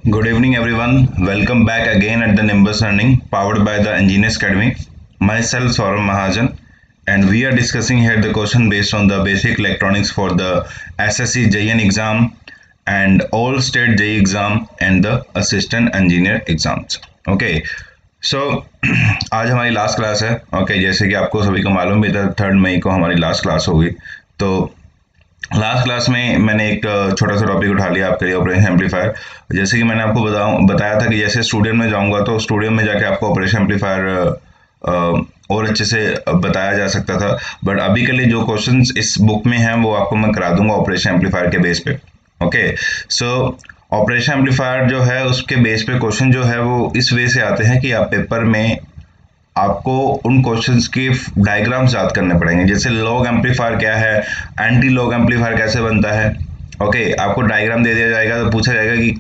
Good evening, everyone. Welcome back again at the Nimbus Learning, powered by the Engineers Academy. Myself, Saurabh Mahajan, and we are discussing here the question based on the basic electronics for the SSC JN exam and all state JE exam and the assistant engineer exams. Okay, सो आज हमारी last class है. Okay, जैसे कि आपको सभी को मालूम भी था 3 मई को हमारी लास्ट क्लास होगी. तो लास्ट क्लास में मैंने एक छोटा सा टॉपिक उठा लिया आपके लिए, ऑपरेशन एम्पलीफायर. जैसे कि मैंने आपको बताया था कि जैसे स्टूडियो में जाऊंगा तो स्टूडियो में जाके आपको ऑपरेशन एम्पलीफायर और अच्छे से बताया जा सकता था. बट अभी के लिए जो क्वेश्चंस इस बुक में हैं वो आपको मैं करा दूंगा ऑपरेशन एम्पलीफायर के बेस पे. ओके, सो ऑपरेशन एम्पलीफायर जो है उसके बेस पे क्वेश्चन जो है वो इस वे से आते हैं कि आप पेपर में आपको उन क्वेश्चंस के डायग्राम्स याद करने पड़ेंगे. जैसे लॉग एम्पलीफायर क्या है, एंटी लॉग एम्पलीफायर कैसे बनता है. ओके, आपको डायग्राम दे दिया जाएगा तो पूछा जाएगा कि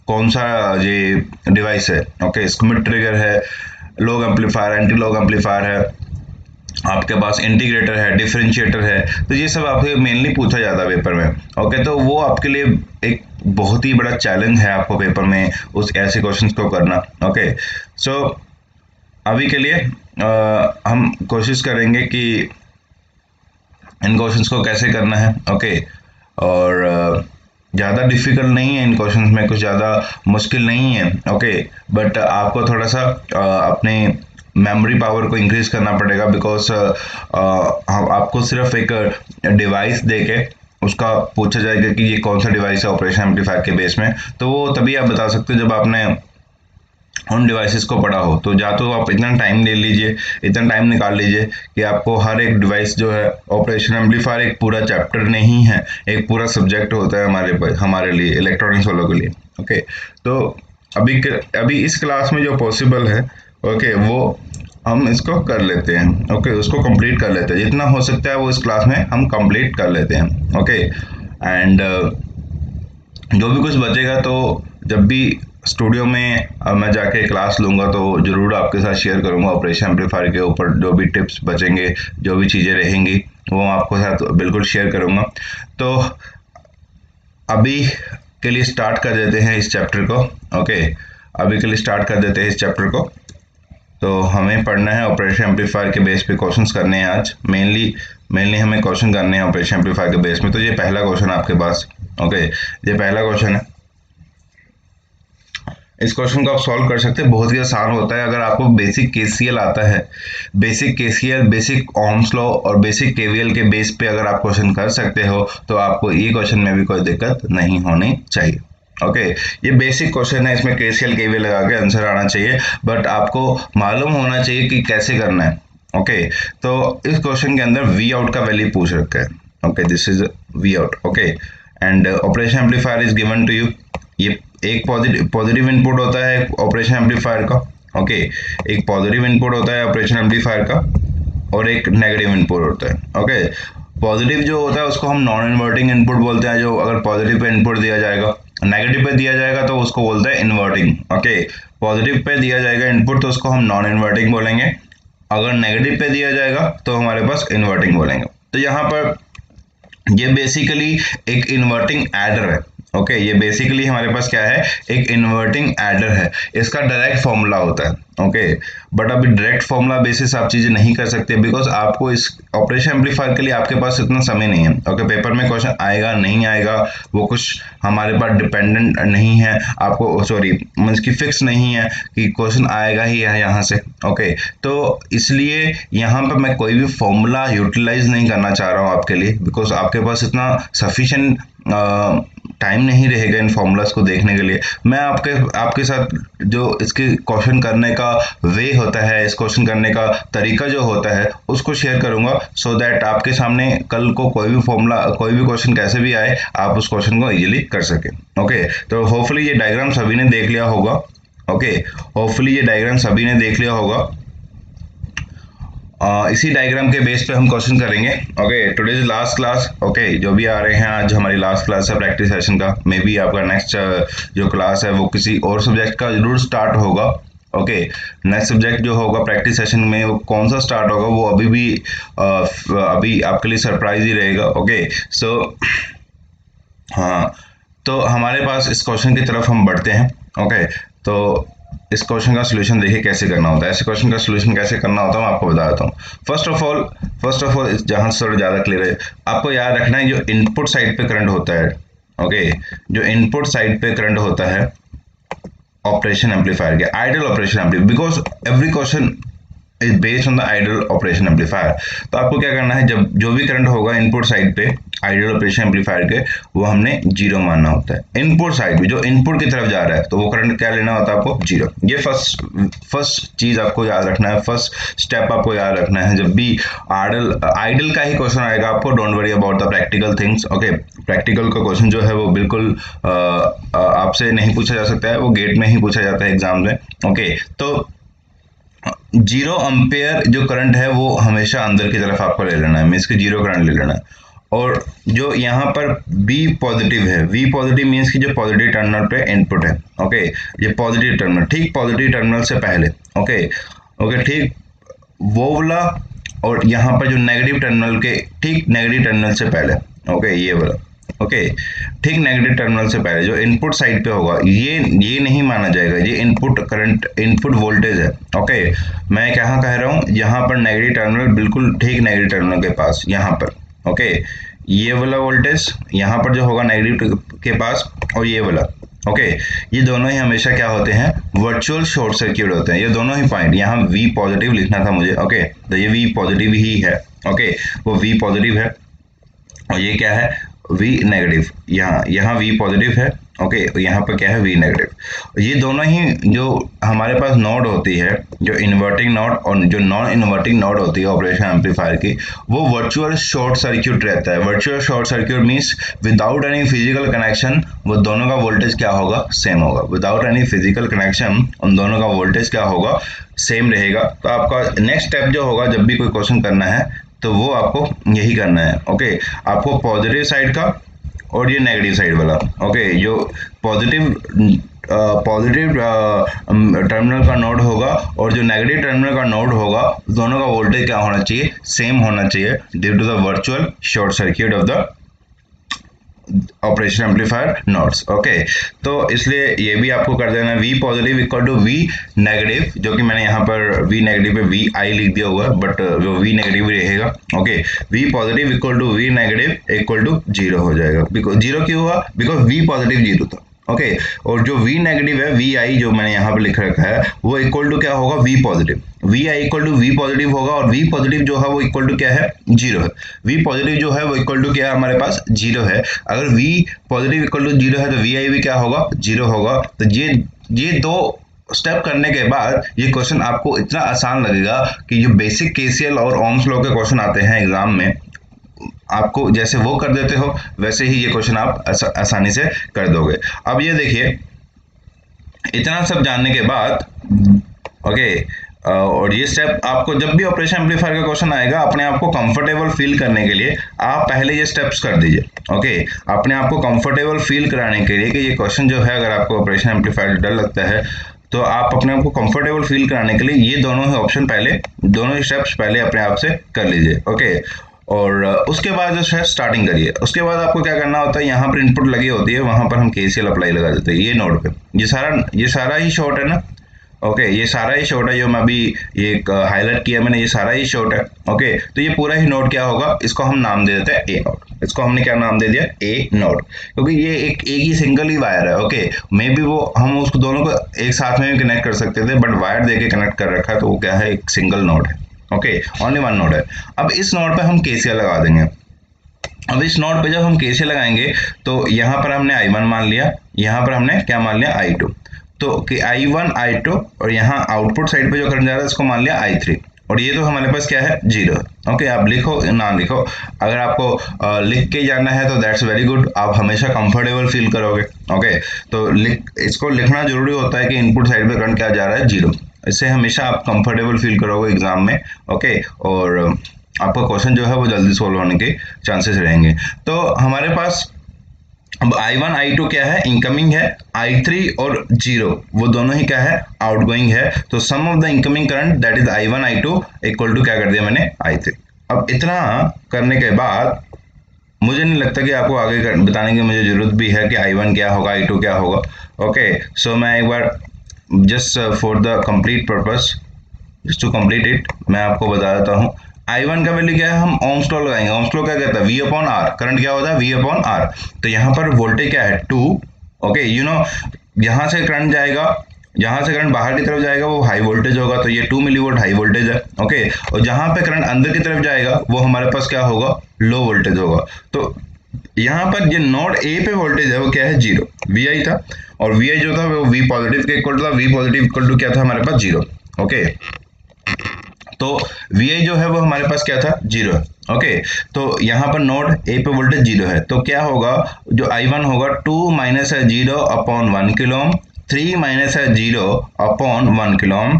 कौन सा ये डिवाइस है. ओके, स्किमिट ट्रिगर है, log amplifier, anti log amplifier है, आपके पास इंटीग्रेटर है, डिफरेंशिएटर है. तो ये सब आपसे मेनली पूछा जाता है पेपर में. ओके, तो वो आपके लिए एक बहुत ही बड़ा चैलेंज है आपको पेपर में उस ऐसे क्वेश्चंस को करना. ओके, सो अभी के लिए हम कोशिश करेंगे कि इन क्वेश्चंस को कैसे करना है. ओके, और ज़्यादा डिफिकल्ट नहीं है इन क्वेश्चंस में, कुछ ज़्यादा मुश्किल नहीं है. ओके, बट आपको थोड़ा सा अपने मेमोरी पावर को इंक्रीज करना पड़ेगा. बिकॉज आपको सिर्फ एक डिवाइस दे के उसका पूछा जाएगा कि ये कौन सा डिवाइस है ऑपरेशन एम्पलीफायर के बेस में, तो वो तभी आप बता सकते हो जब आपने उन डिवाइसेस को पढ़ा हो. तो या तो आप इतना टाइम ले लीजिए, इतना टाइम निकाल लीजिए कि आपको हर एक डिवाइस जो है, ऑपरेशन एम्पलीफायर एक पूरा चैप्टर नहीं है, एक पूरा सब्जेक्ट होता है हमारे लिए इलेक्ट्रॉनिक्स वालों के लिए. ओके, तो अभी इस क्लास में जो पॉसिबल है, ओके, वो हम इसको कर लेते हैं. ओके, उसको कंप्लीट कर लेते हैं, जितना हो सकता है वो इस क्लास में हम कंप्लीट कर लेते हैं. ओके, एंड जो भी कुछ बचेगा तो जब भी स्टूडियो में मैं जाके क्लास लूँगा तो ज़रूर आपके साथ शेयर करूँगा. ऑपरेशन एम्पलीफायर के ऊपर जो भी टिप्स बचेंगे, जो भी चीज़ें रहेंगी, वो मैं आपके साथ बिल्कुल शेयर करूँगा. तो अभी के लिए स्टार्ट कर देते हैं इस चैप्टर को. ओके, अभी के लिए स्टार्ट कर देते हैं इस चैप्टर को. तो हमें पढ़ना है ऑपरेशन एम्पलीफायर के बेस पे क्वेश्चंस करने हैं आज. मेनली हमें क्वेश्चन करने हैं ऑपरेशन एम्पलीफायर के बेस में. तो ये पहला क्वेश्चन आपके पास. ओके, ये पहला क्वेश्चन है. इस क्वेश्चन को आप सॉल्व कर सकते हैं, बहुत ही आसान होता है. अगर आपको बेसिक केसीएल आता है, basic KCL, basic Ohm's law और बेसिक केवीएल के बेस पे अगर आप क्वेश्चन कर सकते हो तो आपको ये क्वेश्चन में भी कोई दिक्कत नहीं होनी चाहिए. ओके, ये बेसिक क्वेश्चन है, इसमें केसीएल केवीएल लगा के आंसर आना चाहिए, बट आपको मालूम होना चाहिए कि कैसे करना है. ओके, तो इस क्वेश्चन के अंदर वी आउट का वैल्यू पूछ रखा है. Okay, this is V out. Okay, and operation amplifier is given to you. ये एक पॉजिटिव इनपुट होता है ऑपरेशन एम्पलीफायर का. ओके, एक पॉजिटिव इनपुट होता है ऑपरेशन एम्पलीफायर का और एक नेगेटिव इनपुट होता है. ओके, पॉजिटिव जो होता है उसको हम नॉन इन्वर्टिंग इनपुट बोलते हैं. जो अगर पॉजिटिव पे इनपुट दिया जाएगा, नेगेटिव पे दिया जाएगा तो उसको बोलते हैं इन्वर्टिंग. ओके, पॉजिटिव पे दिया जाएगा इनपुट तो उसको हम नॉन इन्वर्टिंग बोलेंगे. अगर नेगेटिव पे दिया जाएगा तो हमारे पास इन्वर्टिंग बोलेंगे. तो यहाँ पर ये बेसिकली एक इन्वर्टिंग एडर है. ओके, ये बेसिकली हमारे पास क्या है, एक इन्वर्टिंग एडर है. इसका डायरेक्ट फॉर्मूला होता है. ओके, बट अभी डायरेक्ट फॉर्मूला बेसिस आप चीजें नहीं कर सकते बिकॉज आपको इस ऑपरेशन एम्पलीफायर के लिए आपके पास इतना समय नहीं है. ओके, पेपर में क्वेश्चन आएगा नहीं आएगा वो कुछ हमारे पास डिपेंडेंट नहीं है. आपको सॉरी मीन्स की फिक्स नहीं है कि क्वेश्चन आएगा ही है यहाँ से. ओके, तो इसलिए यहाँ पर मैं कोई भी फॉर्मूला यूटिलाइज नहीं करना चाह रहा हूँ आपके लिए, बिकॉज आपके पास इतना सफिशिएंट टाइम नहीं रहेगा इन फॉर्मूलाज को देखने के लिए. मैं आपके साथ जो इसके क्वेश्चन करने का वे होता है, इस क्वेश्चन करने का तरीका जो होता है उसको शेयर करूंगा, सो दैट आपके सामने कल को कोई भी फॉर्मूला, कोई भी क्वेश्चन कैसे भी आए आप उस क्वेश्चन को इजीली कर सकें. ओके, तो होपफुली ये डायग्राम सभी ने देख लिया होगा. ओके, होपफुली ये डायग्राम सभी ने देख लिया होगा. इसी डायग्राम के बेस पे हम क्वेश्चन करेंगे. Okay, today's last class. Okay, जो भी आ रहे हैं आज हमारी लास्ट क्लास है प्रैक्टिस सेशन का. मे बी आपका नेक्स्ट जो क्लास है वो किसी और सब्जेक्ट का जरूर स्टार्ट होगा. ओके, नेक्स्ट सब्जेक्ट जो होगा प्रैक्टिस सेशन में वो कौन सा स्टार्ट होगा वो अभी आपके लिए सरप्राइज ही रहेगा. ओके, सो हाँ, तो हमारे पास इस क्वेश्चन की तरफ हम बढ़ते हैं। ओके, तो इस क्वेश्चन का सोल्यूशन देखिए कैसे करना होता है। ऐसे क्वेश्चन का सोल्यूशन कैसे करना होता है मैं आपको बता देता हूँ। फर्स्ट ऑफ ऑल जहाँ से थोड़ा ज़्यादा क्लियर है, आपको याद रखना है जो इनपुट साइड पे करंट होता है, ओके, जो इनपुट साइड पे करंट होता है ऑपरेशन एम्पलीफायर के, ideal operation amplifier, because every question is based on the ideal operation amplifier. तो आपको क्या करना है, जब जो भी करंट होगा इनपुट साइड पे आइडियल ऑपरेशन एम्पलीफायर के, वो हमने जीरो मानना होता है। इनपुट साइड पे जो इनपुट की तरफ जा रहा है तो वो करंट क्या लेना होता है आपको, जीरो। ये फर्स्ट चीज आपको याद रखना है, फर्स्ट स्टेप आपको याद रखना है। जब भी आइडियल का ही क्वेश्चन आएगा आपको, don't worry about the practical things. Okay, practical का क्वेश्चन जो है वो बिल्कुल आपसे नहीं पूछा जा सकता है, वो गेट में ही पूछा जाता है एग्जाम में। ओके, तो जीरो अम्पेयर जो करंट है वो हमेशा अंदर की तरफ आपको ले लेना है, मीन्स कि जीरो करंट ले लेना है। और जो यहाँ पर V पॉजिटिव है, V पॉजिटिव मीन्स कि जो पॉजिटिव टर्मिनल पे इनपुट है, ओके, ये पॉजिटिव टर्मिनल, ठीक पॉजिटिव टर्मिनल से पहले, ओके ओके, ठीक वो वाला, और यहाँ पर जो नेगेटिव टर्मिनल के ठीक नेगेटिव टर्मिनल से पहले, ओके, ये वाला, ओके, ठीक नेगेटिव टर्मिनल से पहले जो इनपुट साइड पे होगा, ये नहीं माना जाएगा, ये इनपुट करंट, इनपुट वोल्टेज है। ओके, मैं कहाँ कह रहा हूँ, यहाँ पर नेगेटिव टर्मिनल, बिल्कुल ठीक नेगेटिव टर्मिनल के पास, यहाँ पर, ओके, ये वाला वोल्टेज यहाँ पर जो होगा नेगेटिव के पास, और ये वाला, ओके, ये दोनों ही हमेशा क्या होते हैं, वर्चुअल शॉर्ट सर्किट होते हैं। ये दोनों ही पॉइंट, यहाँ V पॉजिटिव लिखना था मुझे, ओके, तो ये V पॉजिटिव ही है, ओके, वो V पॉजिटिव है, और ये क्या है, V नेगेटिव। यहाँ V पॉजिटिव है, ओके, यहाँ पर क्या है, V नेगेटिव। ये दोनों ही जो हमारे पास नोड होती है, जो इन्वर्टिंग नोड और जो नॉन इन्वर्टिंग नोड होती है ऑपरेशन एम्पलीफायर की, वो वर्चुअल शॉर्ट सर्किट रहता है। Virtual short circuit means without any physical connection वो दोनों का वोल्टेज क्या होगा, सेम होगा। विदाउट एनी फिजिकल कनेक्शन उन दोनों का वोल्टेज क्या होगा, सेम रहेगा। तो आपका नेक्स्ट स्टेप जो होगा, जब भी कोई क्वेश्चन करना है तो वो आपको यही करना है। ओके, आपको पॉजिटिव साइड का और ये नेगेटिव साइड वाला, ओके, जो पॉजिटिव टर्मिनल का नोड होगा और जो नेगेटिव टर्मिनल का नोड होगा, दोनों का वोल्टेज क्या होना चाहिए, सेम होना चाहिए, due to the virtual short circuit of the operation amplifier nodes. Okay, तो इसलिए ये भी आपको कर देना, V positive equal to V negative, जो कि मैंने यहाँ पर V नेगेटिव पे VI लिख दिया हुआ है, बट वो V नेगेटिव ही रहेगा। Okay, V positive equal to V negative equal to zero हो जाएगा। बिकॉज जीरो क्यों हुआ, बिकॉज V पॉजिटिव जीरो था। ओके, और जो V नेगेटिव है, VI जो मैंने यहाँ पर लिख रखा है, वो इक्वल टू क्या होगा, V positive. VI equal to V positive होगा, और V पॉजिटिव जो है वो इक्वल टू क्या है, जीरो है। V पॉजिटिव जो है वो इक्वल टू क्या है, हमारे पास जीरो है। अगर V positive equal to zero है तो VI भी क्या होगा, जीरो होगा। तो ये दो स्टेप करने के बाद ये क्वेश्चन आपको इतना आसान लगेगा कि जो बेसिक KCL और ओम्स लॉ के क्वेश्चन आते हैं एग्जाम में, आपको जैसे वो कर देते हो वैसे ही ये क्वेश्चन आप आसानी से कर दोगे। अब ये देखिए, इतना सब जानने के बाद, ओके, और ये स्टेप आपको जब भी ऑपरेशन एम्पलीफायर का क्वेश्चन आएगा, अपने आप को कंफर्टेबल फील करने के लिए आप पहले ये स्टेप्स कर दीजिए। ओके, अपने आप को कंफर्टेबल फील कराने के लिए कि ये क्वेश्चन जो है, अगर आपको ऑपरेशन एम्पलीफायर डर लगता है तो आप अपने आप को कंफर्टेबल फील कराने के लिए ये दोनों ही ऑप्शन पहले, दोनों ही स्टेप्स पहले अपने आप से कर लीजिए। ओके, और उसके बाद जो है स्टार्टिंग करिए। उसके बाद आपको क्या करना होता है, यहाँ पर इनपुट लगी होती है, वहां पर हम KCL अप्लाई लगा देते हैं ये नोड पे। ये सारा ही शॉर्ट है ना, ओके, ये सारा ही शॉर्ट है, जो मैं अभी ये हाईलाइट किया मैंने, ये सारा ही शॉर्ट है। ओके, तो ये पूरा ही नोड क्या होगा, इसको हम नाम दे देते हैं A नोड। इसको हमने क्या नाम दे दिया, A नोड, क्योंकि ये एक ही सिंगल ही वायर है। ओके, मे बी वो हम उसको दोनों को एक साथ में भी कनेक्ट कर सकते थे, बट वायर देके कनेक्ट कर रखा है, तो वो क्या है, एक सिंगल नोड है। ओके, ओनली वन नोड है। अब इस नोड पे हम KCL लगा देंगे। अब इस नोड पे जब हम KCL लगाएंगे तो यहाँ पर हमने I1 मान लिया, यहाँ पर हमने क्या मान लिया, I2। तो I1 I2, और यहाँ आउटपुट साइड पे जो करंट जा रहा है इसको मान लिया I3, और ये तो हमारे पास क्या है, जीरो है। ओके, आप लिखो ना लिखो, अगर आपको लिख के जाना है तो दैट्स वेरी गुड, आप हमेशा कंफर्टेबल फील करोगे। ओके, तो इसको लिखना जरूरी होता है कि इनपुट साइड पे करंट क्या जा रहा है, जीरो। इससे हमेशा आप कंफर्टेबल फील करोगे एग्जाम में। ओके, और आपका क्वेश्चन जो है वो जल्दी सोल्व होने के चांसेस रहेंगे। तो हमारे पास अब I1 I2 क्या है, इनकमिंग है, I3 और जीरो वो दोनों ही क्या है, आउटगोइंग है। तो sum of the incoming current that is I1 I2 equal to क्या कर दिया मैंने, I3। अब इतना करने के बाद मुझे नहीं लगता कि आपको आगे बताने की मुझे जरूरत भी है कि I1 क्या होगा, I2 क्या होगा। ओके, सो मैं एक बार just for the complete purpose, just to complete it, मैं आपको बता देता हूँ। I1 का वैल्यू क्या है, हम ओम्स लॉ लगाएंगे। ओम्स लॉ क्या कहता है, V अपॉन आर। करंट क्या होता है, V अपॉन आर। तो यहाँ पर वोल्टेज क्या है, 2। ओके, यू नो, यहाँ से करंट जाएगा, जहां से करंट बाहर की तरफ जाएगा वो हाई वोल्टेज होगा, तो ये 2 मिली वोल्ट हाई वोल्टेज है। ओके, और जहां पे करंट अंदर की तरफ जाएगा वो हमारे पास क्या होगा, लो वोल्टेज होगा। तो यहाँ पर जो नोड ए पे वोल्टेज है वो क्या है, जीरो। वी आई था, और वी आई जो था वो वी पॉजिटिव के इक्वल था। वी पॉजिटिव इक्वल टू क्या था हमारे पास, जीरो। ओके, तो वी आई जो है वो हमारे पास क्या था, जीरो है। ओके, तो यहाँ पर नोड ए पे वोल्टेज जीरो है, तो क्या होगा, जो आई वन होगा, 2 माइनस है zero upon 1 kilo ohm, 3 minus है जीरो अपॉन 1 किलो ओम,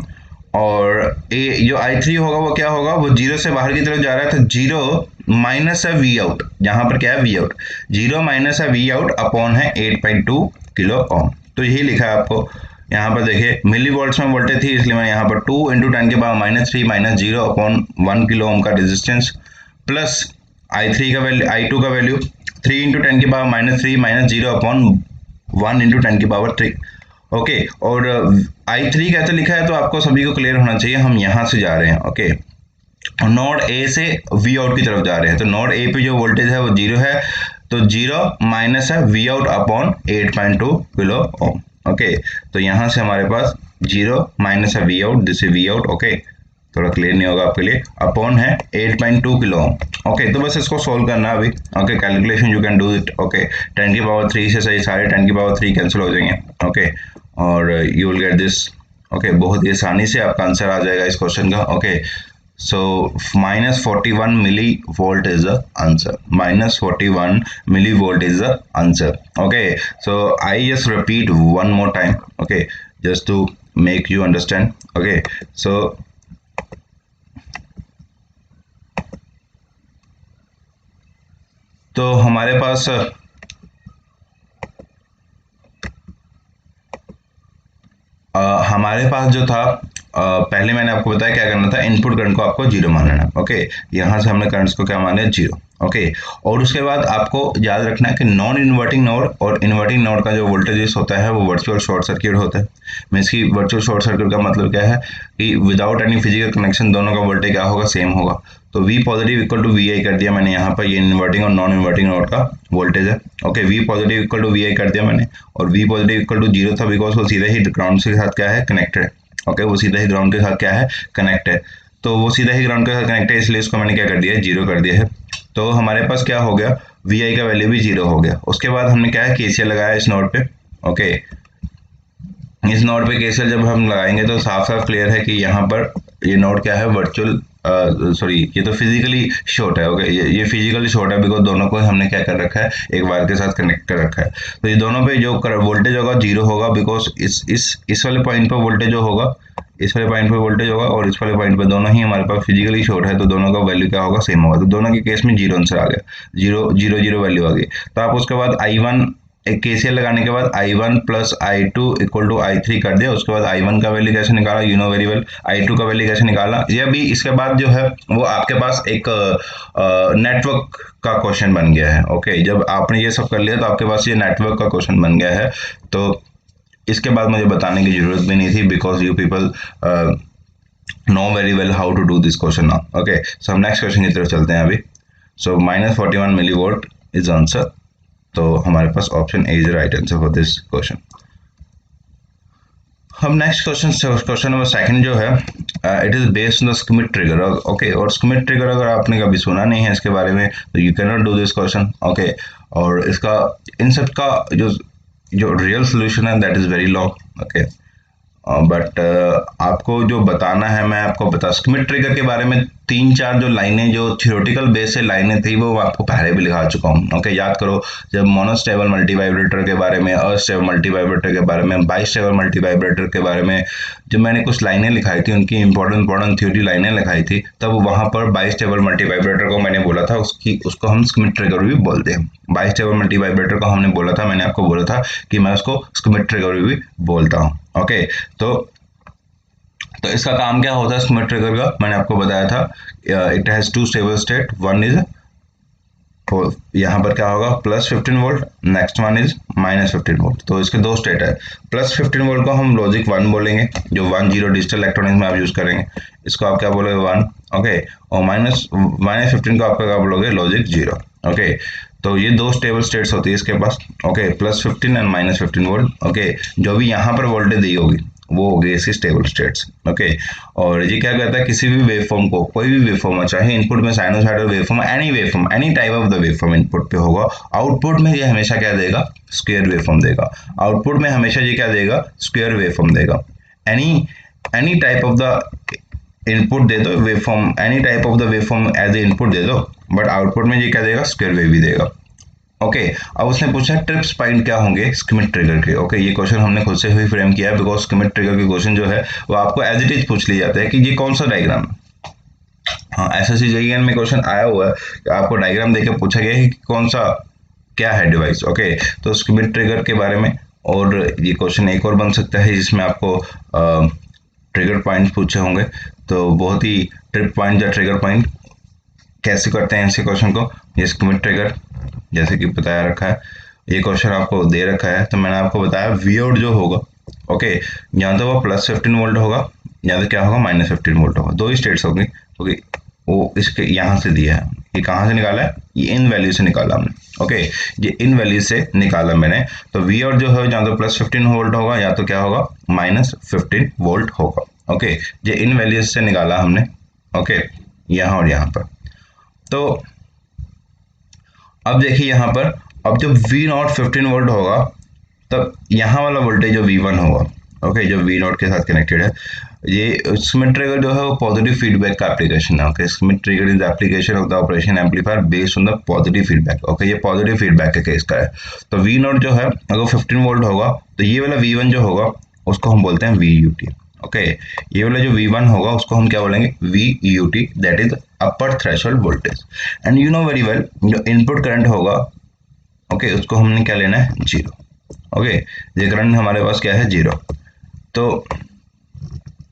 और ए जो आई थ्री होगा वो क्या होगा, वो जीरो से बाहर की तरफ जा रहा है, तो जीरो माइनस है वी आउट। यहाँ पर क्या है, वी आउट, जीरो माइनस है वी आउट अपॉन है 8.2 किलो ओम। तो यही लिखा है आपको। यहाँ पर देखिए मिली वोल्ट्स में वोल्टेज थी, इसलिए मैं यहाँ पर 2 इंटू 10 के power minus 3 minus zero upon 1 kilo ohm का रेजिस्टेंस, प्लस आई थ्री का वैल्यू, आई टू का वैल्यू 3 इंटू 10 के power minus 3 minus zero upon 1 into 10 की पावर 3। ओके, और आई थ्री कैसे लिखा है तो आपको सभी को क्लियर होना चाहिए। हम यहाँ से जा रहे हैं, ओके, नोड ए से वी आउट की तरफ जा रहे हैं, तो नोड ए पे जो वोल्टेज है वो जीरो है, तो जीरो माइनस है V out upon 8.2 kilo ohm. Okay, तो यहाँ से हमारे पास जीरो माइनस है V out, this is V out. Okay, थोड़ा क्लियर नहीं होगा आपके लिए, अपॉन है 8.2 किलो ओम। ओके, तो बस इसको सोल्व करना अभी। Okay, calculation you can do it. Okay, 10 की पावर 3 से सही सारे 10 की पावर 3 कैंसिल हो जाएंगे। ओके, और you will get this. Okay, बहुत ही आसानी से आपका आंसर आ जाएगा इस क्वेश्चन का। Okay, so minus 41 millivolt is the answer. Minus 41 millivolt is the answer. Okay, so I just repeat one more time. Okay, just to make you understand. Okay, so तो हमारे पास हमारे पास जो था, पहले मैंने आपको बताया क्या करना था, इनपुट करंट को आपको जीरो मान लेना। ओके, यहाँ से हमने करंट्स को क्या मान लिया, जीरो। ओके, और उसके बाद आपको याद रखना है कि नॉन इन्वर्टिंग नोड और इन्वर्टिंग नोड का जो वोल्टेज होता है वो वर्चुअल शॉर्ट सर्किट होता है। मीन्स की वर्चुअल शॉर्ट सर्किट का मतलब क्या है कि विदाउट एनी फिजिकल कनेक्शन दोनों का वोल्टेज क्या होगा, सेम होगा। तो V positive equal to V I कर दिया मैंने यहाँ पर, ये इन्वर्टिंग और नॉन इन्वर्टिंग नोड का वोल्टेज है। Okay, V positive equal to V I कर दिया मैंने, और V positive equal to zero था बिकॉज वो सीधा ही ग्राउंड के साथ क्या है, कनेक्टेड है। ओके, वो सीधा ही ग्राउंड के साथ क्या है, कनेक्ट है। तो वो सीधा ही ग्राउंड के साथ कनेक्ट है, इसलिए इसको मैंने क्या कर दिया है, जीरो कर दिया है। तो हमारे पास क्या हो गया, वी आई का वैल्यू भी जीरो हो गया। उसके बाद हमने क्या है, केसीएल लगाया इस नोड पे। ओके, इस नोड पे केसीएल जब हम लगाएंगे तो साफ साफ क्लियर है कि यहाँ पर ये नोड क्या है, वर्चुअल सॉरी ये तो फिजिकली शॉर्ट है। ओके, ये फिजिकली शॉर्ट है बिकॉज दोनों को हमने क्या कर रखा है, एक वायर के साथ कनेक्ट कर रखा है। तो ये दोनों पे जो वोल्टेज होगा जीरो होगा बिकॉज इस वाले पॉइंट पे वोल्टेज जो होगा, इस वाले पॉइंट पे वोल्टेज होगा, और इस वाले पॉइंट पे दोनों ही हमारे पास फिजिकली शॉर्ट है, तो दोनों का वैल्यू क्या होगा, सेम होगा। तो दोनों के केस में जीरो आंसर आ गया, जीरो जीरो जीरो वैल्यू आ गई। तो आप उसके बाद आई वन, एक केसीएल लगाने के बाद I one plus I two equal to I three कर दिया। उसके बाद आई वन का वैल्यू कैसे निकाला, you know very well. I two का वैल्यू कैसे निकाला, ये अभी इसके बाद जो है वो आपके पास एक नेटवर्क का क्वेश्चन बन गया है। ओके, जब आपने ये सब कर लिया तो आपके पास ये नेटवर्क का क्वेश्चन बन गया है। तो इसके बाद मुझे बताने की जरूरत भी नहीं थी because you people know very well how to do this question now. Okay, so हम नेक्स्ट क्वेश्चन की तरफ चलते हैं अभी। So minus 41 milli volt is answer. तो हमारे पास option A is right answer for this question. हम नेक्स्ट क्वेश्चन नंबर सेकंड जो है, it is based on the Schmitt trigger. Okay, और स्किमिट ट्रिगर अगर आपने कभी सुना नहीं है इसके बारे में तो you can not do this question. Okay, और इसका इन सब का जो जो रियल सोल्यूशन है that is very long. Okay, but आपको जो बताना है मैं आपको बता, स्किमिट ट्रिगर के बारे में तीन चार जो लाइनें जो थियोरेटिकल बेस से लाइनें थी वो आपको पहले भी लिखा चुका हूँ। ओके, याद करो, जब मोनोस्टेबल मल्टीवाइब्रेटर के बारे में, अस्टेबल मल्टीवाइब्रेटर के बारे में, बाइस्टेबल मल्टीवाइब्रेटर के बारे में जब मैंने कुछ लाइनें लिखाई थी, उनकी इंपॉर्टेंट थ्योरी लाइनें लिखाई थी, तब वहां पर बाइस्टेबल मल्टीवाइब्रेटर को मैंने बोला था उसको हम स्किमिट ट्रिगर भी बोलते हैं। बाइस्टेबल मल्टीवाइब्रेटर को हमने बोला था, मैंने आपको बोला था कि मैं उसको स्किमिट ट्रिगर भी बोलता हूँ। ओके, तो इसका काम क्या होता है स्किमिट ट्रिगर का, मैंने आपको बताया था, it has two stable state, one is यहाँ पर क्या होगा, plus 15 volt, next one is minus 15 volt. तो इसके दो स्टेट है। प्लस 15 वोल्ट को हम लॉजिक 1 बोलेंगे, जो 1 0 डिजिटल इलेक्ट्रॉनिक्स में आप यूज करेंगे, इसको आप क्या बोलोगे 1, ओके। और माइनस 15 को आप क्या बोलोगे, लॉजिक 0, ओके। तो ये दो स्टेबल स्टेट्स होती है इसके पास, okay, plus 15 and minus 15 volt, okay. जो भी यहाँ पर वोल्टेज दी होगी वो हो गई इसकी स्टेबल स्टेट्स, ओके। और ये क्या कहता है, किसी भी वेवफॉर्म को, कोई भी वेवफॉर्म, चाहे इनपुट में sinusoidal waveform, any type of the waveform input पे होगा, आउटपुट में ये हमेशा क्या देगा, स्क्वायर वेवफॉर्म देगा। आउटपुट में हमेशा ये क्या देगा, स्क्वायर वेवफॉर्म देगा। Any type of the input दे दो waveform, any type of the waveform as a input दे दो, बट आउटपुट में ये क्या देगा, स्क्वायर वेव ही देगा, ओके। अब उसने पूछा ट्रिप्स पॉइंट क्या होंगे स्किमिट ट्रिगर के, ओके। ये क्वेश्चन हमने खुद से ही फ्रेम किया है, बिकॉज स्किमिट ट्रिगर के क्वेश्चन जो है वो आपको एज इट इज पूछ लिया जाता है कि ये कौन सा डायग्राम है। हाँ, एसएससी जेईएन में क्वेश्चन आया हुआ है कि आपको डायग्राम देके पूछा गया है कि कौन सा क्या है डिवाइस, ओके। तो स्किमिट ट्रिगर के बारे में, और ये क्वेश्चन एक और बन सकता है जिसमें आपको ट्रिगर पॉइंट पूछे होंगे। तो बहुत ही ट्रिप पॉइंट या ट्रिगर पॉइंट कैसे करते हैं ऐसे क्वेश्चन को, ये स्किमिट ट्रिगर जैसे कि बताया रखा है। ये क्वेश्चन आपको दे रखा है, तो मैंने आपको बताया वी आउट जो होगा, ओके, या तो वो प्लस 15 वोल्ट होगा या तो क्या होगा, माइनस 15 वोल्ट होगा। दो ही स्टेट्स होंगी, ओके। वो इसके यहाँ से दिया है, ये कहाँ से निकाला है, ये इन वैल्यू से निकाला हमने, ओके। ये इन वैल्यू से निकाला मैंने। तो वी आउट जो है या तो प्लस 15 वोल्ट होगा या तो क्या होगा, माइनस 15 वोल्ट होगा, ओके। ये इन वैल्यूज से निकाला हमने, ओके, यहाँ और यहाँ पर। तो अब देखिए यहाँ पर, अब जब V नॉट 15 वोल्ट होगा तब यहाँ वाला वोल्टेज जो V1 होगा, ओके, जो V नॉट के साथ कनेक्टेड है, ये स्किमिट ट्रिगर जो है वो पॉजिटिव फीडबैक का एप्लीकेशन है, okay. Schmitt trigger is application of the operation amplifier based on the positive feedback, okay. ये पॉजिटिव फीडबैक के केस का है। तो V नॉट जो है अगर 15 वोल्ट होगा तो ये वाला V1 जो होगा उसको हम बोलते हैं VUT, ओके। ये वाला जो V1 होगा उसको हम क्या बोलेंगे, VUT, that is upper threshold voltage. And you know very well, जो इनपुट करंट होगा, ओके, उसको हमने क्या लेना है, 0, ओके। ये करंट हमारे पास क्या है, 0। तो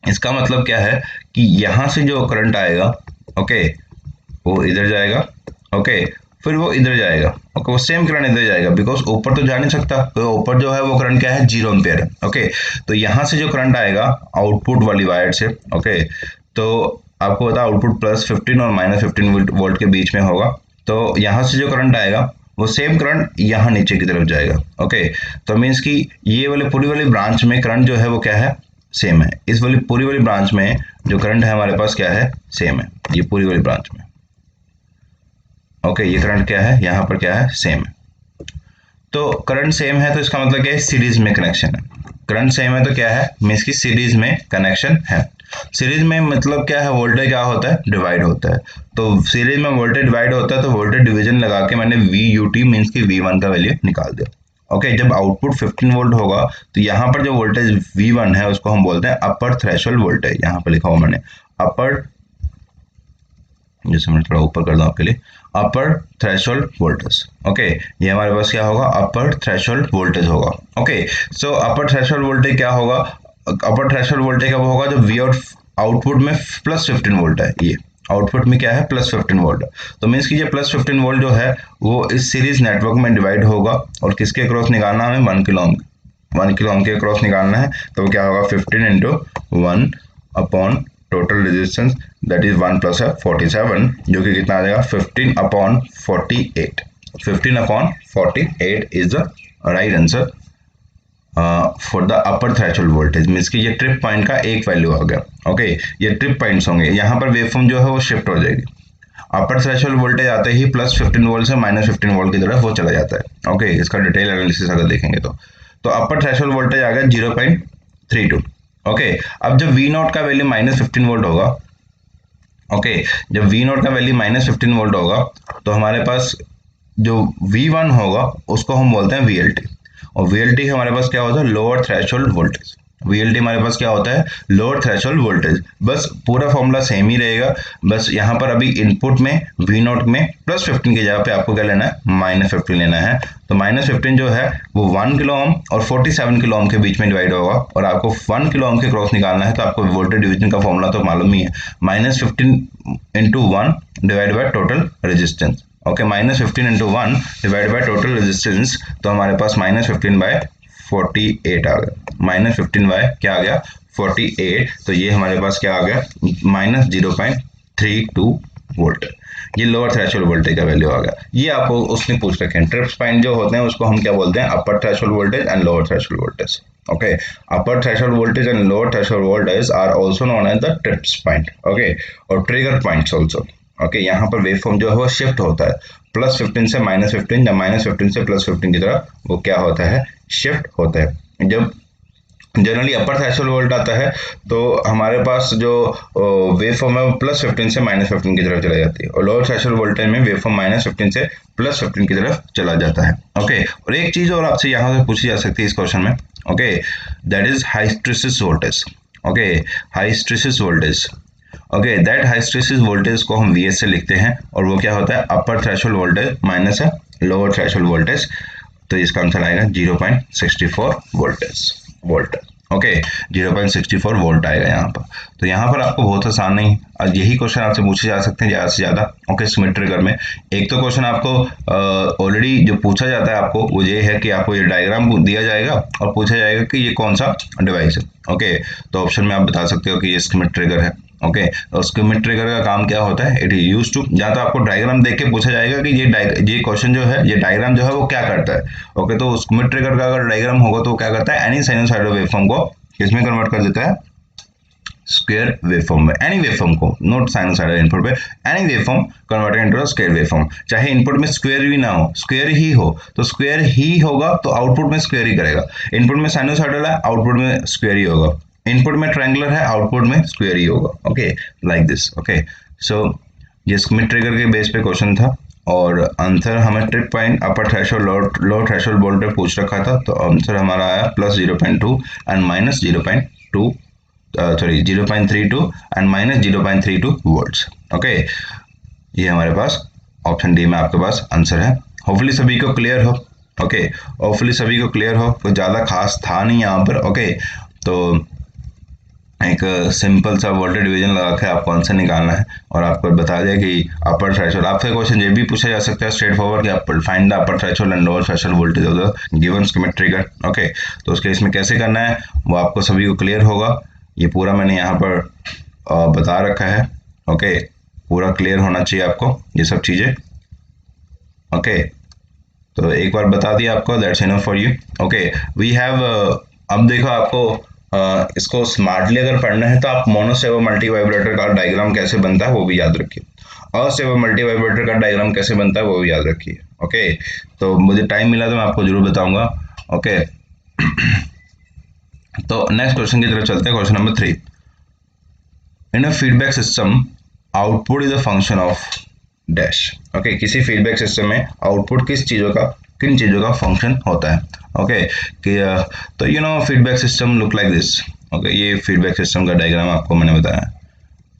इसका मतलब क्या है कि यहाँ से जो करंट आएगा, ओके, वो इधर जाएगा, ओके, फिर वो इधर जाएगा, ओके, वो सेम करंट इधर जाएगा, बिकॉज ऊपर तो जा नहीं सकता, तो ऊपर जो है वो करंट क्या है, 0 एम्पियर है, ओके। तो यहाँ से जो करंट आएगा आउटपुट वाली वायर से, ओके, तो आपको पता आउटपुट प्लस 15 और माइनस 15 वोल्ट के बीच में होगा। तो यहाँ से जो करंट आएगा वो सेम करंट यहाँ नीचे की तरफ जाएगा, ओके। तो मीन्स कि ये वाले पूरी वाली ब्रांच में करंट जो है वो क्या है, सेम है। इस वाली पूरी वाली ब्रांच में जो करंट है हमारे पास क्या है, सेम है, ये पूरी वाली ब्रांच में, ओके। ये करंट क्या है, यहाँ पर क्या है, सेम है। तो करंट सेम है तो इसका मतलब क्या है, सीरीज में कनेक्शन है। करंट सेम है तो क्या है, मीन्स की सीरीज में कनेक्शन है। सीरीज में मतलब क्या है, वोल्टेज क्या होता है, डिवाइड होता है। तो सीरीज में वोल्टेज डिवाइड होता है, तो वोल्टेज डिवीजन लगा के मैंने VUT मीन्स की V1 का वैल्यू निकाल दिया, ओके। जब आउटपुट 15 वोल्ट होगा तो यहाँ पर जो वोल्टेज V1 है उसको हम बोलते हैं अपर थ्रेशोल्ड वोल्टेज। यहाँ पर लिखा हुआ मैंने अपर, जैसे मैं थोड़ा ऊपर कर दूं आपके लिए, अपर थ्रेशोल्ड वोल्टेज, ओके। ये हमारे पास क्या होगा, अपर थ्रेशोल्ड वोल्टेज होगा, ओके। सो अपर थ्रेशोल्ड वोल्टेज क्या होगा, अपर थ्रेशोल्ड वोल्टेज कब होगा, जब V आउटपुट में प्लस 15 वोल्ट है, ये आउटपुट में क्या है, प्लस 15 वोल्ट। तो मीन्स की ये प्लस 15 वोल्ट जो है वो इस सीरीज नेटवर्क में डिवाइड होगा, और किसके अक्रॉस निकालना है, हमें 1 किलो ओम, 1 किलो ओम के अक्रॉस निकालना है। तो वो क्या होगा, 15 into 1 upon total resistance, that is 1 plus 47, जो कि कितना आ जाएगा, 15 upon 48। 15 upon 48 is the right answer for the upper threshold voltage. Means कि ये ट्रिप पॉइंट का एक वैल्यू आ गया, ओके। ये ट्रिप पॉइंट्स होंगे, यहाँ पर वेवफॉर्म जो है वो शिफ्ट हो जाएगी। अपर थ्रेशोल्ड वोल्टेज आते ही प्लस 15 वोल्ट से माइनस 15 वोल्ट की तरफ वो चला जाता है, ओके। इसका डिटेल एनालिसिस अगर देखेंगे तो अपर थ्रेशोल्ड वोल्टेज आ गया 0.32, ओके। अब जब V नॉट का वैल्यू माइनस 15 वोल्ट होगा, ओके, जब V नॉट का वैल्यू माइनस 15 वोल्ट होगा तो हमारे पास जो V1 होगा उसको हम बोलते हैं VLT, और VLT हमारे पास क्या होता है, लोअर थ्रेशोल्ड वोल्टेज। VLT हमारे पास क्या होता है, लोअर थ्रेशोल्ड वोल्टेज। बस पूरा फॉर्मूला सेम ही रहेगा, बस यहाँ पर अभी इनपुट में V नॉट में प्लस 15 की जगह पे आपको क्या लेना है, माइनस 15 लेना है। तो माइनस 15 जो है वो 1 किलो ओम और 47 किलो ओम के बीच में डिवाइड होगा, और आपको 1 किलो ओम के क्रॉस निकालना है। तो आपको वोल्टेज डिवीजन का फॉर्मूला तो मालूम ही है, minus 15 into 1 divide by total resistance, okay, -15 into 1 divide by total resistance, तो हमारे पास -15/48 आ गया। -15 बाय क्या आ गया 48, तो ये हमारे पास क्या आ गया -0.32 वोल्ट। ये लोअर थ्रेशोल्ड वोल्टेज का वैल्यू आ गया। ये आपको उसने पूछ रखे हैं। ट्रिप्स पॉइंट जो होते हैं उसको हम क्या बोलते हैं, upper threshold voltage and lower threshold voltage. Okay, upper threshold voltage and lower threshold voltage are also known as the trips point. Okay, और ट्रिगर पॉइंट्स आल्सो। ओके, यहाँ पर वेवफॉर्म जो है वो शिफ्ट होता है +15 से -15 या -15 से +15 की तरह वो क्या होता है, शिफ्ट होता है। जब जनरली अपर थ्रेशोल्ड वोल्ट आता है तो हमारे पास जो वेवफॉर्म है वो +15 से -15 की तरफ चला जाती है, और लोअर थ्रेशोल्ड वोल्टेज में वेवफॉर्म -15 से +15 की तरफ चला जाता है। ओके, और एक चीज और आपसे यहाँ से पूछी जा सकती है इस क्वेश्चन में। Okay, that is hysteresis voltage. Okay, hysteresis voltage. Okay, that hysteresis voltage को हम VS से लिखते हैं, और वो क्या होता है, upper threshold voltage minus lower threshold voltage. तो इसका आंसर आएगा 0.64 वोल्ट। ओके, 0.64 वोल्ट आएगा यहाँ पर। तो यहाँ पर आपको बहुत आसान नहीं, और यही क्वेश्चन आपसे पूछे जा सकते हैं ज़्यादा से ज़्यादा। ओके, स्मिथ ट्रिगर में एक तो क्वेश्चन आपको ऑलरेडी जो पूछा जाता है आपको वो ये है कि आपको ये डायग्राम दिया जाएगा और पूछा जाएगा कि ये कौन सा डिवाइस है। ओके, तो ऑप्शन में आप बता सकते हो कि ये स्मिथ ट्रिगर है। ओके, तो स्किमिट ट्रिगर का काम क्या होता है, इट इज यूज टू, या तो आपको डायग्राम देख के पूछा जाएगा कि ये क्वेश्चन जो है, ये डायग्राम जो है वो क्या करता है। ओके, तो स्किमिट ट्रिगर का अगर डायग्राम होगा तो वो क्या करता है, एनी साइनोसॉइडल वेवफॉर्म को किसमें कन्वर्ट कर देता है, स्क्वायर वेवफॉर्म में। एनी वेवफॉर्म को, नॉट साइनोसॉइडल इनपुट पे, any waveform converted into a square waveform. चाहे इनपुट में स्क्वायर भी ना हो, स्क्वायर ही हो, तो स्क्वायर ही होगा तो आउटपुट में स्क्वायर ही करेगा। इनपुट में साइनोसॉइडल है, आउटपुट में स्क्वायर ही होगा। इनपुट में ट्रायंगुलर है, आउटपुट में स्क्वायर ही होगा। Okay, like this. ओके, सो ये स्मिथ ट्रिगर के बेस पे क्वेश्चन था, और आंसर हमें ट्रिप पॉइंट अपर थ्रेशोल्ड लोअर थ्रेशोल्ड वोल्ट पे पूछ रखा था, तो आंसर हमारा आया +0.2 and -0.2 sorry 0.32 and -0.32 volts. Okay, ये हमारे पास ऑप्शन डी में आपके पास आंसर है। होपफुली सभी को क्लियर हो। ओके, होपफुली सभी को क्लियर हो, कुछ ज़्यादा खास था नहीं यहाँ पर। ओके, तो एक सिंपल सा वोल्टेज डिवीजन लगा के आपको आंसर निकालना है, और आपको बता दिया कि अपर थ्रेशोल्ड। आपसे क्वेश्चन ये भी पूछा जा सकता है स्ट्रेट फॉरवर्ड कि आप find the upper threshold and lower threshold voltage of the given schematic trigger. Okay, तो उसके इसमें कैसे करना है वो आपको सभी को क्लियर होगा। ये पूरा मैंने यहाँ पर बता रखा है। ओके, पूरा क्लियर होना चाहिए आपको ये सब चीज़ें। ओके, तो एक बार बता दिया आपको, that's enough for you. Okay, we have अब देखो आपको इसको स्मार्टली अगर पढ़ना है तो आप मोनोस्टेबल मल्टी वाइब्रेटर का डायग्राम कैसे बनता है वो भी याद रखिए, अस्टेबल मल्टी वाइब्रेटर का डायग्राम कैसे बनता है वो भी याद रखिए। ओके, तो मुझे टाइम मिला तो मैं आपको जरूर बताऊंगा। ओके, तो नेक्स्ट क्वेश्चन की तरफ चलते हैं। Question number 3, in a feedback system output is a function of dash. Okay, किसी फीडबैक सिस्टम में आउटपुट किन चीज़ों का फंक्शन होता है। ओके, कि तो feedback system look like this. Okay, ये फीडबैक सिस्टम का डायग्राम आपको मैंने बताया।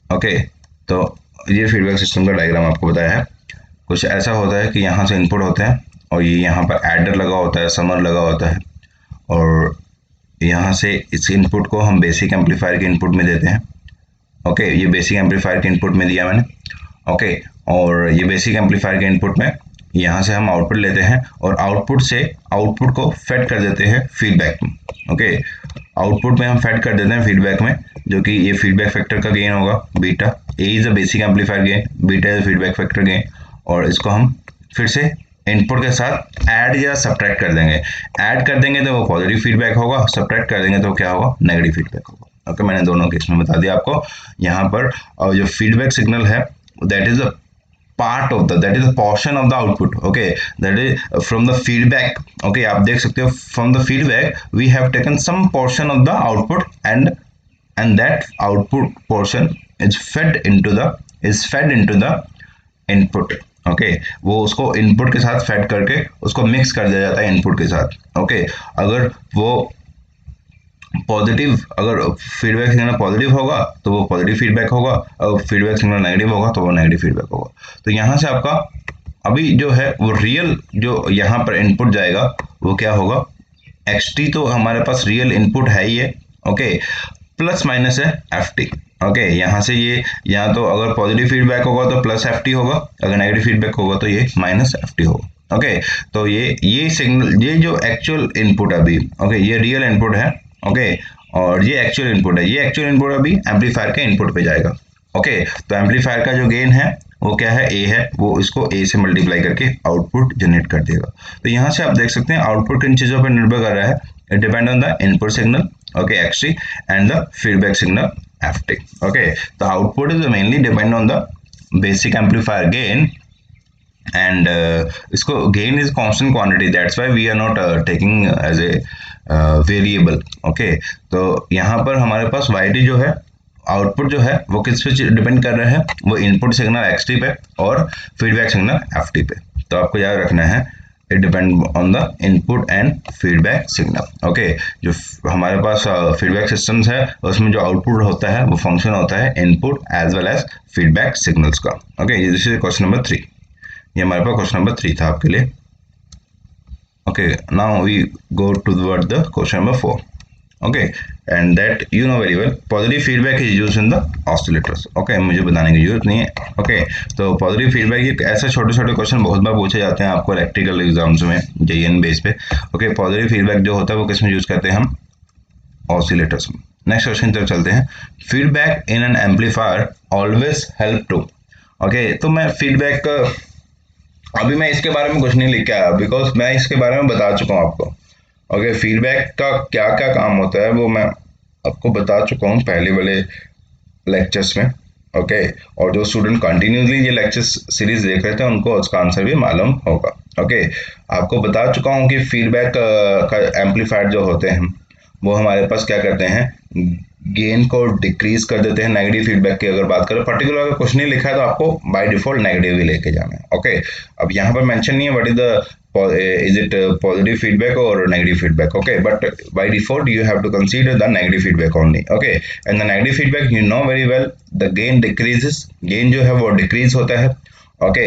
ओके, तो ये फीडबैक सिस्टम का डायग्राम आपको बताया है। कुछ ऐसा होता है कि यहाँ से इनपुट होते हैं, और ये यहाँ पर एडर लगा होता है, समर लगा होता है, और यहाँ से इस इनपुट को हम बेसिक एम्पलीफायर के इनपुट में देते हैं। ओके, ये बेसिक एम्पलीफायर के इनपुट में दिया मैंने। ओके, और ये बेसिक एम्पलीफायर के इनपुट में यहाँ से हम आउटपुट लेते हैं, और आउटपुट को फेड कर देते हैं फीडबैक में। ओके, आउटपुट में हम फेड कर देते हैं फीडबैक में, जो कि ये फीडबैक फैक्टर का गेन होगा beta. A is a basic amplifier gain, beta is feedback factor gain, और इसको हम फिर से इनपुट के साथ ऐड या सब्ट्रैक्ट कर देंगे। ऐड कर देंगे तो वो पॉजिटिव फीडबैक होगा, सब्ट्रैक्ट कर देंगे तो क्या होगा, नेगेटिव फीडबैक होगा। ओके, मैंने दोनों केस में बता दिया आपको। यहाँ पर जो फीडबैक सिग्नल है that is that is a portion of the output. Okay, that is from the feedback. Okay, आप देख सकते हो from the feedback we have taken some portion of the output, and that output portion is fed into the input. Okay, वो उसको input के साथ fade करके उसको मिक्स कर दिया जाता है इनपुट के साथ। ओके, अगर वो अगर फीडबैक सिग्नल पॉजिटिव होगा तो वो पॉजिटिव फीडबैक होगा, अगर फीडबैक सिग्नल नेगेटिव होगा तो वो नेगेटिव फीडबैक होगा। तो यहाँ से आपका अभी जो है वो रियल जो यहाँ पर इनपुट जाएगा वो क्या होगा, xt तो हमारे पास रियल इनपुट है ही है। ओके, प्लस माइनस है ft। ओके यहाँ से ये, यहाँ तो अगर पॉजिटिव फीडबैक होगा तो प्लस एफ टी होगा, अगर नेगेटिव फीडबैक होगा तो ये माइनस एफ टी होगा। ओके तो ये सिग्नल, ये जो एक्चुअल इनपुट अभी, ओके ये रियल इनपुट है, ओके और ये एक्चुअल इनपुट है, ये एक्चुअल इनपुट अभी एम्पलीफायर के इनपुट पे जाएगा। ओके तो एम्पलीफायर का जो गेन है वो क्या है, ए है, वो इसको ए से मल्टीप्लाई करके आउटपुट जनरेट कर देगा। तो यहाँ से आप देख सकते हैं आउटपुट किन चीज़ों पर निर्भर कर रहा है, it depend on the input signal, okay X T, and the feedback signal F T. Okay तो output is mainly depend on the basic amplifier gain, and इसको gain is constant quantity, that's why we are not taking as a variable. Okay तो यहाँ पर हमारे पास Y T जो है, output जो है वो किस पे डिपेंड कर रहा है, वो इनपुट सिग्नल एक्स टी पे और फीडबैक सिग्नल एफ टी पे। तो आपको याद रखना है it depend on the input and feedback signal. Okay जो हमारे पास फीडबैक सिस्टम्स है उसमें जो आउटपुट होता है वो फंक्शन होता है input as well as feedback signals का। Okay this is question number 3, ये हमारे पास क्वेश्चन नंबर 3 था आपके लिए। Okay now we go toward the question number 4। okay and that you know very well positive feedback is used in the oscillators। okay मुझे बताने की जरूरत नहीं है। okay तो पॉजिटिव फीडबैक ये ऐसे छोटे छोटे क्वेश्चन बहुत बार पूछे जाते हैं आपको इलेक्ट्रिकल एग्जाम्स में जेईएन बेस पे। okay पॉजिटिव फीडबैक जो होता है वो किस में यूज करते हैं हम, ऑसिलेटर्स में। नेक्स्ट क्वेश्चन तरफ चलते हैं, feedback in an amplifier always help to. Okay तो मैं फीडबैक अभी मैं इसके बारे में कुछ नहीं लिख के आया, बिकॉज मैं इसके बारे में बता चुका हूँ आपको। ओके फीडबैक का क्या क्या काम होता है वो मैं आपको बता चुका हूँ पहले वाले लेक्चर्स में। ओके और जो स्टूडेंट कंटिन्यूसली ये लेक्चर्स सीरीज देख रहे थे उनको उसका आंसर भी मालूम होगा। ओके आपको बता चुका हूँ कि फीडबैक का एम्पलीफायर जो होते हैं वो हमारे पास क्या करते हैं, गेन को डिक्रीज कर देते हैं। नेगेटिव फीडबैक की अगर बात करें, पर्टिकुलर अगर कुछ नहीं लिखा है तो आपको बाय डिफॉल्ट नेगेटिव ही लेके जाना है। ओके अब यहाँ पर मेंशन नहीं है what is the is it positive feedback or negative feedback, okay but by default you have to consider the negative feedback only। okay and the negative feedback you know very well the gain decreases, gain जो है वो decrease होता है। okay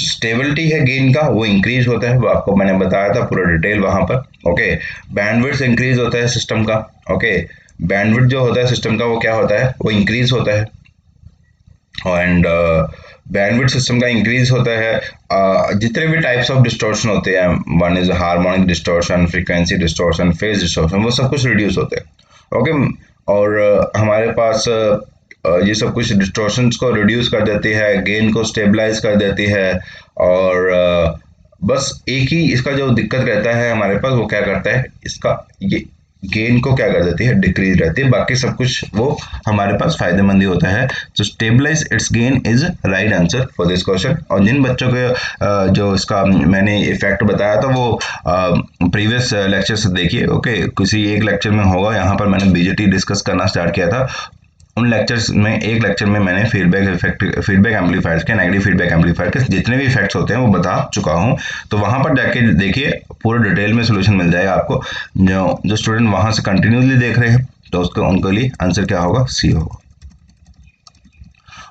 stability है gain का वो increase होता है, वो आपको मैंने बताया था पूरा डिटेल वहां पर। ओके बैंडविड्थ इंक्रीज होता है सिस्टम का। ओके बैंडविड्थ जो होता है सिस्टम का वो क्या होता है, वो इंक्रीज होता है। एंड बैंडविड्थ सिस्टम का इंक्रीज होता है। जितने भी टाइप्स ऑफ डिस्टॉर्शन होते हैं, one is harmonic distortion, frequency distortion, phase distortion, वो सब कुछ रिड्यूस होते हैं। ओके और हमारे पास ये सब कुछ डिस्टॉर्शंस को रिड्यूस कर देती है, गेन को स्टेबलाइज कर देती है। और बस एक ही इसका जो दिक्कत रहता है हमारे पास वो क्या करता है, इसका ये गेन को क्या कर देती है, डिक्रीज रहती है। बाकी सब कुछ वो हमारे पास फायदेमंद ही होता है। तो stabilize its gain is right answer for this question. और जिन बच्चों के जो इसका मैंने इफेक्ट बताया था वो प्रीवियस लेक्चर से देखिए। ओके किसी एक लेक्चर में होगा, यहाँ पर मैंने बीजेटी डिस्कस करना स्टार्ट किया था। उन लेक्चर्स में एक लेक्चर में मैंने फीडबैक एम्पलीफायर्स के, नेगेटिव फीडबैक एम्पलीफायर के जितने भी इफेक्ट्स होते हैं वो बता चुका हूँ। तो वहां पर जाके देखिए पूरा डिटेल में सोल्यूशन मिल जाएगा आपको। जो स्टूडेंट वहां से कंटिन्यूसली देख रहे हैं तो उसको उनके लिए आंसर क्या होगा, सी होगा।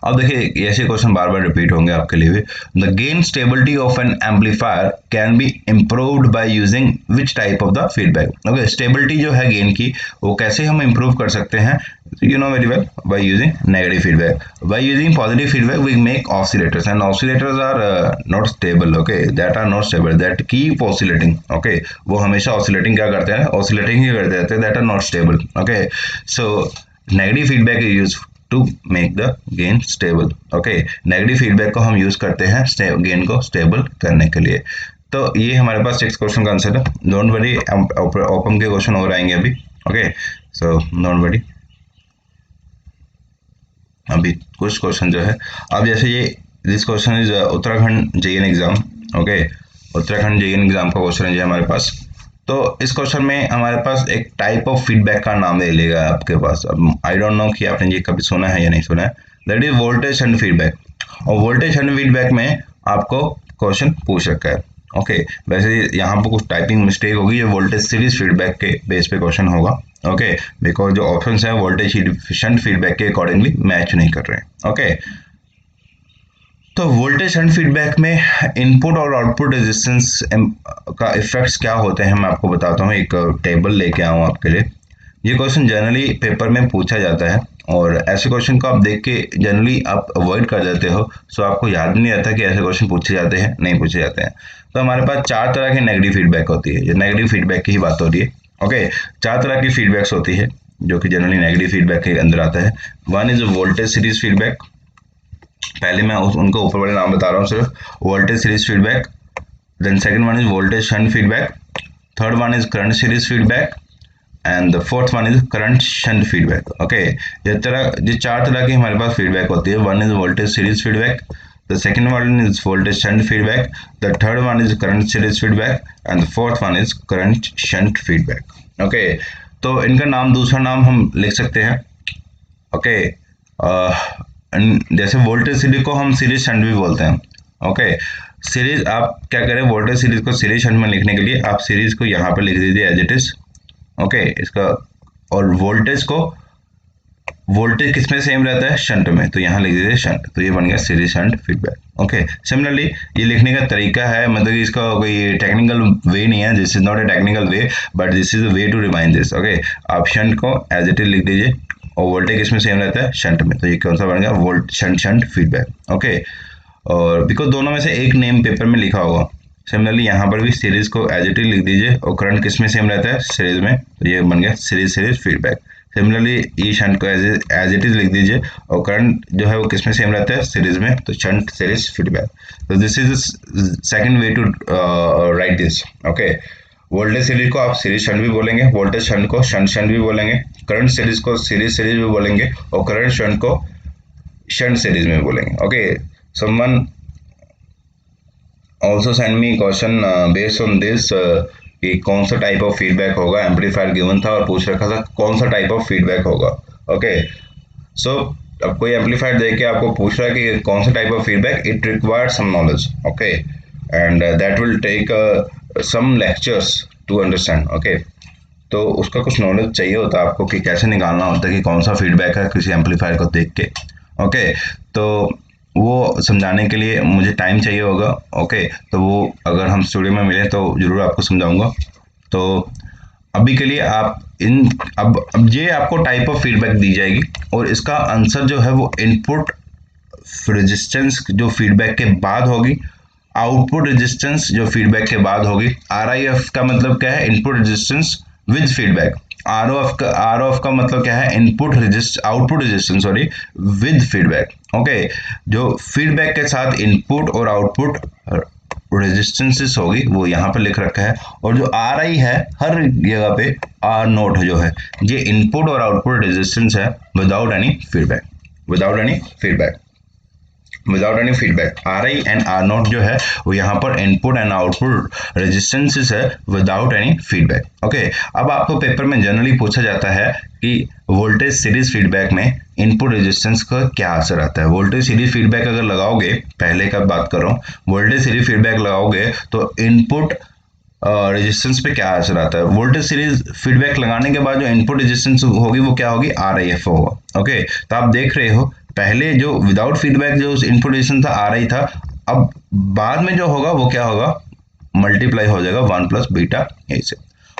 अब देखिए ऐसे क्वेश्चन बार बार रिपीट होंगे आपके लिए भी। The gain stability of N amplifier can be improved by using which type of the feedback. Okay stability जो है गेन की वो कैसे हम इम्प्रूव कर सकते हैं, you know very well by using negative feedback। by using positive feedback we make oscillators and oscillators are not stable। okay that are not stable, that keep oscillating। okay वो हमेशा oscillating क्या करते हैं, oscillating ही करते रहते हैं, that are not stable। okay so negative feedback is used to make the gain stable। okay negative feedback को हम यूज करते हैं गेन को स्टेबल करने के लिए। तो ये हमारे पास 6 क्वेश्चन का आंसर है। डोंट वरी ओपन के क्वेश्चन और आएंगे अभी। ओके सो डोंट वरी, अभी कुछ क्वेश्चन जो है, अब जैसे ये this question is Uttarakhand JEN exam. Okay Uttarakhand JEN exam का क्वेश्चन है हमारे पास। तो इस क्वेश्चन में हमारे पास एक टाइप ऑफ फीडबैक का नाम ले लेगा आपके पास। अब आई डोंट नो कि आपने ये कभी सुना है या नहीं सुना है, that is voltage shunt feedback. और वोल्टेज शंट फीडबैक में आपको क्वेश्चन पूछ रखा है। ओके वैसे यहाँ पर कुछ टाइपिंग मिस्टेक होगी, ये वोल्टेज सीरीज फीडबैक के बेस पे क्वेश्चन होगा। ओके बिकॉज जो ऑप्शंस हैं वोल्टेज शंट फीडबैक के अकॉर्डिंगली मैच नहीं कर रहे हैं। ओके तो वोल्टेज शंट फीडबैक में इनपुट और आउटपुट रेजिस्टेंस का इफेक्ट्स क्या होते हैं मैं आपको बताता हूँ। एक टेबल लेके आऊँ आपके लिए। ये क्वेश्चन जनरली पेपर में पूछा जाता है और ऐसे क्वेश्चन को आप देख के जनरली आप अवॉइड कर देते हो, सो आपको याद नहीं रहता कि ऐसे क्वेश्चन पूछे जाते हैं, नहीं पूछे जाते हैं। तो हमारे पास 4 तरह की नेगेटिव फीडबैक होती है, ये नेगेटिव फीडबैक की ही बात हो रही है। ओके, 4 तरह की फीडबैक्स होती है जो कि जनरली नेगेटिव फीडबैक के अंदर आता है। One is voltage series feedback, पहले मैं उनको ऊपर वाले नाम बता रहा हूँ सिर्फ, voltage series feedback. Then second one is voltage shunt feedback, third one is current series feedback, and the fourth one is current shunt feedback. Okay, ये 4 तरह की हमारे पास फीडबैक होती है। One is voltage series feedback, the second one is voltage shunt feedback, the third one is current series feedback, and the fourth one is current shunt feedback. Okay, तो इनका नाम, दूसरा नाम हम लिख सकते हैं। ओके, जैसे वोल्टेज सीरीज को हम सीरीज शंट भी बोलते हैं। ओके, सीरीज आप क्या करें, वोल्टेज सीरीज को सीरीज शंट में लिखने के लिए आप सीरीज को यहाँ पर लिख दीजिए एज इट इज। ओके, इसका, और वोल्टेज को, वोल्टेज किस में सेम रहता है, शंट में, तो यहाँ लिख दीजिए शंट, तो ये बन गया series shunt feedback. Okay, similarly ये लिखने का तरीका है, मतलब कि इसका कोई टेक्निकल वे नहीं है, this is not a technical way, but this is a way to remind this. Okay, आप शंट को एज इट इज लिख दीजिए और वोल्टेज किस में सेम रहता है, शंट में, तो ये कौन सा बन गया, volt shunt shunt feedback. Okay, और बिकॉज दोनों में से एक नेम पेपर में लिखा होगा, सिमिलरली यहाँ पर भी सीरीज को एज इट इज लिख दीजिए और करंट किस में सेम रहता है, सीरीज में, तो ये बन गया सीरीज सीरीज फीडबैक। सिमिलरली ई शंट को एज इट इज लिख दीजिए और करंट जो है वो किस में सेम रहता है, सीरीज में, तो शंट सीरीज फीडबैक। तो this is second way to write this. Okay, voltage series को आप सीरीज शंट भी बोलेंगे, वोल्टेज शंट को शंट शंट भी बोलेंगे, करंट सीरीज को सीरीज सीरीज भी बोलेंगे और करंट शंट को शंट सीरीज में बोलेंगे। Okay, someone also send me question based on this कि कौन सा टाइप ऑफ फीडबैक होगा, एम्पलीफायर गिवन था और पूछ रखा था कौन सा टाइप ऑफ फीडबैक होगा। ओके, सो अब कोई एम्पलीफायर देख के आपको पूछ रहा है कि कौन सा type of feedback, it required some knowledge. Okay, and that will take some lectures to understand. Okay, तो उसका कुछ नॉलेज चाहिए होता है आपको कि कैसे निकालना होता है कि कौन सा फीडबैक है किसी एम्पलीफायर को देख के। ओके, तो वो समझाने के लिए मुझे टाइम चाहिए होगा। ओके, तो वो अगर हम स्टूडियो में मिले तो ज़रूर आपको समझाऊंगा। तो अभी के लिए आप अब ये आपको टाइप ऑफ फीडबैक दी जाएगी और इसका आंसर जो है वो इनपुट रेजिस्टेंस जो फीडबैक के बाद होगी, आउटपुट रेजिस्टेंस जो फीडबैक के बाद होगी। RIF का मतलब क्या है, input resistance with feedback. ROF का मतलब क्या है, output resistance sorry with feedback. Okay, जो फीडबैक के साथ इनपुट और आउटपुट रेजिस्टेंसेस होगी वो यहाँ पर लिख रखा है, और जो RI है हर जगह पे R0 जो है ये इनपुट और आउटपुट रेजिस्टेंस है without any feedback, without any feedback, without any feedback. RI and R0 जो है वो यहाँ पर इनपुट एंड आउटपुट रेजिस्टेंसेस है विदाउट एनी फीडबैक। ओके, अब आपको पेपर में जनरली पूछा जाता है कि वोल्टेज सीरीज फीडबैक में इनपुट रेजिस्टेंस का क्या असर आता है। वोल्टेज सीरीज फीडबैक अगर लगाओगे, पहले का बात कर रहा हूँ, वोल्टेज सीरीज फीडबैक लगाओगे तो इनपुट रेजिस्टेंस पे क्या असर आता है। वोल्टेज सीरीज फीडबैक लगाने के बाद जो इनपुट रेजिस्टेंस होगी वो क्या होगी, RIF होगा। ओके, तो आप देख रहे हो पहले जो विदाउट फीडबैक जो इनपुट रेजिस्टेंस था RI था, अब बाद में जो होगा वो क्या होगा, मल्टीप्लाई हो जाएगा 1 प्लस बीटा ए से,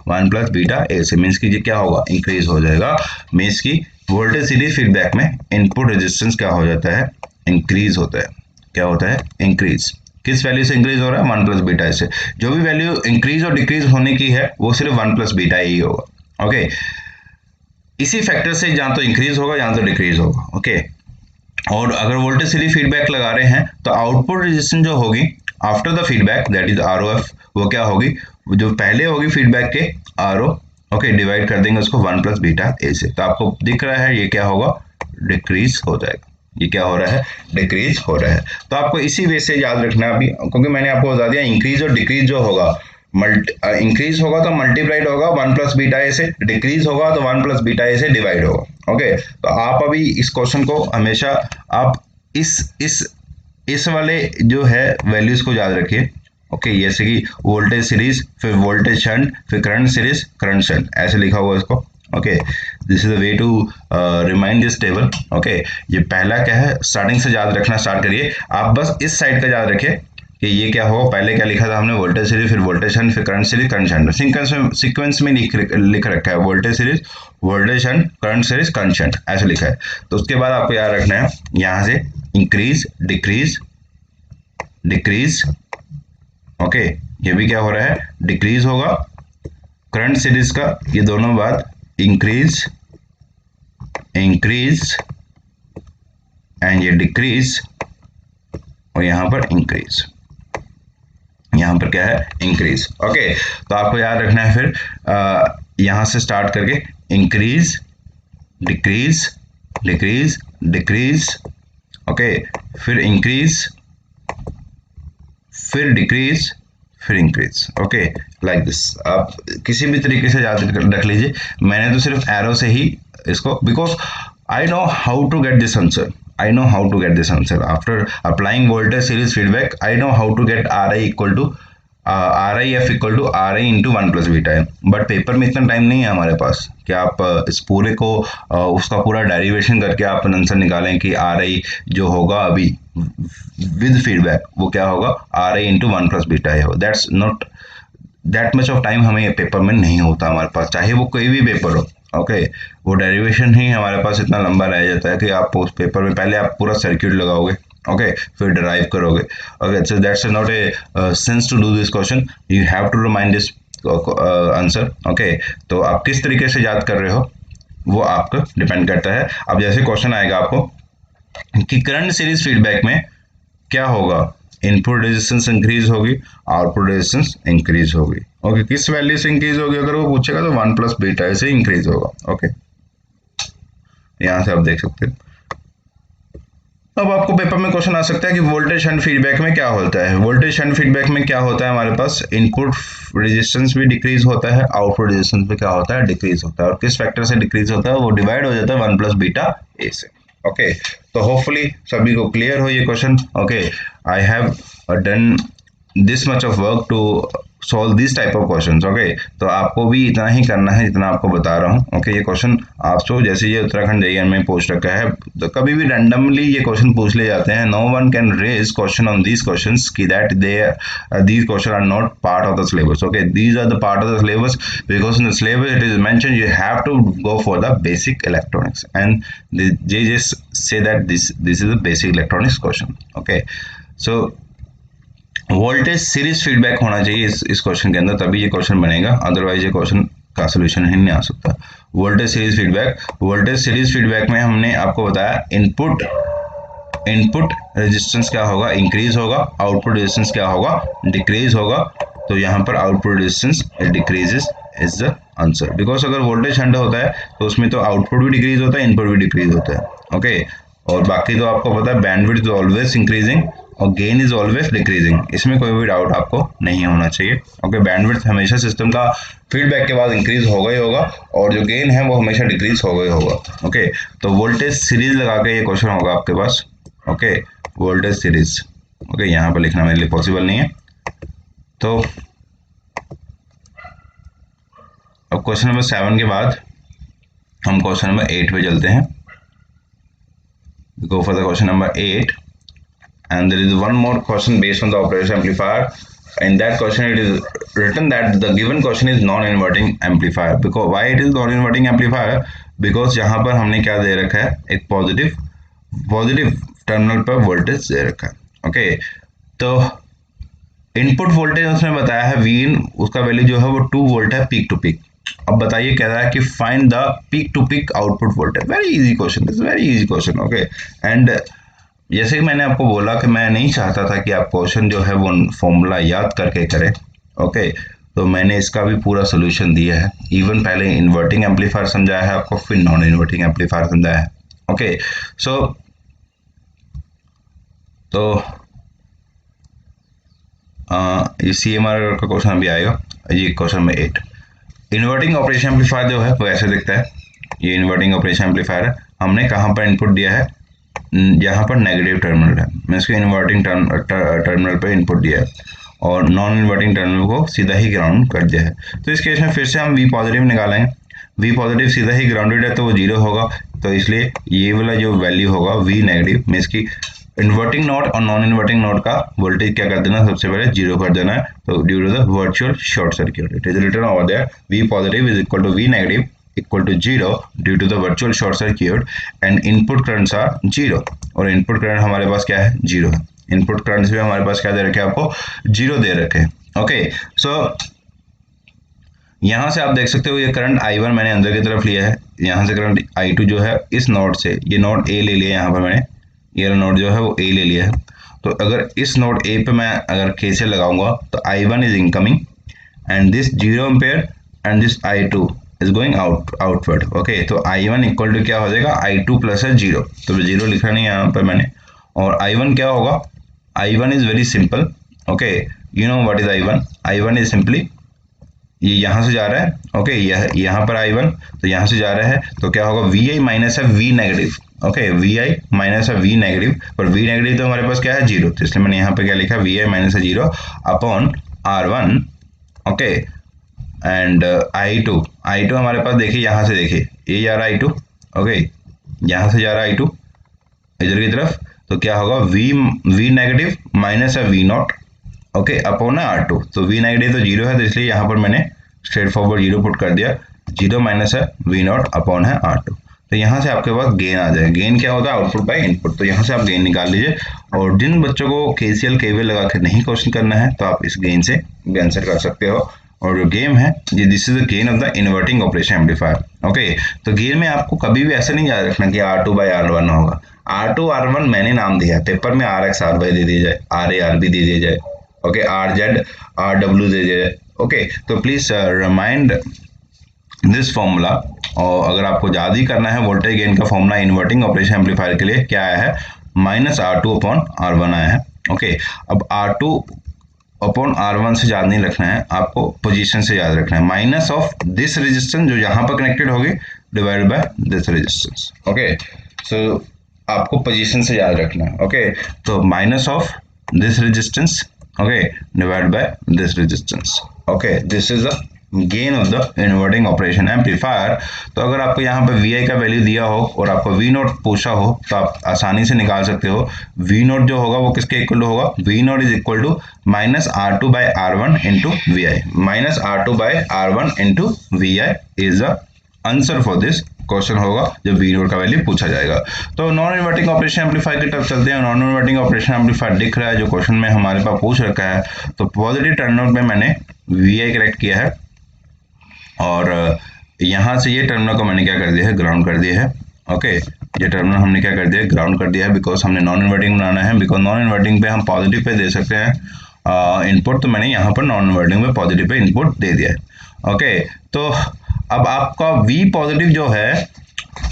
1 प्लस बीटा ए से, मीन्स की ये क्या होगा, इंक्रीज हो जाएगा। मीन्स की वोल्टेज सीरीज फीडबैक में इनपुट रेजिस्टेंस क्या हो जाता है, इंक्रीज होता है। क्या होता है, इंक्रीज। किस वैल्यू से इंक्रीज हो रहा है, 1 प्लस बीटा से। जो भी वैल्यू इंक्रीज और डिक्रीज होने की है वो सिर्फ 1 प्लस बीटा ही होगा। ओके, इसी फैक्टर से जहां तो इंक्रीज होगा जहां तो डिक्रीज होगा। ओके, और अगर वोल्टेज सीरीज फीडबैक लगा रहे हैं तो आउटपुट रेजिस्टेंस जो होगी after the feedback that is ROF, वो क्या होगी, जो पहले होगी फीडबैक के RO। ओके, डिवाइड कर देंगे उसको 1 प्लस बीटा ए से, तो आपको दिख रहा है ये क्या होगा, डिक्रीज हो जाएगा। ये क्या हो रहा है, डिक्रीज हो रहा है। तो आपको इसी वे से याद रखना अभी, क्योंकि मैंने आपको बता दिया इंक्रीज और डिक्रीज जो होगा, इंक्रीज होगा तो मल्टीप्लाइड होगा 1 प्लस बीटा ए से, डिक्रीज होगा तो 1 प्लस बीटा ए से डिवाइड होगा। ओके, तो आप अभी इस क्वेश्चन को हमेशा आप इस वाले जो है वैल्यूज को याद रखिए। ओके, जैसे कि वोल्टेज सीरीज, फिर वोल्टेज शंट, फिर करंट सीरीज, करंट शंट, ऐसे लिखा हुआ है इसको। Okay, this is the way to remind this table. Okay, ये पहला क्या है, स्टार्टिंग से याद रखना स्टार्ट करिए। आप बस इस साइड का याद रखिए कि ये क्या होगा, पहले क्या लिखा था हमने, वोल्टेज सीरीज, फिर वोल्टेज शंट, फिर current series, current shunt, sequence में लिख रखा है voltage series, voltage shunt, current series, current shunt ऐसे लिखा है। तो उसके बाद आपको याद रखना है यहाँ से इंक्रीज डिक्रीज डिक्रीज, ओके, ये भी क्या हो रहा है, डिक्रीज होगा। करंट सीरीज का ये दोनों बात, इंक्रीज इंक्रीज एंड ये डिक्रीज, और यहां पर इंक्रीज, यहां पर क्या है, इंक्रीज। ओके, तो आपको याद रखना है फिर यहां से स्टार्ट करके increase decrease decrease decrease, okay, फिर इंक्रीज, फिर डिक्रीज, फिर इंक्रीज, ओके, लाइक दिस। आप किसी भी तरीके से याद रख लीजिए। मैंने तो सिर्फ एरो से ही इसको, because I know how to get this answer, I know how to get this answer after applying voltage series feedback. I know how to get RI equal to RIF equal to RI into 1 plus beta है, but paper में इतना time नहीं है हमारे पास कि आप इस पूरे को उसका पूरा डेरिवेशन करके आप आंसर निकालें कि RI जो होगा अभी विद फीडबैक वो क्या होगा, RI into 1 plus बीटा है। That's not that much of time हमें पेपर में नहीं होता हमारे पास, चाहे वो कोई भी पेपर हो। ओके, वो डेरिवेशन ही हमारे पास इतना लंबा रह जाता है कि आप उस पेपर में पहले आप पूरा सर्किट लगाओगे, ओके, फिर डिराइव करोगे। Okay, so that's not a sense to do this question, you have to remind this answer. Okay, तो आप किस तरीके से याद कर रहे हो वो आपको डिपेंड करता है। अब जैसे क्वेश्चन आएगा आपको कि करंट सीरीज फीडबैक में क्या होगा, इनपुट रेजिस्टेंस इंक्रीज होगी, आउटपुट रेजिस्टेंस इंक्रीज होगी। ओके, किस वैल्यू से इंक्रीज होगी, अगर वो पूछेगा तो 1 प्लस बीटा से इंक्रीज होगा। ओके, यहां से आप देख सकते हैं। अब आपको पेपर में क्वेश्चन आ सकता है कि वोल्टेज शंट फीडबैक में क्या होता है। वोल्टेज शंट फीडबैक में क्या होता है, हमारे पास इनपुट रेजिस्टेंस भी डिक्रीज होता है, आउटपुट रेजिस्टेंस भी क्या होता है, डिक्रीज होता है। और किस फैक्टर से डिक्रीज होता है, वो डिवाइड हो जाता है 1 प्लस बीटा ए से। ओके, तो होपफुली सभी को क्लियर हो ये question. Okay, I have done this much of work to solve this type of questions. Okay, तो आपको भी इतना ही करना है जितना आपको बता रहा हूँ। ओके, ये क्वेश्चन आपको जैसे ये उत्तराखंड JEE में पूछ रखा है, तो कभी भी रैंडमली ये क्वेश्चन पूछ ले जाते हैं। No one can raise question on these questions कि that these questions are not part of the syllabus. Okay, these are the part of the syllabus because in the syllabus it is mentioned you have to go for the basic electronics, and they just say that this is a basic electronics question. Okay, so voltage series feedback होना चाहिए इस question के अंदर, तभी ये question बनेगा, otherwise ये question का सोल्यूशन ही नहीं आ सकता। वोल्टेज सीरीज फीडबैक में हमने आपको बताया इनपुट रेजिस्टेंस क्या होगा, इंक्रीज होगा, आउटपुट रेजिस्टेंस क्या होगा, डिक्रीज होगा। तो यहाँ पर output resistance decreases is the answer, because अगर वोल्टेज शंट होता है तो उसमें तो आउटपुट भी डिक्रीज होता है, इनपुट भी डिक्रीज होता है। ओके, और बाकी तो आपको पता है बैंडविड्थ इज ऑलवेज इंक्रीजिंग और गेन इज ऑलवेज डिक्रीजिंग, इसमें कोई भी डाउट आपको नहीं होना चाहिए। ओके, बैंडविड्थ हमेशा सिस्टम का फीडबैक के बाद इंक्रीज होगा ही होगा, और जो गेन है वो हमेशा डिक्रीज होगा ही होगा। ओके, तो वोल्टेज सीरीज लगा के ये क्वेश्चन होगा आपके पास। ओके, वोल्टेज सीरीज, ओके, यहाँ पर लिखना मेरे लिए पॉसिबल नहीं है। तो अब क्वेश्चन नंबर 7 के बाद हम क्वेश्चन नंबर 8 पे चलते हैं। Go for the question number 8, and there is one more question based on the operational amplifier. In that question it is written that the given question is non-inverting amplifier. Because why it is non-inverting amplifier, because यहाँ पर हमने क्या दे रखा है, एक positive terminal पर voltage दे रखा है। ओके, तो इनपुट वोल्टेज उसने बताया है Vin, उसका वैल्यू जो है वो 2 वोल्ट है पीक टू पीक। अब बताइए, कह रहा है कि find the peak to peak output voltage. Very easy question, this very easy question. Okay, and जैसे कि मैंने आपको बोला कि मैं नहीं चाहता था कि आप क्वेश्चन जो है वो फॉर्मूला याद करके करें। ओके, तो मैंने इसका भी पूरा सोल्यूशन दिया है। इवन पहले इन्वर्टिंग एम्पलीफायर समझाया है आपको, फिर नॉन इन्वर्टिंग एम्पलीफायर समझाया है। ओके, सो तो ये CMR का क्वेश्चन अभी आएगा। ये क्वेश्चन में 8, इन्वर्टिंग ऑपरेशन एम्पलीफायर जो है वो ऐसे दिखता है। ये इन्वर्टिंग ऑपरेशन एम्पलीफायर है, हमने कहाँ पर इनपुट दिया है, यहाँ पर नेगेटिव टर्मिनल है, मैं इसको इन्वर्टिंग टर्मिनल पर इनपुट दिया है, और नॉन इन्वर्टिंग टर्मिनल को सीधा ही ग्राउंड कर दिया है। तो इस केस में फिर से हम V पॉजिटिव निकालेंगे। V पॉजिटिव सीधा ही ग्राउंडेड है तो वो 0 होगा, तो इसलिए ये वाला जो वैल्यू होगा V नेगेटिव में इसकी इन्वर्टिंग नोड और नॉन इन्वर्टिंग नोड का वोल्टेज क्या कर देना, सबसे पहले जीरो कर देना है। तो due to the virtual short circuit it is written over there V positive is equal to V negative equal to zero due to the virtual short circuit and input currents are zero. और input current हमारे पास क्या है, zero है। Input currents भी हमारे पास क्या दे रखे हैं, आपको जीरो दे रखे हैं। ओके, सो यहां से आप देख सकते हो ये करंट I1 मैंने अंदर की तरफ लिया है, यहां से करंट I2 जो है इस नोड से, ये नोड A ले लिया यहाँ पर मैंने, ये नोड जो है वो A ले लिया है। तो अगर इस नोड A पे मैं अगर KCL लगाऊंगा तो I1 is incoming and this 0 ampere and this I2 is going outward. Okay, तो I1 इक्वल टू क्या हो जाएगा, I2 प्लस है जीरो, तो जीरो लिखा नहीं है यहाँ पर मैंने। और I1 क्या होगा, I1 is very simple. Okay, you know what is I1, I1 is simply ये यहाँ से जा रहा है। ओके, यह यहाँ पर I1 तो यहाँ से जा रहा है, तो क्या होगा, VI माइनस है V negative. Okay, VI minus है V नेगेटिव, और V नेगेटिव तो हमारे पास क्या है, जीरो, तो इसलिए मैंने यहाँ पे क्या लिखा, VI माइनस है zero upon R1। Okay, and I2 हमारे पास देखिए, यहाँ से देखिए ये जा रहा है I2। ओके, यहाँ से जा रहा है I2 इधर की तरफ, तो क्या होगा, V नेगेटिव माइनस है V नॉट। ओके, अपॉन है R2, तो V नेगेटिव तो जीरो है, तो इसलिए यहाँ पर मैंने स्ट्रेट फॉरवर्ड जीरो पुट कर दिया, जीरो माइनस है V नॉट अपॉन है R2। तो यहाँ से आपके पास गेन आ जाएगा। गेन क्या होता है, आउटपुट बाय इनपुट, तो यहाँ से आप गेन निकाल लीजिए। और जिन बच्चों को KCL KVL लगा के नहीं क्वेश्चन करना है, तो आप इस गेन से भी आंसर कर सकते हो। और जो गेम है ये, this is the gain of the inverting operation amplifier. Okay, तो गेन में आपको कभी भी ऐसा नहीं याद रखना कि R2 बाय R1 होगा। R2 R1 मैंने नाम दिया, पेपर में RX RY दे दिया जाए, RA RB दे दिया जाए। ओके, RZ RW दे दिया जाए। ओके, तो प्लीज रिमाइंड दिस फॉर्मूला। और अगर आपको याद ही करना है, वोल्टेज गेन का फॉर्मूला इन्वर्टिंग ऑपरेशन एम्पलीफायर के लिए क्या आया है, माइनस R2 अपॉन R1 आया है। ओके, अब R2 अपॉन R1 से याद नहीं रखना है, आपको पोजीशन से याद रखना है, माइनस ऑफ दिस रेजिस्टेंस जो यहाँ पर कनेक्टेड होगी divided by this resistance. Okay, so आपको पोजीशन से याद रखना है। ओके, तो minus of this resistance, okay, divided by this resistance. Okay, this is the gain of the inverting operation amplifier. तो अगर आपको यहाँ पे VI का वैल्यू दिया हो और आपको V नोट पूछा हो, तो आप आसानी से निकाल सकते हो। V नोट जो होगा वो किसके इक्वल टू होगा, V naught is equal to minus R2 by R1 into VI, minus R2 by R1 into VI is the answer for this question होगा जब V नोट का वैल्यू पूछा जाएगा। तो नॉन इन्वर्टिंग ऑपरेशन एम्पलीफायर की तरफ चलते हैं। नॉन इन्वर्टिंग ऑपरेशन एम्पलीफायर दिख रहा है जो क्वेश्चन में हमारे पास पूछ रखा है। तो पॉजिटिव टर्मिनल में मैंने VI करेक्ट किया है, और यहाँ से ये टर्मिनल को मैंने क्या कर दिया है, ग्राउंड कर दिया है। ओके, ये टर्मिनल हमने क्या कर दिया है, ग्राउंड कर दिया है, बिकॉज हमने नॉन इन्वर्टिंग बनाना है। बिकॉज नॉन इन्वर्टिंग पे हम पॉजिटिव पे दे सकते हैं इनपुट, तो मैंने यहाँ पर नॉन इन्वर्टिंग पे पॉजिटिव पे इनपुट दे दिया है। ओके, तो अब आपका V पॉजिटिव जो है,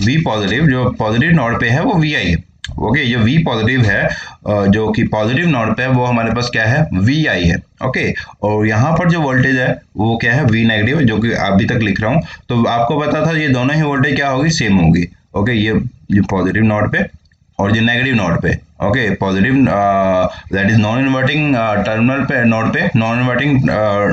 V पॉजिटिव जो पॉजिटिव नोड पे है वो VI है। ओके, जो V पॉजिटिव है जो कि पॉजिटिव नोड पे है वो हमारे पास क्या है, VI है। ओके, और यहाँ पर जो वोल्टेज है वो क्या है, V नेगेटिव, जो कि अभी तक लिख रहा हूँ। तो आपको पता था ये दोनों ही वोल्टेज क्या होगी, सेम होगी। ओके, ये पॉजिटिव नोड पे और ये नेगेटिव नोड पे। Okay, positive that is non inverting terminal पे, नोड पे, नॉन इन्वर्टिंग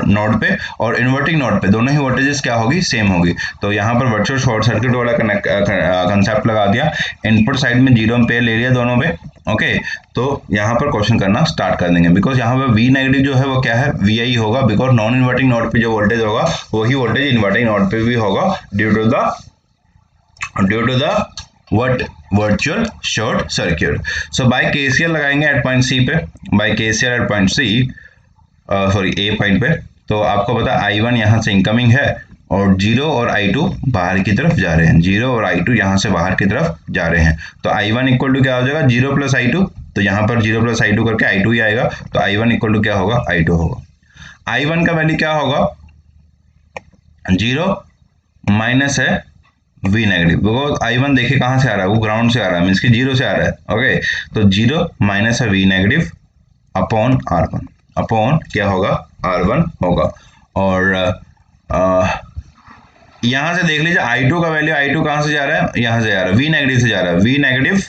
नोड पे और इन्वर्टिंग नोड पे दोनों ही वोल्टेजेस क्या होगी, सेम होगी। तो यहाँ पर वर्चुअल शॉर्ट सर्किट वाला कंसेप्ट लगा दिया, इनपुट साइड में 0 एम्पेयर ले लिया दोनों पे। ओके, तो यहाँ पर क्वेश्चन करना स्टार्ट कर देंगे, बिकॉज यहाँ पर V नेगेटिव जो है वो क्या है, VI होगा, बिकॉज नॉन इन्वर्टिंग नोड पे जो वोल्टेज होगा वही वोल्टेज इन्वर्टिंग नोड पे भी होगा due to the what virtual short circuit. So by KCL लगाएंगे एट पॉइंट C पे, by KCL at point C, sorry A point पे, तो आपको पता I1 यहाँ से इनकमिंग है और 0 और I2 बाहर की तरफ जा रहे हैं, 0 और I2 यहाँ से बाहर की तरफ जा रहे हैं। तो I1 इक्वल टू क्या हो जाएगा, 0 प्लस I2, तो यहाँ पर 0 प्लस I2 करके I2 ही आएगा, तो I1 इक्वल टू क्या होगा, I2 होगा। I1 का वैल्यू क्या होगा, 0 माइनस है V नेगेटिव, बिकॉज I1 देखिए कहाँ से आ रहा है, वो ग्राउंड से आ रहा है, मीन्स कि 0 से आ रहा है। ओके, तो 0 माइनस है V negative upon R1, upon क्या होगा, R1 होगा। और यहाँ से देख लीजिए I2 का वैल्यू, I2 कहाँ से जा रहा है, यहाँ से जा रहा है, V नेगेटिव से जा रहा है, V नेगेटिव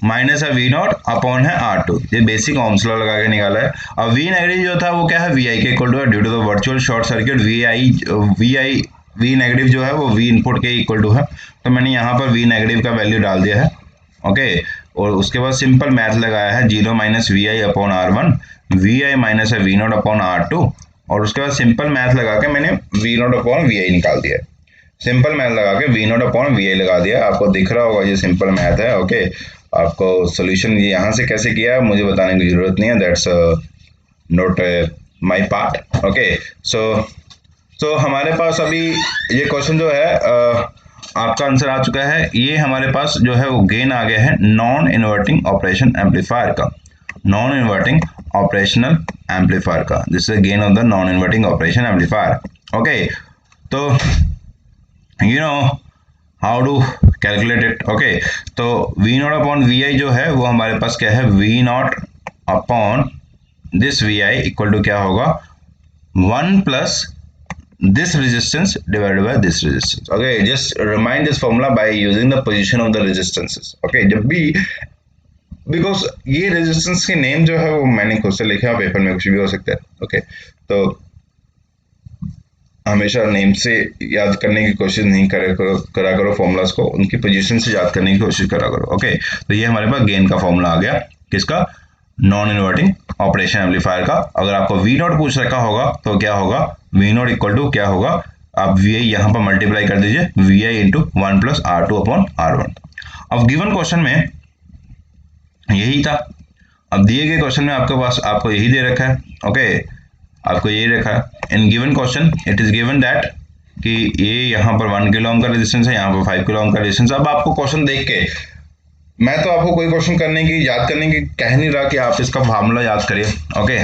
माइनस है V नॉट अपॉन है R2, ये बेसिक ओम्स लॉ लगा के निकाला है। और V नेगेटिव जो था वो क्या है, VI के इक्वल टू है, due to the virtual short circuit V negative जो है वो V इनपुट के इक्वल टू है। तो मैंने यहाँ पर V नेगेटिव का वैल्यू डाल दिया है ओके। और उसके बाद सिंपल मैथ लगाया है 0 minus V I upon R1, V I minus है वी नॉट अपॉन R2, और उसके बाद सिंपल मैथ लगा के मैंने V not upon V I निकाल दिया। सिंपल मैथ लगा के V not upon V I लगा दिया, आपको दिख रहा होगा ये सिंपल मैथ है। ओके, आपको सोल्यूशन ये यहाँ से कैसे किया मुझे बताने की जरूरत नहीं है, that's not my part. Okay, so हमारे पास अभी ये क्वेश्चन जो है आपका आंसर आ चुका है। ये हमारे पास जो है वो गेन आ गया है नॉन इन्वर्टिंग ऑपरेशन एम्पलीफायर का, नॉन इन्वर्टिंग ऑपरेशनल एम्पलीफायर का, this is gain of the non inverting operation amplifier. Okay, तो you know how to calculate it. Okay, तो V not upon V I जो है वो हमारे पास क्या है, V not upon this V I equal to क्या होगा, 1 plus this resistance divided by this resistance. Okay, just remind this formula by using the position of the resistances. Okay, जब भी बिकॉज ये रेजिस्टेंस के नेम जो है वो मैंने खुद से लिखे हैं, पेपर में कुछ भी हो सकता है। ओके, तो हमेशा नेम से याद करने की कोशिश नहीं करा करो फॉर्मूलाज को, उनकी पोजीशन से याद करने की कोशिश करा करो। ओके, तो ये हमारे पास गेन का फॉर्मूला आ गया, किसका, नॉन इन्वर्टिंग ऑपरेशन एम्पलीफायर का। अगर आपको वी नॉट पूछ रखा होगा तो क्या होगा, वी नॉट इक्वल टू क्या होगा, आप वी आई यहाँ पर मल्टीप्लाई कर दीजिए, V I into 1 plus R2 upon R1। अब गिवन क्वेश्चन में यही था, अब दिए गए क्वेश्चन में आपके पास आपको यही दे रखा है। ओके, आपको यही रखा है in given question, it is given that कि ये यहाँ पर 1 किलो ओम का रेजिस्टेंस है, यहाँ पर 5 किलो ओम का रेजिस्टेंस। अब आपको क्वेश्चन देख के मैं तो आपको कोई क्वेश्चन करने की याद करने की कह नहीं रहा कि आप इसका फार्मूला याद करिए। ओके,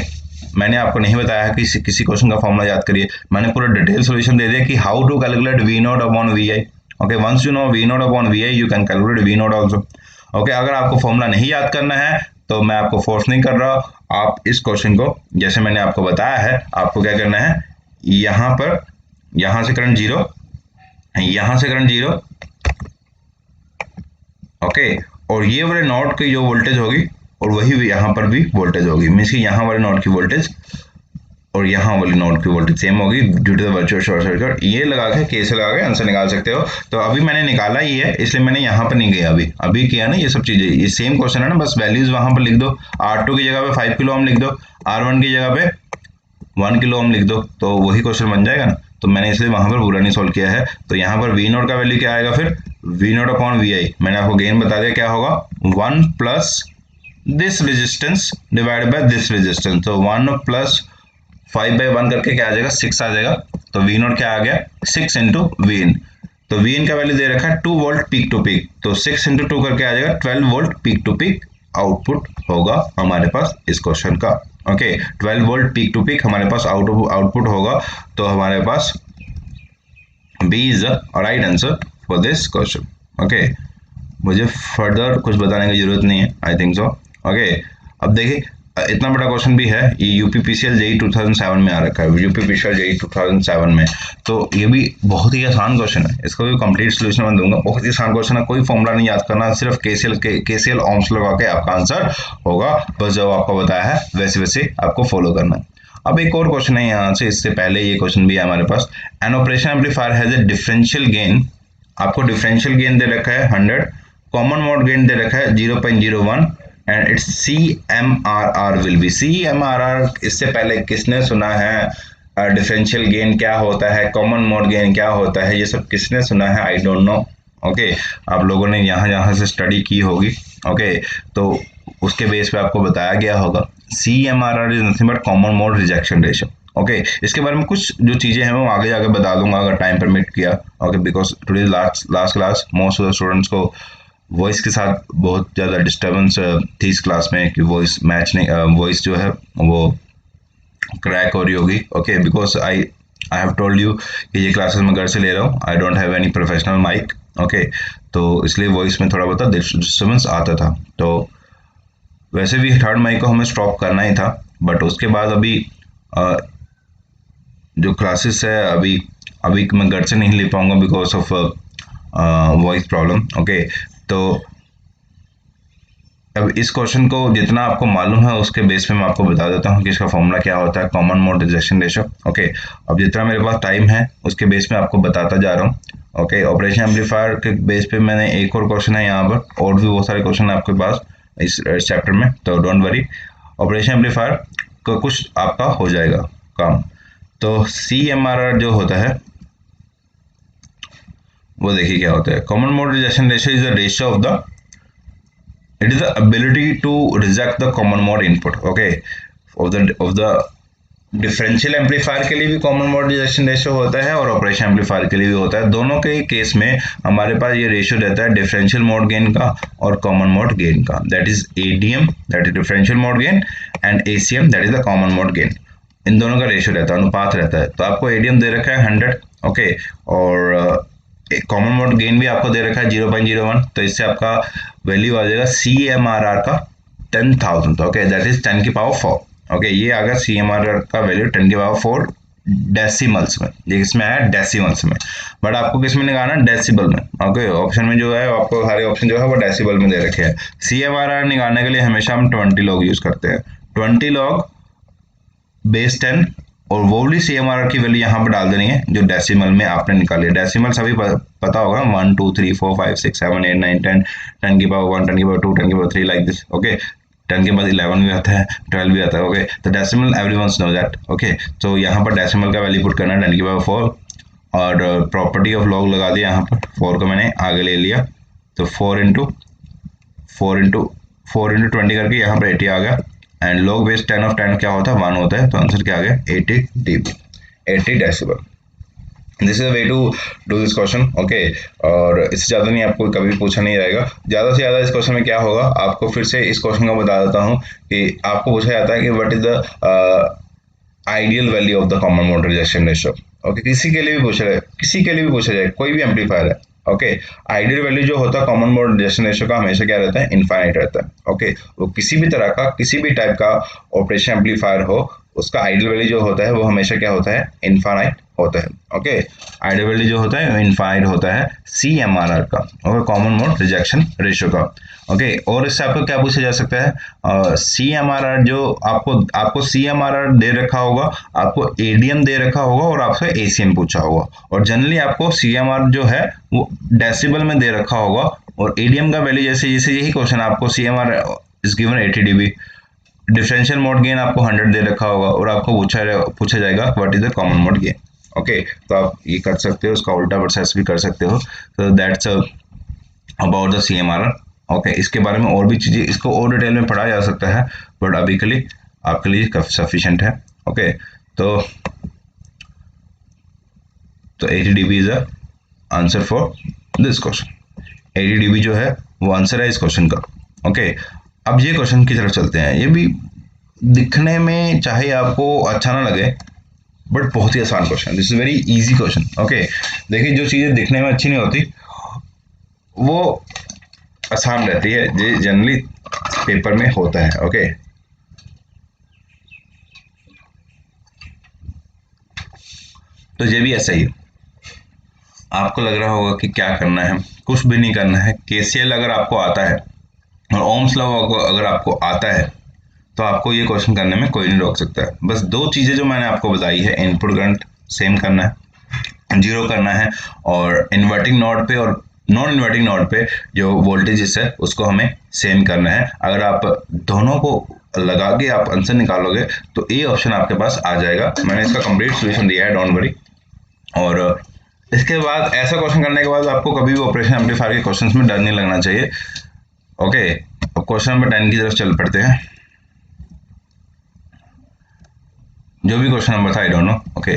मैंने आपको नहीं बताया कि किसी क्वेश्चन का फार्मूला याद करिए, मैंने पूरा डिटेल सॉल्यूशन दे दिया कि how to calculate V not upon V I. Okay, once you know V not upon V I you can calculate V naught also. Okay, अगर आपको फार्मूला नहीं याद करना है तो मैं आपको फोर्स नहीं कर रहा, आप इस क्वेश्चन को जैसे मैंने आपको बताया है आपको क्या करना है, यहाँ पर यहाँ से करंट जीरो, यहाँ से करंट जीरो। ओके, और ये वाले नोड की जो वोल्टेज होगी और वही यहाँ पर भी वोल्टेज होगी, मीन्स कि यहाँ वाले नोड की वोल्टेज और यहाँ वाली नोड की वोल्टेज सेम होगी due to the virtual short circuit. ये लगा के केस लगा के आंसर निकाल सकते हो। तो अभी मैंने निकाला ही है इसलिए मैंने यहाँ पर नहीं गया, अभी किया ना ये सब चीजें, ये सेम क्वेश्चन है ना, बस वैल्यूज वहां पर लिख दो, R2 की जगह पे 5 किलो ओम लिख दो, R1 की जगह पे 1 किलो ओम लिख दो, तो वही क्वेश्चन बन जाएगा ना। तो मैंने इसलिए वहां पर पूरा नहीं सोल्व किया है। तो यहाँ पर वी नोट का वैल्यू क्या आएगा, फिर वी नोट अपॉन वी आई, मैंने आपको गेन बता दिया क्या होगा, 1 plus this resistance divide by this resistance. तो 1 प्लस 5 बाई 1 करके क्या आ जाएगा, 6 आ जाएगा। तो वी नोट क्या आ गया, 6 इंटू वी इन। तो वी इन का वैल्यू दे रखा है 2 वोल्ट पीक टू पीक, तो 6 इंटू 2 करके आ जाएगा 12 volt peak to peak output होगा हमारे पास इस क्वेश्चन का। Okay, 12 volt peak to peak हमारे पास आउटपुट होगा। तो हमारे पास B is the right answer for this question. Okay, मुझे फर्दर कुछ बताने की जरूरत नहीं है, आई थिंक सो। ओके, अब देखिए इतना बड़ा क्वेश्चन भी है, ये यूपीपीसीएल जेई 2007 में आ रखा है, यूपीपीसीएल जेई 2007 में। तो ये भी बहुत ही आसान क्वेश्चन है, इसका भी कंप्लीट सोल्यूशन मैं दूंगा। बहुत ही आसान क्वेश्चन है, कोई फॉर्मूला नहीं याद करना, सिर्फ केसीएल ओम्स लगा के आपका आंसर होगा, बस जो आपको बताया है वैसे वैसे आपको फॉलो करना है। अब एक और क्वेश्चन है यहाँ से, इससे पहले ये क्वेश्चन भी है हमारे पास, an operation amplifier has a differential gain, आपको डिफरेंशियल गेन दे रखा है 100, कॉमन मोड गेन दे रखा है 0.01 and it's CMRR will be. CMRR इससे पहले किसने सुना है, डिफरेंशियल गेन क्या होता है, कॉमन मोड गेन क्या होता है, ये सब किसने सुना है, आई डोंट नो। ओके, आप लोगों ने यहाँ से स्टडी की होगी। ओके, तो उसके बेस पे आपको बताया गया होगा CMRR is nothing but common mode rejection ratio. Okay, इसके बारे में कुछ जो चीजें हैं मैं आगे जाके बता दूंगा अगर टाइम परमिट किया। Okay, because today last class most of the students को वॉइस के साथ बहुत ज़्यादा डिस्टर्बेंस थी इस क्लास में कि वॉइस मैच नहीं, वॉइस जो है वो क्रैक हो रही होगी। Okay, because I have told you कि ये क्लासेस मैं घर से ले रहा हूँ, I don't have any professional mic. Okay, तो इसलिए वॉइस में थोड़ा बहुत डिस्टर्बेंस आता था। तो वैसे भी थर्ड माइक को हमें स्टॉप करना ही था, बट उसके बाद अभी जो क्लासेस है अभी मैं घर से नहीं ले पाऊंगा because of voice problem. Okay, तो अब इस क्वेश्चन को जितना आपको मालूम है उसके बेस पे मैं आपको बता देता हूँ कि इसका फॉर्मूला क्या होता है, common mode rejection ratio. Okay, अब जितना मेरे पास टाइम है उसके बेस पे आपको बताता जा रहा हूँ। ओके, ऑपरेशन एम्पलीफायर के बेस पे मैंने एक और क्वेश्चन है यहाँ पर, और भी बहुत सारे क्वेश्चन है आपके पास इस चैप्टर में, तो डोंट वरी, ऑपरेशन एम्पलीफायर का कुछ आपका हो जाएगा काम। तो CMRR जो होता है वो देखिए क्या होता है। Common mode rejection ratio is the ratio of the, it is the ability to reject the common mode input, okay, of the differential amplifier के लिए भी कॉमन मोड रिजेक्शन रेशियो होता है और ऑपरेशन एम्पलीफायर के लिए भी होता है। दोनों के केस में हमारे पास ये रेशियो रहता है डिफरेंशियल मोड गेन का और कॉमन मोड गेन का, that is ADM, that is differential mode gain, and ACM, that is the common mode gain. इन दोनों का रेशियो रहता है, अनुपात रहता है। तो आपको ADM दे रखा है 100, ओके, और कॉमन मोड गेन भी आपको दे रखा है 0.01, तो इससे आपका वैल्यू आ जाएगा CMRR का 10,000, ओके, दैट इज 10 की पावर 4, ओके, ये आ गया CMRR का वैल्यू 10 की पावर 4 डेसिमल्स में, ये किसमें आया, डेसिमल्स में, बट आपको किस में निकालना, डेसिबल में, ओके। ऑप्शन में जो है आपको सारे ऑप्शन जो है वो डेसिबल में दे रखे हैं। CMRR निकालने के लिए हमेशा हम 20 लॉग यूज करते हैं, 20 लॉग बेस 10, और वो वाली CMRR की वैल्यू यहाँ पर डाल देनी है जो डेसिमल में आपने निकाली है। डेसिमल सभी पता होगा, 1 2 3 4 5 6 7 8 9 10, 10 की पावर 1, 10 की पावर 2, 10 की पावर 3, लाइक दिस, ओके। 10 के बाद 11 भी आता है, 12 भी आता है, ओके। तो decimal everyone know that, okay. तो यहाँ पर डेसिमल का वैल्यू पुट करना है 10 की पावर 4, और प्रॉपर्टी ऑफ लॉग लगा दिया यहाँ पर, 4 को मैंने आगे ले लिया, तो 4 इंटू 20 करके यहाँ पर 80 आ गया, एंड log बेस 10 ऑफ 10 क्या होता है, 1 होता है, तो आंसर क्या आ गया, 80 dB, 80 decibel. This is way to do this question, okay. और इससे ज़्यादा नहीं आपको कभी भी पूछा नहीं जाएगा। ज़्यादा से ज़्यादा इस क्वेश्चन में क्या होगा, आपको फिर से इस क्वेश्चन को बता देता हूँ कि आपको पूछा जाता है कि what is the ideal value of the common mode rejection ratio, okay. किसी के लिए भी पूछा जाए, कोई भी एम्पलीफायर है, ओके। आइडियल वैल्यू जो होता है कॉमन मोड रिजेक्शन रेशियो का हमेशा क्या रहता है, इनफाइनाइट रहता है, ओके। वो किसी भी तरह का, किसी भी टाइप का ऑपरेशन एम्पलीफायर हो, उसका आइडियल वैल्यू जो होता है वो हमेशा क्या होता है, इनफाइनाइट होता है, ओके। आइडियल वैल्यू जो होता है इनफाइनाइट होता है CMRR का, okay, common mode rejection ratio का, ओके। और इससे आपको क्या पूछा जा सकता है, CMRR जो आपको CMRR दे रखा होगा, आपको ADM दे रखा होगा, और आपसे ACM पूछा होगा, और जनरली आपको CMR जो है वो डेसिबल में दे रखा होगा, और ADM का वैल्यू जैसे जैसे यही क्वेश्चन आपको CMR is given 80 dB, differential mode gain आपको 100 दे रखा होगा, और आपको पूछा जाएगा what is the common mode gain, okay. तो आप ये कर सकते हो, उसका उल्टा प्रोसेस भी कर सकते हो। तो that's about the CMRR, okay. इसके बारे में और भी चीज़ें, इसको और डिटेल में पढ़ा जा सकता है, बट अभी के लिए आपके लिए काफ़ी सफिशिएंट है, ओके। तो 80 dB is the answer for this question. 80 dB जो है वो आंसर है इस क्वेश्चन का, ओके। अब ये क्वेश्चन की तरफ चलते हैं। ये भी दिखने में चाहे आपको अच्छा ना लगे, बट बहुत ही आसान question, this is very easy question, okay. देखिए, जो चीज़ें दिखने में अच्छी नहीं होती वो आसान रहती है, जो जनरली पेपर में होता है, ओके। तो ये भी ऐसा ही है, आपको लग रहा होगा कि क्या करना है, कुछ भी नहीं करना है। KCL अगर आपको आता है और ओम्स लॉ अगर आपको आता है, तो आपको ये क्वेश्चन करने में कोई नहीं रोक सकता है। बस दो चीज़ें जो मैंने आपको बताई है, इनपुट करंट सेम करना है, 0 करना है, और इन्वर्टिंग नोड पे और नॉन इन्वर्टिंग नोड पे जो वोल्टेज है उसको हमें सेम करना है। अगर आप दोनों को लगा के आप आंसर निकालोगे तो ए ऑप्शन आपके पास आ जाएगा। मैंने इसका कंप्लीट सोल्यूशन दिया है, डोंट वरी। और इसके बाद ऐसा क्वेश्चन करने के बाद आपको कभी भी ऑपरेशन एम्पलीफायर के क्वेश्चंस में डर नहीं लगना चाहिए, ओके। अब क्वेश्चन नंबर 10 की तरफ चल पड़ते हैं। जो भी क्वेश्चन नंबर था, I don't know, okay,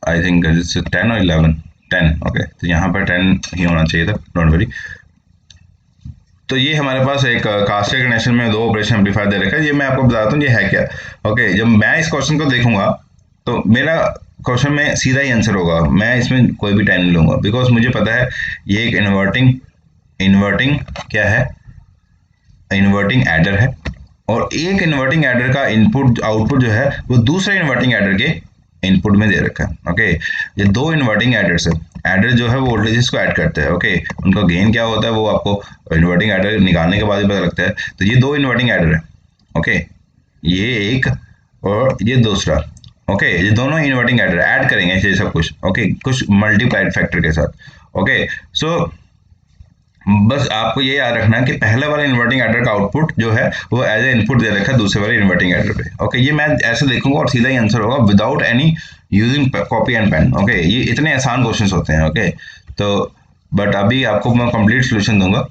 I think 10 और 11, 10, ओके। तो यहाँ पर 10 ही होना चाहिए था, डोंट वरी। तो ये हमारे पास एक कास्केड कनेक्शन में 2 ऑपरेशन एम्पलीफायर दे रखा है। ये मैं आपको बताता हूँ ये है क्या, ओके। जब मैं इस क्वेश्चन को देखूंगा तो मेरा क्वेश्चन में सीधा ही आंसर होगा, मैं इसमें कोई भी टाइम नहीं लूंगा, बिकॉज मुझे पता है ये एक इन्वर्टिंग क्या है, इन्वर्टिंग एडर है, और एक इन्वर्टिंग एडर का इनपुट आउटपुट जो है वो दूसरे इन्वर्टिंग एडर के इनपुट में दे रखा है, ओके। ये 2 इन्वर्टिंग एडर्स है, एडर जो है वो वोल्टेजेस को ऐड करते हैं, ओके। उनका गेन क्या होता है वो आपको इन्वर्टिंग एडर निकालने के बाद ही पता लगता है। तो ये 2 इन्वर्टिंग एडर है, ओके, ये एक और ये दूसरा, ओके ये दोनों इन्वर्टिंग एडर ऐड करेंगे ये सब कुछ, ओके कुछ मल्टीप्लाइड फैक्टर के साथ। ओके सो बस आपको ये याद रखना कि पहले वाले इन्वर्टिंग एडर का आउटपुट जो है वो एज ए इनपुट दे रखा है दूसरे वाले इन्वर्टिंग एडर पे। ओके ये मैं ऐसे देखूंगा और सीधा ही आंसर होगा without any using copy and pen. Okay ये इतने आसान क्वेश्चंस होते हैं। ओके तो बट अभी आपको मैं कंप्लीट सोल्यूशन दूंगा।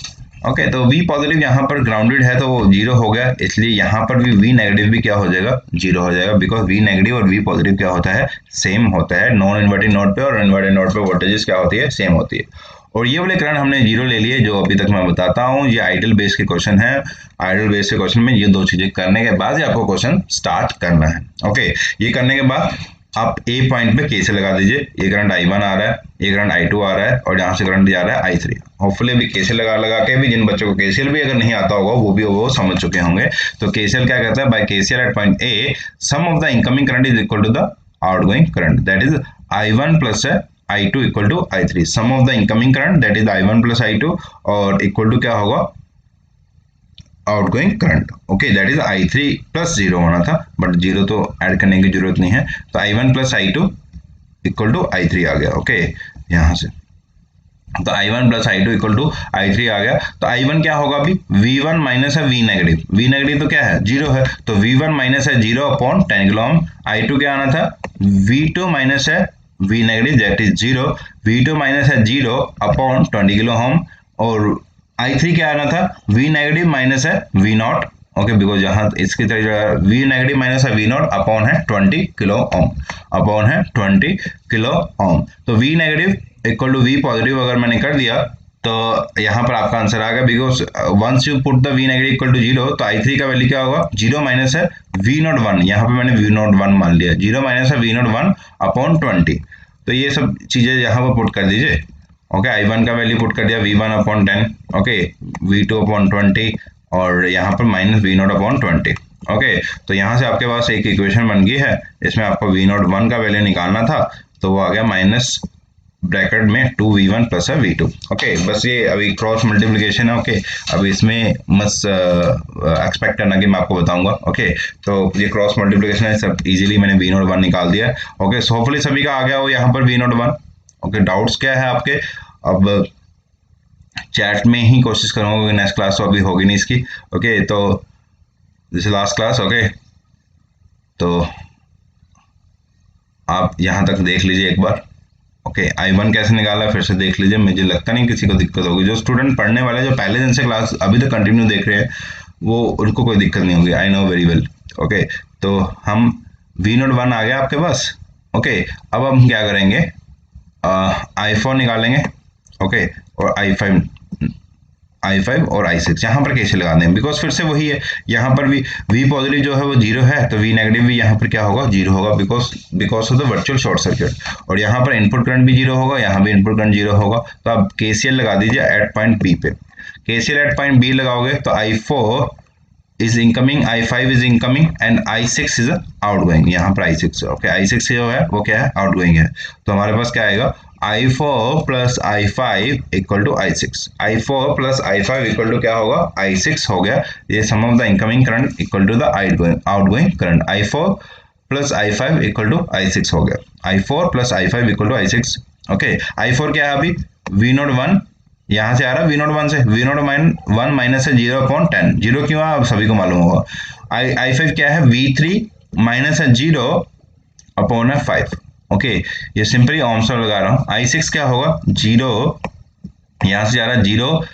ओके तो V पॉजिटिव यहाँ पर ग्राउंडेड है तो वो जीरो हो गया, इसलिए यहाँ पर भी V नेगेटिव भी क्या हो जाएगा, जीरो हो जाएगा, बिकॉज V नेगेटिव और V पॉजिटिव क्या होता है, सेम होता है। नॉन इन्वर्टिंग नोड पे और इन्वर्टेड नोड पे वोल्टेजेस क्या होती है, सेम होती है। और ये वाले करंट हमने जीरो ले लिए, जो अभी तक मैं बताता हूँ ये आइडल बेस के क्वेश्चन है। आइडल बेस के क्वेश्चन में ये दो चीजें करने के बाद ही आपको क्वेश्चन स्टार्ट करना है। ओके ये करने के बाद आप ए पॉइंट पे केसीएल लगा दीजिए। ये करंट I1 आ रहा है, ये करंट I2 आ रहा है और यहाँ से करंट जा रहा है I3। होपफुली अभी केसीएल लगा के भी, जिन बच्चों को केसीएल भी अगर नहीं आता होगा वो समझ चुके होंगे। तो केसीएल क्या कहता है, by KCL at point A sum of the incoming current is equal to the outgoing current, that is I1 plus I2 equal to I3। Sum of the incoming current that is I1 plus I2 और equal to क्या होगा, outgoing current. Okay that is I3 plus zero होना था, but zero तो add करने की जरूरत नहीं है, तो I1 plus I2 equal to I3 आ गया। ओके यहाँ से तो I1 plus I2 equal to I3 आ गया। तो I1 क्या होगा अभी, V1 माइनस है V नेगेटिव, V नेगेटिव तो क्या है, जीरो है, तो V1 माइनस है zero upon 10 kilo ohm. I2 क्या आना था, V2 माइनस है V negative that is zero, V2 minus है जीरो अपॉन 20 किलो ओम। और I3 क्या आना था, V नेगेटिव माइनस है V नॉट। ओके बिकॉज यहाँ इसकी तरह V नेगेटिव माइनस है V नॉट अपॉन है 20 किलो ओम, अपॉन है 20 किलो ओम। तो V negative equal to V positive अगर मैंने कर दिया तो यहाँ पर आपका आंसर आ गया, because once you put the V negative equal to zero तो I3 का वैल्यू क्या होगा, जीरो माइनस है V नॉट 1, यहाँ पे मैंने V नॉट 1 मान लिया, जीरो माइनस है V नॉट 1 अपॉन 20। तो ये सब चीजें यहाँ पर पुट कर दीजिए। ओके I1 का वैल्यू पुट कर दिया V1 upon 10, okay V2 upon 20 और यहाँ पर minus V not upon 20। Okay तो यहाँ से आपके पास एक इक्वेशन बन गई है, इसमें आपको V नॉट 1 का वैल्यू निकालना था तो वो आ गया माइनस ब्रैकेट में 2V1 प्लस V2। ओके बस ये अभी क्रॉस मल्टीप्लिकेशन है। ओके अब इसमें मत एक्सपेक्ट करना कि मैं आपको बताऊंगा। ओके तो ये क्रॉस मल्टीप्लिकेशन है, सब इजीली मैंने V नॉट 1 निकाल दिया। ओके सो होपफुली सभी का आ गया हो यहाँ पर V नॉट 1। ओके डाउट्स क्या है आपके, अब चैट में ही कोशिश करूंगा क्योंकि नेक्स्ट क्लास तो अभी होगी नहीं इसकी। ओके तो this is last class. Okay तो आप यहाँ तक देख लीजिए एक बार। ओके I1 कैसे निकाला फिर से देख लीजिए, मुझे लगता नहीं किसी को दिक्कत होगी। जो स्टूडेंट पढ़ने वाले जो पहले दिन से क्लास अभी तक कंटिन्यू देख रहे हैं वो उनको कोई दिक्कत नहीं होगी, आई नो वेरी वेल। ओके तो हम V नॉट 1 आ गया आपके पास। ओके अब हम क्या करेंगे, I4 निकालेंगे। ओके और I5 और I6 यहाँ पर कैसे लगा दें, बिकॉज फिर से वही है, यहाँ पर भी V पॉजिटिव जो है वो जीरो है तो V नेगेटिव भी यहाँ पर क्या होगा, जीरो होगा, because of the virtual short circuit. और यहाँ पर इनपुट करंट भी जीरो होगा, यहाँ भी इनपुट करंट जीरो होगा। तो आप KCL लगा दीजिए एट पॉइंट B पे। KCL एट पॉइंट B लगाओगे तो I4 is incoming, I5 is incoming and I6 is outgoing. यहाँ पर I6 ओके I6 जो है वो क्या है, आउटगोइंग है। तो हमारे पास क्या आएगा, I4 plus I5 equal to I6। I4 plus I5 equal to क्या होगा, I6 हो गया। ये sum of the incoming current equal to the outgoing current. I4 plus I5 equal to I6 हो गया। I4 plus I5 equal to I6। Okay I4 क्या है अभी, V नॉट 1 यहाँ से आ रहा है V नॉट 1 से, V नॉट 1 माइनस है जीरो अपॉन 10, जीरो क्यों है सभी को मालूम होगा। I5 क्या है, V3 माइनस है जीरो अपॉन है 5। ओके ये सिंपली ओम्स लॉ लगा रहा हूँ। I6 क्या होगा, जीरो यहाँ से जा रहा है जीरो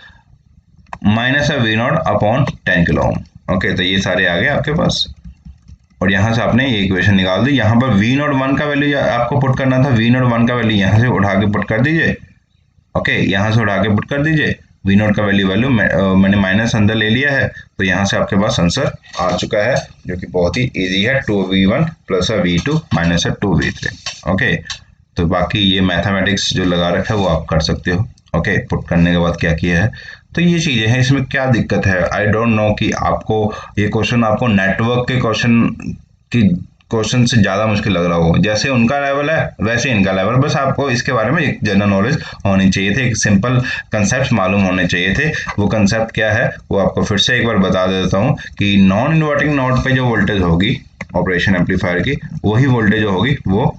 माइनस है V not upon 10 kilo ohm. Okay तो ये सारे आ गए आपके पास और यहाँ से आपने ये इक्वेशन निकाल दी। यहाँ पर V नॉट 1 का वैल्यू आपको पुट करना था, V नॉट 1 का वैल्यू यहाँ से उठा के पुट कर दीजिए। ओके यहाँ से उठा के पुट कर दीजिए। V नॉट का वैल्यू मैंने माइनस अंदर ले लिया है तो यहाँ से आपके पास आंसर आ चुका है, जो कि बहुत ही इजी है, 2V1 plus V2 minus 2V3। Okay तो बाकी ये मैथमेटिक्स जो लगा रखा है वो आप कर सकते हो। ओके पुट करने के बाद क्या किया है, तो ये चीजें हैं, इसमें क्या दिक्कत है, आई डोंट नो कि आपको ये क्वेश्चन आपको नेटवर्क के क्वेश्चन से ज्यादा मुश्किल लग रहा हो। जैसे उनका लेवल है वैसे इनका लेवल, बस आपको इसके बारे में एक जनरल नॉलेज होनी चाहिए थे, एक सिंपल कंसेप्ट मालूम होने चाहिए थे। वो कंसेप्ट क्या है वो आपको फिर से एक बार बता देता हूँ कि नॉन इन्वर्टिंग नोड पे जो वोल्टेज होगी, ऑपरेशन एम्पलीफायर की वही वोल्टेज जो होगी वो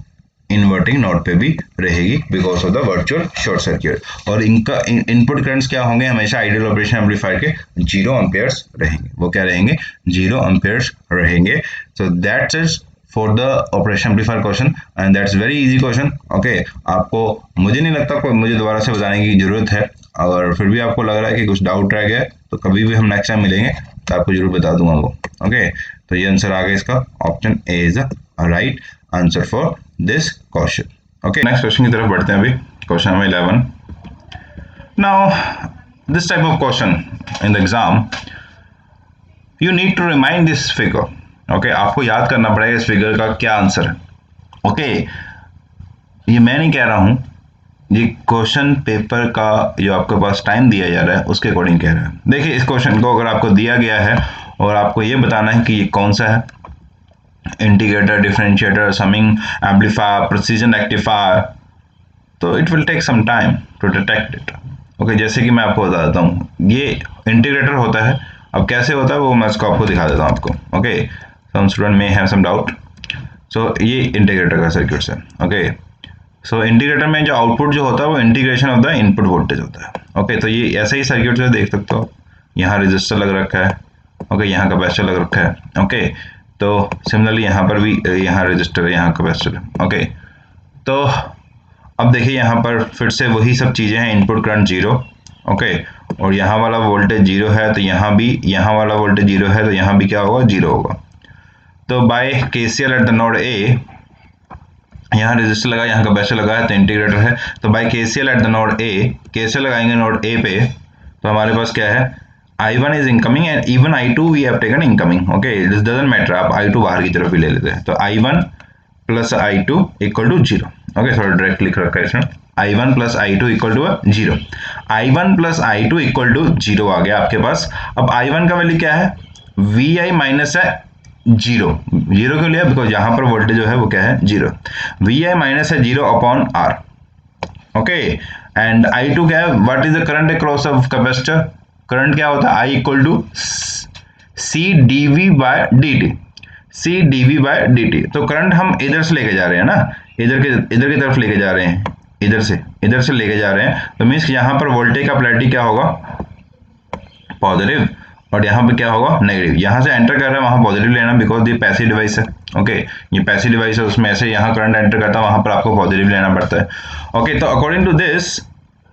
इन्वर्टिंग नोड पे भी रहेगी because of the virtual short circuit. और इनका इनपुट करंट्स क्या होंगे, हमेशा आइडियल ऑपरेशन एम्पलीफायर के 0 एम्पेयर्स रहेंगे। वो क्या रहेंगे, 0 एम्पेयर्स रहेंगे। So that's it for the operation amplifier question and that's very easy question. Okay, आपको मुझे नहीं लगता कोई मुझे दोबारा से बताने की जरूरत है। अगर फिर भी आपको लग रहा है कि कुछ डाउट रह गया तो कभी भी हम नेक्स्ट टाइम मिलेंगे तो आपको जरूर बता दूंगा वो। ओके, तो ये आंसर आ गया इसका, option A is the right answer for this question. Okay, next question की तरफ बढ़ते हैं। अभी question number 11। Now this type of question in the exam you need to remind this figure. Okay, आपको याद करना पड़ेगा इस फिगर का क्या आंसर है। ओके, ये मैं नहीं कह रहा हूं, ये क्वेश्चन पेपर का जो आपके पास टाइम दिया जा रहा है उसके अकॉर्डिंग कह रहा है। देखिए, इस क्वेश्चन को अगर आपको दिया गया है और आपको ये बताना है कि ये कौन सा है, integrator, differentiator, summing amplifier, precision rectifier, तो it will take some time to detect it. Okay, जैसे कि मैं आपको बता देता हूँ, ये इंटीग्रेटर होता है। अब कैसे होता है वो मैं इसको आपको दिखा देता हूँ आपको। Okay, some student may have some doubt. So ये इंटीग्रेटर का सर्किट है। ओके, सो इंटीग्रेटर में जो आउटपुट जो होता है वो integration of the input voltage होता है। ओके, तो ये ऐसे ही सर्किट से देख सकते हो, यहाँ रजिस्टर लग रखा है। ओके, यहाँ कैपेसिटर लग रखा है। ओके, तो सिमिलरली यहाँ पर भी यहाँ रजिस्टर है, यहाँ कैपेसिटर है। ओके, तो अब देखिए यहाँ पर फिर से वही सब चीज़ें हैं, इनपुट करंट 0। ओके, और यहाँ वाला वोल्टेज 0 है तो यहाँ भी, यहाँ वाला वोल्टेज 0 है तो यहाँ भी क्या होगा, 0 होगा। तो by KCL at the node A, यहाँ रेजिस्टर लगा, यहाँ कैपेसिटर लगा है तो इंटीग्रेटर है। तो by KCL at the node A, KCL लगाएंगे नोड ए पे, तो हमारे पास क्या है, I1 is incoming and even I2 we have taken incoming. Okay, this doesn't matter, आप I2 बाहर की तरफ भी ले लेते हैं। तो I1 plus I2 equal to 0। Okay, थोड़ा डायरेक्ट लिख रखा है इसमें, I1 plus I2 equal to 0। I1 plus I2 equal to 0 आ गया आपके पास। अब I1 का वैल्यू क्या है, VI माइनस है 0। 0 क्यों लिया, बिकॉज यहाँ पर वोल्टेज जो है वो क्या है, 0। VI माइनस है 0 upon R। Okay, and I2 क्या है, what is the current across of capacitor, current क्या होता है, I equal to C DV by dt, C DV by dt। तो करंट हम इधर से लेके जा रहे हैं ना, इधर की तरफ लेके जा रहे हैं, इधर से लेके जा रहे हैं। तो मीन्स यहाँ पर वोल्टेज का पोलैरिटी क्या होगा, पॉजिटिव, और यहाँ पे क्या होगा, नेगेटिव। यहाँ से एंटर कर रहा है वहाँ पॉजिटिव लेना, बिकॉज ये पैसिव डिवाइस है। ओके, ये पैसिव डिवाइस है, उसमें ऐसे यहाँ करंट एंटर करता है, वहाँ पर आपको पॉजिटिव लेना पड़ता है। ओके, तो अकॉर्डिंग टू दिस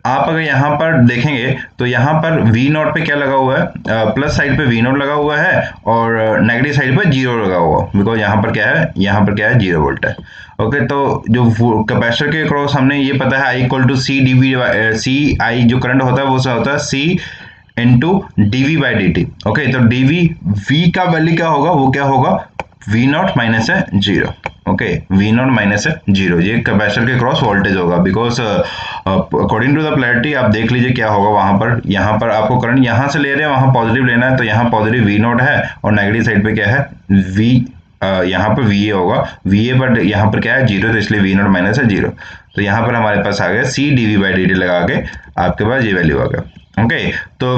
आप अगर यहाँ पर देखेंगे तो यहाँ पर V नॉट पे क्या लगा हुआ है, प्लस साइड पे V नॉट लगा हुआ है और नेगेटिव साइड पे 0 लगा हुआ, बिकॉज यहाँ पर क्या है, यहाँ पर क्या है, 0 वोल्ट है। ओके, तो जो कैपेसिटर के क्रॉस हमने ये पता है I equal to C d v, C I जो करंट होता है वो सा होता है C into d v by D T. Okay, तो डीवी V का वैल्यू क्या होगा, वो क्या होगा, V नॉट माइनस है 0। ओके, V नॉट माइनस है 0, ये कैपेसिटर के क्रॉस वोल्टेज होगा। Because according to the polarity आप देख लीजिए क्या होगा वहां पर, यहाँ पर आपको करंट यहाँ से ले रहे हैं, वहां पॉजिटिव लेना है, तो यहाँ पॉजिटिव V नॉट है और नेगेटिव साइड पे क्या है, V, यहाँ पर VA होगा, VA बट यहाँ पर क्या है, 0, तो इसलिए V नॉट माइनस है 0। तो यहाँ पर हमारे पास आ गया C dV बाई dt लगा के आपके पास ये वैल्यू आ गया। ओके, तो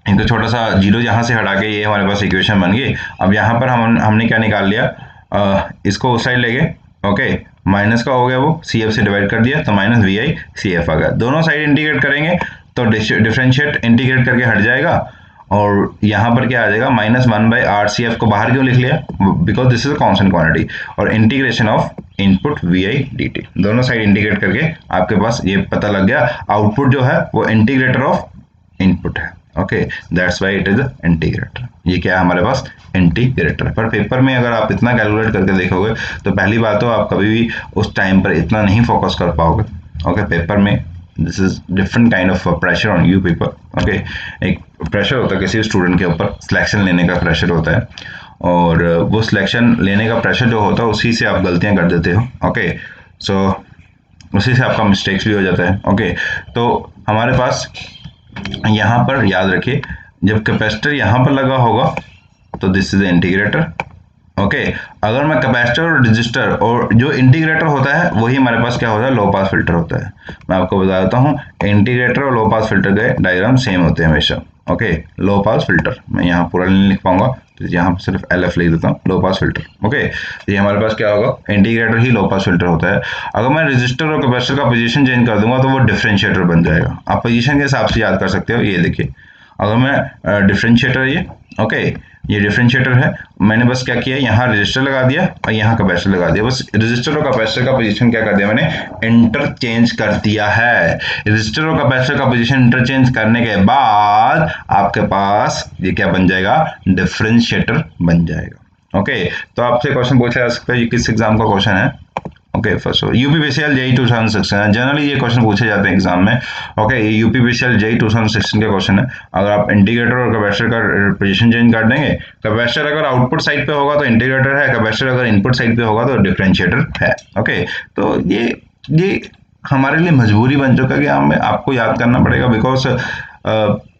इनको छोटा सा 0 यहाँ से हटा के ये हमारे पास इक्वेशन बन गई। अब यहाँ पर हमने क्या निकाल लिया, इसको उस साइड ले गए। ओके, माइनस का हो गया वो, CF से डिवाइड कर दिया तो माइनस VI CF आ गया। दोनों साइड इंटीग्रेट करेंगे तो डिफरेंशिएट इंटीग्रेट करके हट जाएगा और यहाँ पर क्या आ जाएगा, -1/RCF को बाहर क्यों लिख लिया, because this is a constant quantity, और integration of input VI dt, दोनों साइड इंटीग्रेट करके आपके पास ये पता लग गया, आउटपुट जो है वो इंटीग्रेटर ऑफ इनपुट है। Okay, that's why it is integrator. ये क्या है हमारे पास, इंटीग्रेटर है। पर पेपर में अगर आप इतना कैलकुलेट करके देखोगे तो पहली बात तो आप कभी भी उस टाइम पर इतना नहीं फोकस कर पाओगे। ओके, पेपर में this is different kind of pressure on you people. Okay, एक प्रेशर होता है किसी स्टूडेंट के ऊपर, सिलेक्शन लेने का प्रेशर होता है, और वो सिलेक्शन लेने का प्रेशर जो होता है उसी से आप गलतियां कर देते हो। ओके, सो उसी से आपका मिस्टेक्स भी हो जाता है। ओके, तो हमारे पास यहाँ पर याद रखिए, जब कैपेसिटर यहाँ पर लगा होगा तो दिस इज इंटीग्रेटर। ओके, अगर मैं कैपेसिटर और रजिस्टर, और जो इंटीग्रेटर होता है वही हमारे पास क्या होता है, लो पास फिल्टर होता है। मैं आपको बता देता हूँ, इंटीग्रेटर और लो पास फिल्टर के डायग्राम सेम होते हैं हमेशा। ओके, लो पास फिल्टर मैं यहाँ पूरा नहीं लिख पाऊंगा, तो यहाँ पर सिर्फ LF लिख देता हूँ, लो पास फिल्टर। ओके, तो ये हमारे पास क्या होगा, इंटीग्रेटर ही लो पास फिल्टर होता है। अगर मैं रजिस्टर और कैपेसिटर का पोजीशन चेंज कर दूंगा तो वो डिफरेंशिएटर बन जाएगा। आप पोजीशन के हिसाब से याद कर सकते हो। ये देखिए, अगर मैं डिफरेंशिएटर, ये ओके, ये डिफरेंशिएटर है, मैंने बस क्या किया, यहाँ रजिस्टर लगा दिया और यहाँ कैपेसिटर लगा दिया। बस रजिस्टर और कैपेसिटर का पोजीशन क्या कर दिया मैंने, इंटरचेंज कर दिया है। रजिस्टर और कैपेसिटर का पोजीशन इंटरचेंज करने के बाद आपके पास ये क्या बन जाएगा, डिफरेंशिएटर बन जाएगा। ओके, तो आपसे क्वेश्चन पूछा जा सकता है, ये किस एग्जाम का क्वेश्चन है। Okay, first UPPCL JE 2016 generally ये क्वेश्चन पूछे जाते हैं एग्जाम में। ओके, ये यूपीपीसीएल जेई 2016 का क्वेश्चन है। अगर आप इंटीग्रेटर और कैपेसिटर का पोजीशन चेंज कर देंगे, कैपेसिटर अगर आउटपुट साइड पे होगा तो इंटीग्रेटर है, कैपेसिटर अगर इनपुट साइड पे होगा तो डिफरेंशिएटर है। ओके, तो ये हमारे लिए मजबूरी बन चुका है कि हमें आपको याद करना पड़ेगा, बिकॉज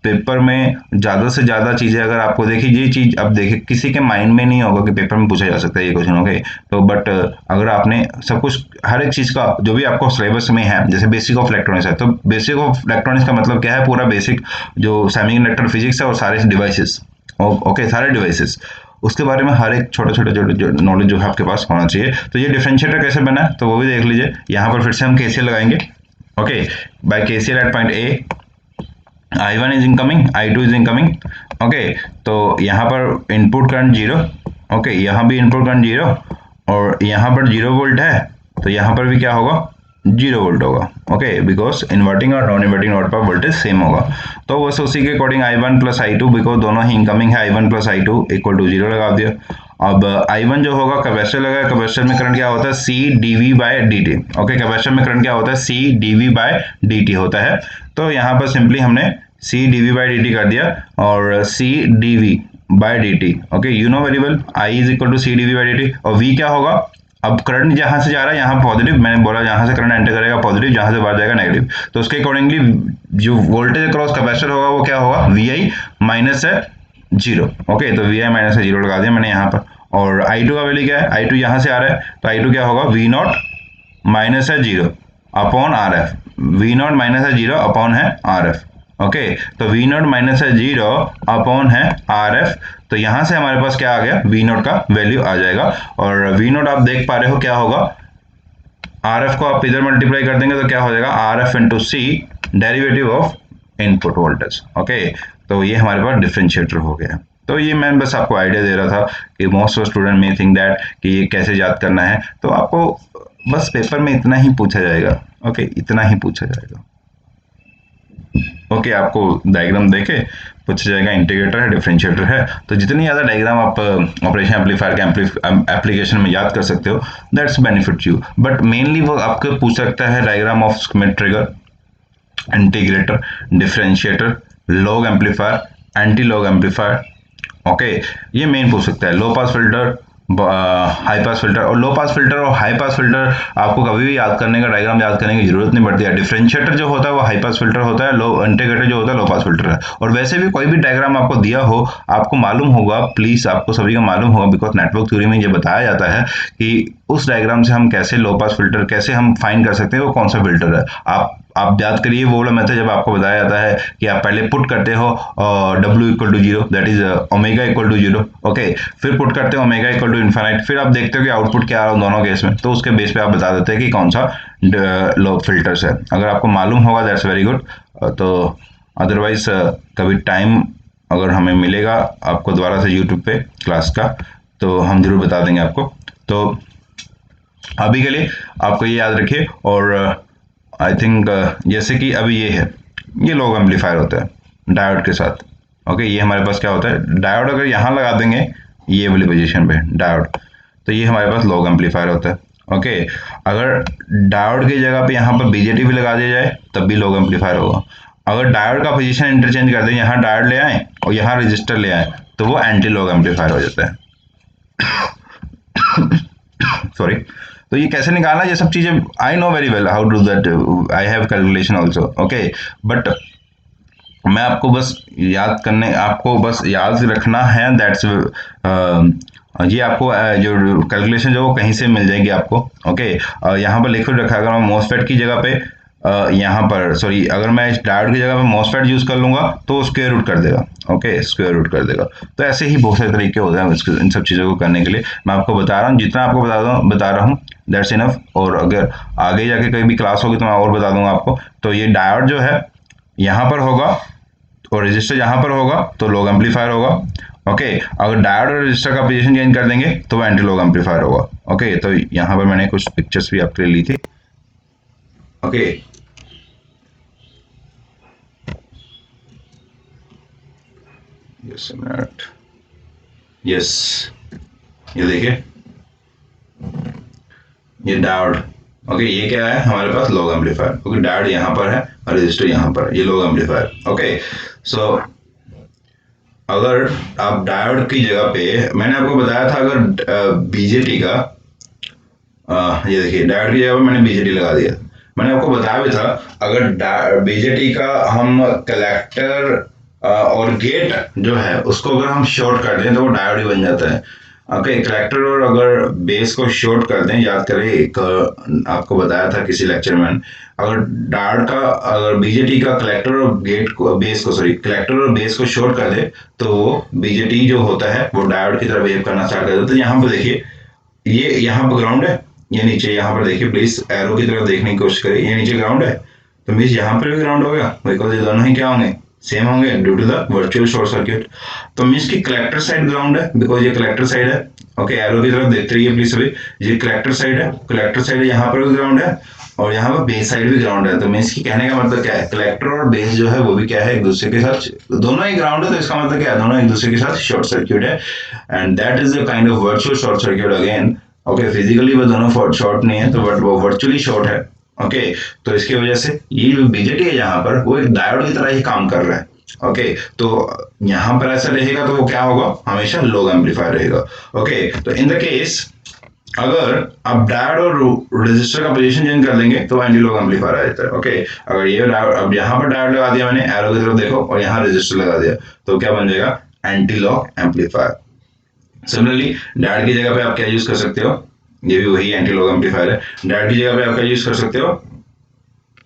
पेपर में ज़्यादा से ज़्यादा चीज़ें अगर आपको देखिए, ये चीज़ अब देखिए किसी के माइंड में नहीं होगा कि पेपर में पूछा जा सकता है ये क्वेश्चन। ओके, तो बट अगर आपने सब कुछ, हर एक चीज़ का जो भी आपको सिलेबस में है, जैसे बेसिक ऑफ इलेक्ट्रॉनिक्स है, तो बेसिक ऑफ इलेक्ट्रॉनिक्स का मतलब क्या है, पूरा बेसिक जो सेमीकंडक्टर फिजिक्स है और सारे डिवाइसेस, ओके, सारे डिवाइसेस, उसके बारे में हर एक छोटा छोटा जो नॉलेज जो है आपके पास होना चाहिए। तो ये डिफरेंशिएटर कैसे बना है तो वो भी देख लीजिए। यहाँ पर फिर से हम केसीएल लगाएंगे। Okay, by KCL at point A, I1 is incoming, I2 is incoming. Okay, तो यहाँ पर इनपुट करंट 0, ओके, यहाँ भी इनपुट करंट 0 और यहाँ पर 0 वोल्ट है, तो यहाँ पर भी क्या होगा, 0 वोल्ट होगा। ओके, बिकॉज इन्वर्टिंग और नॉन इन्वर्टिंग नोड पर वोल्टेज सेम होगा। तो बस उसी के according I1 plus I2, because दोनों ही इनकमिंग है, I1 plus I2 equal to 0 लगा दिया। अब I1 जो होगा, कैपेसिटर लगा, कैपेसिटर में करंट क्या होता है, C dV by dt। Okay, capacitor में करंट क्या होता है, C dV बाय dt होता है। तो यहाँ पर सिंपली हमने C dV बाय dt कर दिया और C dV by dt। Okay, you know very well, I is equal to C dV by dt और V क्या होगा, अब करंट जहां से जा रहा है यहाँ पॉजिटिव, मैंने बोला जहां से करंट एंटर करेगा पॉजिटिव, जहां से बाहर जाएगा नेगेटिव, तो उसके अकॉर्डिंगली जो वोल्टेज अक्रॉस कैपेसिटर होगा वो क्या होगा, VI माइनस है 0। ओके, तो VI माइनस है 0 लगा दिया मैंने यहाँ पर। और I2 का वैल्यू क्या है, I2 यहाँ से आ रहा है, तो I2 क्या होगा, V नॉट माइनस है 0 upon RF। V not minus है 0 अपॉन है RF। ओके, तो V नॉट माइनस है 0 अपॉन है RF, तो यहां से हमारे पास क्या आ गया, V नॉट का वैल्यू आ जाएगा। और V नॉट आप देख पा रहे हो क्या होगा, RF को आप इधर मल्टीप्लाई कर देंगे तो क्या हो जाएगा, RF into C derivative of input voltage. Okay, तो ये हमारे पास डिफरेंशिएटर हो गया। तो ये मैं बस आपको आइडिया दे रहा था कि मोस्ट ऑफ स्टूडेंट में थिंक दैट कि ये कैसे याद करना है, तो आपको बस पेपर में इतना ही पूछा जाएगा। ओके, इतना ही पूछा जाएगा। ओके, आपको डायग्राम देके पूछा जाएगा, इंटीग्रेटर है, डिफरेंशिएटर है, तो जितनी ज़्यादा डायग्राम आप ऑपरेशन एम्पलीफायर के एप्लीकेशन में याद कर सकते हो, that's benefit you. But mainly वो आपको पूछ सकता है diagram of schematic trigger, integrator, differentiator, log amplifier, anti log amplifier. Okay, ये मेन पूछ सकता है। Low pass filter, high pass filter, और लो पास फिल्टर और हाई पास फिल्टर आपको कभी भी याद करने का, डायग्राम याद करने की जरूरत नहीं पड़ती है। डिफरेंशिएटर जो होता है वो हाई पास फिल्टर होता है, लो इंटीग्रेटर जो होता है लो पास फिल्टर है। और वैसे भी कोई भी डायग्राम आपको दिया हो, आपको मालूम होगा, प्लीज आपको सभी को मालूम होगा, बिकॉज नेटवर्क थ्योरी में ये बताया जाता है कि उस डायग्राम से हम कैसे लो पास फिल्टर कैसे हम फाइंड कर सकते हैं वो कौन सा फिल्टर है। आप याद करिए वो वाला मेथड जब आपको बताया जाता है कि आप पहले पुट करते हो W equal to 0, that is omega equal to 0। Okay, फिर पुट करते हो ओमेगा इक्वल टू इन्फिनिट, फिर आप देखते हो कि आउटपुट क्या आ रहा है दोनों केस में, तो उसके बेस पे आप बता देते हैं कि कौन सा लो फिल्टर्स है। अगर आपको मालूम होगा दैट्स वेरी गुड, तो अदरवाइज कभी टाइम अगर हमें मिलेगा आपको दोबारा से यूट्यूब पे क्लास का, तो हम जरूर बता देंगे आपको। तो अभी के लिए आपको ये याद रखिए। और आई थिंक जैसे कि अभी ये है, ये लॉग एम्पलीफायर होता है डायोड के साथ। ओके, ये हमारे पास क्या होता है, डायोड अगर यहाँ लगा देंगे ये वाली पोजीशन पे डायोड, तो ये हमारे पास लॉग एम्पलीफायर होता है। ओके, अगर डायोड की जगह पे यहाँ पर बीजेटी भी लगा दिया जाए तब भी लॉग एम्पलीफायर होगा। अगर डायोड का पोजीशन इंटरचेंज कर दें, यहाँ डायोड ले आए और यहाँ रजिस्टर ले आए, तो वो एंटी लॉग एम्पलीफायर हो जाता है। सॉरी, तो ये कैसे निकालना, ये सब चीजें I know very well how to that, I have calculation also. Okay, but मैं आपको बस आपको बस याद रखना है, दैट्स ये आपको जो कैलकुलेशन जो वो कहीं से मिल जाएगी आपको। ओके, यहाँ पर लिक्विड रखा, अगर मैं मोसफेट की जगह पे यहाँ पर सॉरी, अगर मैं इस डायोड की जगह पर मॉसफेट यूज कर लूंगा तो स्क्वायर रूट कर देगा। ओके, स्क्वायर रूट कर देगा। तो ऐसे ही बहुत सारे तरीके होते हैं इन सब चीज़ों को करने के लिए। मैं आपको बता रहा हूँ, जितना आपको बता रहा हूँ दैट्स इनफ। और अगर आगे जाके कहीं भी क्लास होगी तो मैं और बता दूंगा आपको। तो ये डायोड जो है यहाँ पर होगा और रजिस्टर यहाँ पर होगा तो लॉग एम्पलीफायर होगा। ओके, अगर डायोड और रजिस्टर का पोजीशन चेंज कर देंगे तो वो एंटी लॉग एम्पलीफायर होगा। ओके, तो यहाँ पर मैंने कुछ पिक्चर्स भी आपके लिए ली थी। ओके, यस मिनट, यस, ये देखिए, ये डायोड। ओके, ये क्या है हमारे पास लॉग एम्पलीफायर, क्योंकि डायोड यहाँ पर है और रजिस्टर यहाँ पर, ये लॉग एम्पलीफायर। ओके, सो अगर आप डायोड की जगह पे, मैंने आपको बताया था अगर बीजेटी का, ये देखिए डायोड की जगह पे मैंने बीजेटी लगा दिया। मैंने आपको बताया भी था अगर बीजेटी का हम कलेक्टर और गेट जो है उसको अगर हम शॉर्ट कर दें तो वो डायोड ही बन जाता है। ओके, कलेक्टर और अगर बेस को शॉर्ट कर दें, याद करें एक आपको बताया था किसी लेक्चर में, अगर डायोड का अगर बीजेटी का कलेक्टर और गेट को बेस को सॉरी कलेक्टर और बेस को शॉर्ट कर दे तो वो बीजेटी जो होता है वो डायोड की तरह बिहेव करना स्टार्ट कर देता है। तो यहाँ पे देखिए, ये यहाँ पर ग्राउंड है, ये नीचे यहाँ पर देखिए, प्लीज एरो की तरफ देखने की कोशिश करिए, ये नीचे ग्राउंड है तो मीन्स यहाँ पर भी ग्राउंड हो गया, बिकॉज ये दोनों ही क्या होंगे, सेम होंगे due to the virtual short circuit. तो मीन्स की कलेक्टर साइड ग्राउंड है, बिकॉज ये कलेक्टर साइड है। ओके, एरो की तरफ देखते रहिए प्लीज सभी, ये कलेक्टर साइड है, कलेक्टर साइड यहाँ पर भी ग्राउंड है और यहाँ पर बेस साइड भी ग्राउंड है। तो मीन्स की कहने का मतलब क्या है, कलेक्टर और बेस जो है वो भी क्या है, एक दूसरे के साथ, दोनों ही ग्राउंड है, तो इसका मतलब क्या है, दोनों एक दूसरे के साथ शॉर्ट सर्किट है। And that is the kind of virtual short circuit again. Okay, physically वो दोनों शॉर्ट नहीं है तो बट वो वर्चुअली शॉर्ट है। ओके, तो इसकी वजह से ये जो बीजेटी है यहाँ पर वो एक डायोड की तरह ही काम कर रहा है। ओके, तो यहाँ पर ऐसा रहेगा तो वो क्या होगा, हमेशा लो एम्पलीफायर रहेगा। ओके, तो इन द केस अगर आप डायोड और रेजिस्टर का पोजीशन चेंज कर देंगे तो एंटी लॉग एम्पलीफायर आ जाता है। ओके, अगर ये डायोड, अब यहाँ पर डायोड लगा दिया मैंने, एरो की तरफ देखो, और यहाँ रेजिस्टर लगा दिया तो क्या बन जाएगा, anti log amplifier. Similarly diode की जगह पे आप क्या यूज कर सकते हो, ये भी वही एंटी लॉग एम्पलीफायर है। डायोड की जगह पे आप क्या यूज कर सकते हो,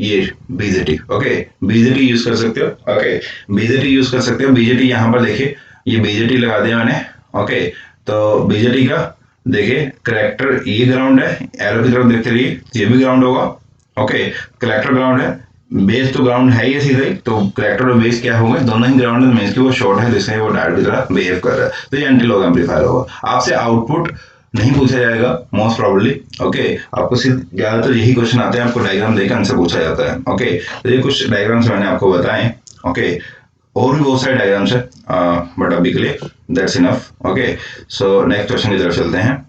ये बीजेटी। ओके, बीजेटी यूज कर सकते हो। ओके, बीजेटी यूज कर सकते हो। बीजेटी यहाँ पर देखिए, ये बीजेटी लगा दिया मैंने। ओके, तो बीजेटी का देखिए कलेक्टर ये ग्राउंड है, एरो की तरफ देखते रहिए, ये भी ग्राउंड होगा। ओके, कलेक्टर ग्राउंड है, बेस तो ग्राउंड है ही सीधा ही, तो कलेक्टर और बेस क्या होंगे, दोनों ही ग्राउंड है, मींस कि वो शॉर्ट है, जिससे वो डायोड की तरह बिहेव कर रहा है, तो ये एंटी लॉग एम्पलीफायर होगा। आपसे आउटपुट नहीं पूछा जाएगा मोस्ट प्रॉब्ली। ओके, आपको सिर्फ ज्यादातर यही क्वेश्चन आते हैं, आपको डायग्राम देकर आंसर पूछा जाता है। ओके, तो ये कुछ डायग्राम्स मैंने आपको बताए। ओके, और भी बहुत सारे डायग्राम्स है बट अभी के लिए that's enough. Okay, so next question की तरफ चलते हैं।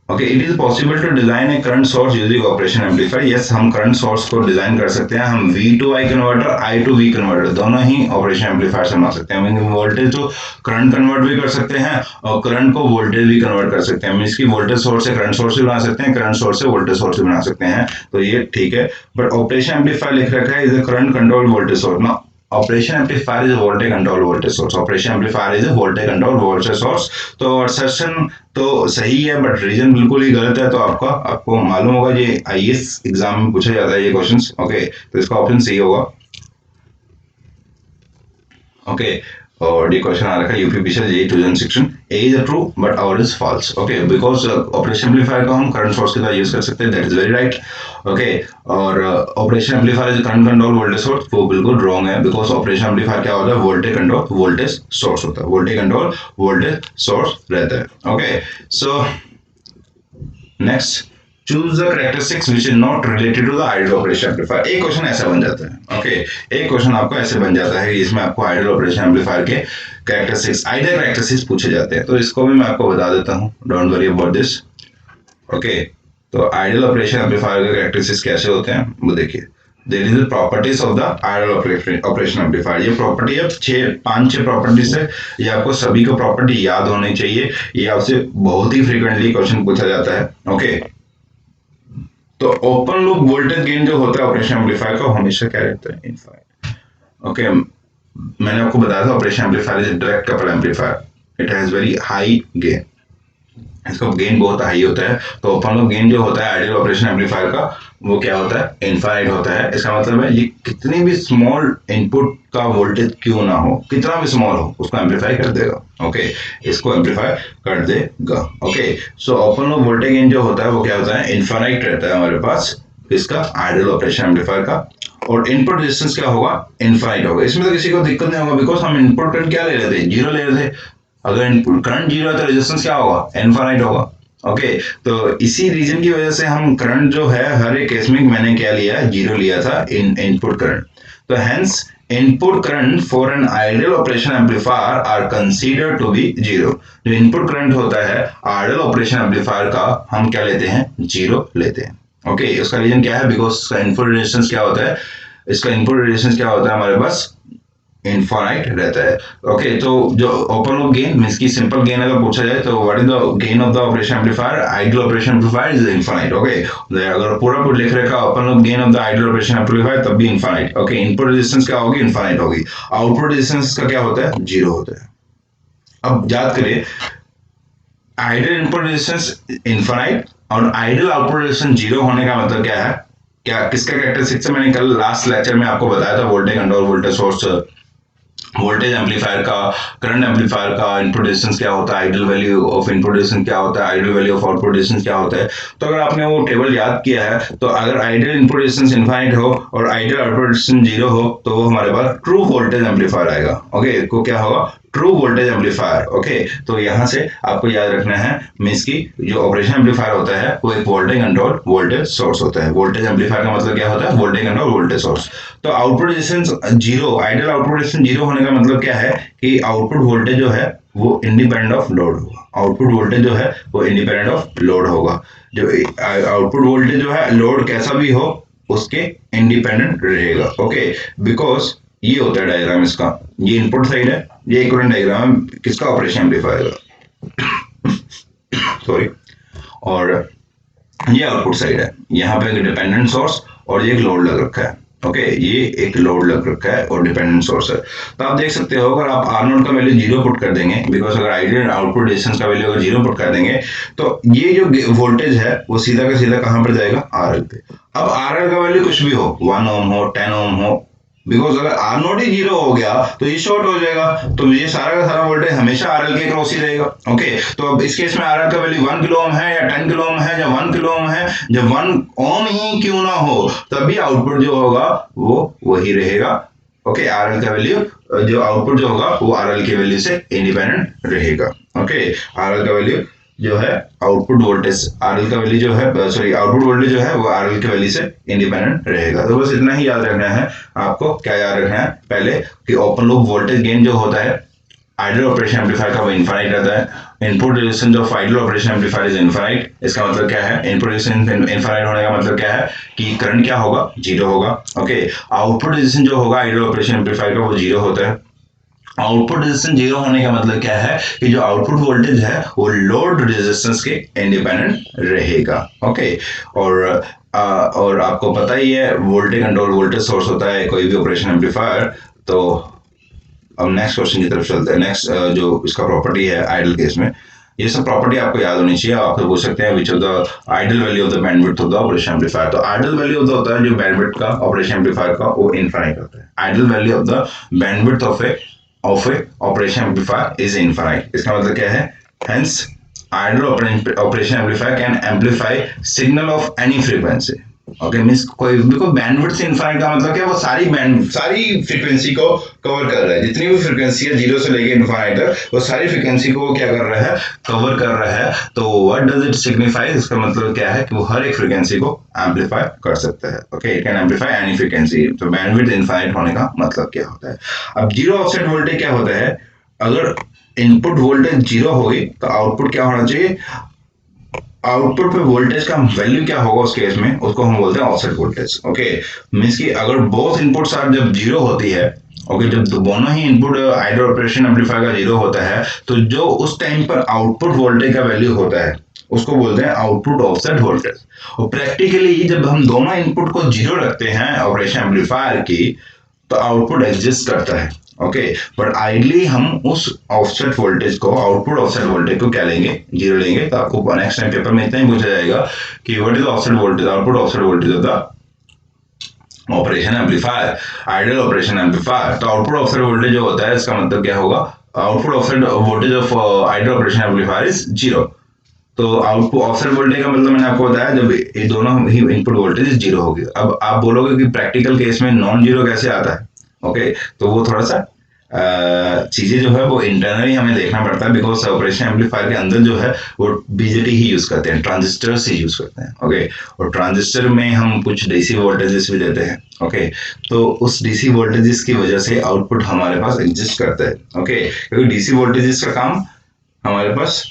Okay, it is possible to design a current source using operation amplifier. Yes, हम करंट सोर्स को डिजाइन कर सकते हैं, हम V to I converter, I to V converter दोनों ही ऑपरेशन एम्पलीफायर से बना सकते हैं। वोल्टेज तो करंट कन्वर्ट भी कर सकते हैं और करंट को वोल्टेज भी कन्वर्ट कर सकते हैं, मींस की वोल्टेज सोर्स से करंट सोर्स भी बना सकते हैं, करंट सोर्स से वोल्टेज सोर्स भी बना सकते हैं, तो ये ठीक है। बट ऑपरेशन एम्पलीफायर लिख रखा है is a current control voltage source ना, operation amplifier is a voltage control voltage source, operation amplifier is a voltage control voltage source। तो असर्शन तो सही है बट रीजन बिल्कुल ही गलत है। तो आपको मालूम होगा, ये आईएएस एग्जाम में पूछा जाता है ये क्वेश्चंस। ओके, तो इसका ऑप्शन सी होगा। ओके, और ये क्वेश्चन आ रखा है UPPC JE 2016, A is true but our is false. Okay, because operation amplifier को हम करंट सोर्स की तरह यूज कर सकते हैं, that is very right. Okay, और operation amplifier is current control voltage source, वो बिल्कुल रॉन्ग है, बिकॉज ऑपरेशन एम्पलीफायर क्या होता है, वोल्टेज कंट्रोल वोल्टेज सोर्स होता है, वोल्टेज कंट्रोल वोल्टेज सोर्स रहता है। Okay, so next, choose the characteristics which is not related to the ideal operation amplifier. एक क्वेश्चन ऐसा बन जाता है। ओके, एक क्वेश्चन आपको ऐसे बन जाता है कि इसमें आपको आइडियल ऑपरेशन एम्पलीफायर के कैरेक्टरिस्टिक्स, आइडियल कैरेक्टरिस्टिक्स पूछे जाते हैं, तो इसको भी मैं आपको बता देता हूँ, don't worry about this. Okay, तो आइडियल ऑपरेशन एम्पलीफायर के कैरेक्टरिस्टिक्स कैसे होते हैं वो देखिए। There is the properties of the ideal operation amplifier. ये प्रॉपर्टी है, पांच छह प्रॉपर्टीज है, ये आपको सभी को प्रॉपर्टी याद होनी चाहिए, ये आपसे बहुत ही फ्रीक्वेंटली क्वेश्चन पूछा जाता है। ओके, तो ओपन लूप वोल्टेज गेन जो होता है ऑपरेशन एम्पलीफायर का, हमेशा क्या रहता है, इनफाइनाइट। ओके, मैंने आपको बताया था operation amplifier is direct couple amplifier, it has very high gain. इसका गेन बहुत हाई होता है। तो ओपन लूप गेन जो होता है आइडियल ऑपरेशन एम्पलीफायर का वो क्या होता है, इनफाइनाइट होता है। इसका मतलब है ये कितनी भी स्मॉल इनपुट का वोल्टेज क्यों ना हो, कितना भी स्मॉल हो, उसको एम्पलीफाई कर देगा। ओके, इसको एम्पलीफाई कर देगा। Okay, so open loop voltage gain जो होता है वो क्या होता है, इनफाइनाइट रहता है हमारे पास इसका आइडियल ऑपरेशन एम्पलीफायर का। और इनपुट रेजिस्टेंस क्या होगा, इनफाइनाइट होगा। इसमें तो किसी को दिक्कत नहीं होगा, बिकॉज हम इनपुट करंट क्या ले रहे थे, जीरो ले रहे थे। अगर इनपुट करंट जीरो है तो रेजिस्टेंस क्या होगा, इनफाइनाइट होगा। ओके, तो इसी रीजन की वजह से हम करंट जो है हर एक केस में मैंने क्या लिया, जीरो लिया था इन इनपुट करंट। तो hence input current for an ideal operation amplifier are considered to be zero. जो इनपुट करंट होता है आइडियल ऑपरेशन एम्पलीफायर का हम क्या लेते हैं, जीरो लेते हैं। ओके, उसका रीजन क्या है, बिकॉज इसका इनपुट रेजिस्टेंस क्या होता है, इसका इनपुट रेजिस्टेंस क्या होता है हमारे पास, इनफाइनाइट रहता है। ओके, तो जो ओपन लूप गेन मींस की सिंपल गेन अगर पूछा जाए तो what is the gain of the operation amplifier, ideal operation amplifier is infinite. Okay, अगर पूरा पूरा लिख रखा open loop gain of the ideal operation amplifier तब भी इनफाइनाइट। ओके, इनपुट रेजिस्टेंस क्या होगी, इनफाइनाइट होगी। आउटपुट रेजिस्टेंस का क्या होता है, जीरो होता है। अब याद करिए, आइडियल इनपुट रेजिस्टेंस इनफाइनाइट और आइडियल आउटपुट रेजिस्टेंस जीरो होने का मतलब क्या है, क्या किसका कैरेक्टरिस्टिक्स मैंने कल लास्ट लेक्चर में आपको बताया था, voltage control voltage source, voltage amplifier का, करंट एम्पलीफायर का इनपुट रेजिस्टेंस क्या होता है, ideal value of input resistance क्या होता है, ideal value of output resistance क्या होता है। तो अगर आपने वो टेबल याद किया है तो अगर आइडियल इनपुट रेजिस्टेंस इनफाइनाइट हो और आइडियल आउटपुट रेजिस्टेंस जीरो हो तो वो हमारे पास ट्रू वोल्टेज एम्पलीफायर आएगा। ओके, को क्या होगा, ट्रू वोल्टेज एम्पलीफायर। ओके, तो यहां से आपको याद रखना है मींस की जो ऑपरेशन एम्पलीफायर होता है वो एक वोल्टेज कंट्रोल वोल्टेज सोर्स होता है। वोल्टेज एम्पलीफायर का मतलब क्या होता है, वोल्टेज कंट्रोल वोल्टेज सोर्स। तो output resistance zero, ideal output resistance zero होने का मतलब क्या है कि आउटपुट वोल्टेज जो है वो इंडिपेंडेंट ऑफ लोड होगा। आउटपुट वोल्टेज जो है वो इंडिपेंडेंट ऑफ लोड होगा। जो आउटपुट वोल्टेज जो है लोड कैसा भी हो उसके इंडिपेंडेंट रहेगा। ओके, बिकॉज ये होता है डायग्राम इसका, ये इनपुट साइड है, ये इक्विवेलेंट डायग्राम किसका, ऑपरेशन एम्पलीफायर का, सॉरी, और ये आउटपुट साइड है। यहाँ पे एक डिपेंडेंट सोर्स और ये एक लोड लग रखा है। ओके, ये एक लोड लग रखा है और डिपेंडेंट सोर्स है। तो आप देख सकते हो अगर आप आर नोट का वैल्यू जीरो पुट कर देंगे, बिकॉज अगर आइडियल आउटपुट रेजिस्टेंस का वैल्यू अगर जीरो पुट कर देंगे तो ये जो वोल्टेज है वो सीधा का सीधा कहां पर जाएगा, आरएल पे। अब आरएल का वैल्यू कुछ भी हो, 1 ओम हो, 10 ओम हो, बिकॉज अगर आर नोट ही जीरो हो गया तो ये शॉर्ट हो जाएगा, तो ये सारा का सारा वोल्टेज हमेशा आरएल के क्रॉस ही रहेगा। ओके, तो अब इस केस में आरएल का वैल्यू 1 किलो ओम है या 10 किलो ओम है या 1 किलो ओम है, जब 1 ओम ही क्यों ना हो तभी आउटपुट जो होगा वो वही रहेगा। ओके, आरएल का वैल्यू जो आउटपुट जो होगा वो आरएल की वैल्यू से इंडिपेंडेंट रहेगा। ओके, आरएल का वैल्यू जो है आउटपुट वोल्टेज, आरएल का वैल्यू जो है सॉरी आउटपुट वोल्टेज जो है वो आरएल की वैल्यू से इंडिपेंडेंट रहेगा। तो बस इतना ही याद रखना है आपको। क्या याद रखना है पहले कि ओपन लूप वोल्टेज गेन जो होता है आइडियल ऑपरेशन एम्पलीफायर का वो इनफाइनाइट रहता है। Input resistance of ideal operation amplifier is infinite. इसका मतलब क्या है, इनपुट रेजिस्टेंस इनफाइनाइट होने का मतलब क्या है कि करंट क्या होगा, जीरो होगा। ओके, आउटपुट रेजिस्टेंस जो होगा आइडियल ऑपरेशन एम्पलीफायर का वो जीरो होता है। आउटपुट रेजिस्टेंस जीरो होने का मतलब क्या है कि जो आउटपुट वोल्टेज है वो लोड रेजिस्टेंस के इंडिपेंडेंट रहेगा। ओके, और आपको पता ही है वोल्टेज कंट्रोल वोल्टेज सोर्स होता है कोई भी ऑपरेशन एम्पलीफायर। तो अब नेक्स्ट क्वेश्चन की तरफ चलते हैं। नेक्स्ट जो इसका प्रॉपर्टी है आइडियल केस में, ये सब प्रॉपर्टी आपको याद होनी चाहिए। आप तो पूछ सकते हैं which of the ideal value of the bandwidth of the operation amplifier. तो आइडियल वैल्यू ऑफ द होता है जो बैंडविड्थ का ऑपरेशन एम्पलीफायर का वो इनफाइनाइट होता है। Ideal value of the bandwidth of A operation amplifier is infinite। इसका मतलब क्या है, hence ideal operation amplifier can amplify signal of any frequency। Okay, means कोई देखो बैंडविड्थ इनफाइनाइट का मतलब क्या, वो सारी फ्रीक्वेंसी को कवर कर रहा है। जितनी भी फ्रीक्वेंसी है जीरो से लेके इनफाइनाइट तक वो सारी फ्रीक्वेंसी को क्या कर रहा है, कवर कर रहा है। तो व्हाट डज इट सिग्निफाई, इसका मतलब क्या है कि वो हर एक फ्रीक्वेंसी को एम्पलीफाई कर सकता है। Okay, it can amplify any frequency. तो बैंडविड्थ इनफाइनाइट होने का मतलब क्या होता है। अब जीरो ऑफसेट वोल्टेज क्या होता है, अगर इनपुट वोल्टेज जीरो होगी तो आउटपुट क्या होना चाहिए, आउटपुट पे वोल्टेज का वैल्यू क्या होगा उस केस में, उसको हम बोलते हैं ऑफसेट वोल्टेज। ओके, मींस कि अगर बोथ इनपुट्स आर जब जीरो होती है, ओके, जब दोनों ही इनपुट आइडियल ऑपरेशन एम्पलीफायर का जीरो होता है तो जो उस टाइम पर आउटपुट वोल्टेज का वैल्यू होता है उसको बोलते हैं आउटपुट ऑफसेट वोल्टेज। और प्रैक्टिकली जब हम दोनों इनपुट को जीरो रखते हैं ऑपरेशन एम्पलीफायर की, तो आउटपुट एग्जिस्ट करता है। ओके, बट आइडली हम उस ऑफसेट वोल्टेज को, आउटपुट ऑफसेट वोल्टेज को क्या लेंगे, जीरो लेंगे। तो आपको नेक्स्ट टाइम पेपर में इतना ही पूछा जाएगा कि what is offset voltage, output offset voltage of the operation amplifier, ideal operation amplifier. तो आउटपुट ऑफसेट वोल्टेज जो होता है, इसका मतलब क्या होगा, output offset voltage of ideal operation amplifier is zero. तो आउटपुट ऑफसेट वोल्टेज का मतलब मैंने आपको बताया, जब ये दोनों ही इनपुट वोल्टेज जीरो होगी। अब आप बोलोगे कि प्रैक्टिकल केस में नॉन जीरो कैसे आता है। ओके, तो वो थोड़ा सा चीजें जो है वो इंटरनली हमें देखना पड़ता है, बिकॉज ऑपरेशन एम्पलीफायर के अंदर जो है वो बीजेटी ही यूज करते हैं, ट्रांजिस्टर से यूज करते हैं। ओके, और ट्रांजिस्टर में हम कुछ डीसी वोल्टेजेस भी देते हैं। ओके, तो उस डीसी वोल्टेजेस की वजह से आउटपुट हमारे पास एग्जिस्ट करता है। ओके, क्योंकि डीसी वोल्टेजेस का काम हमारे पास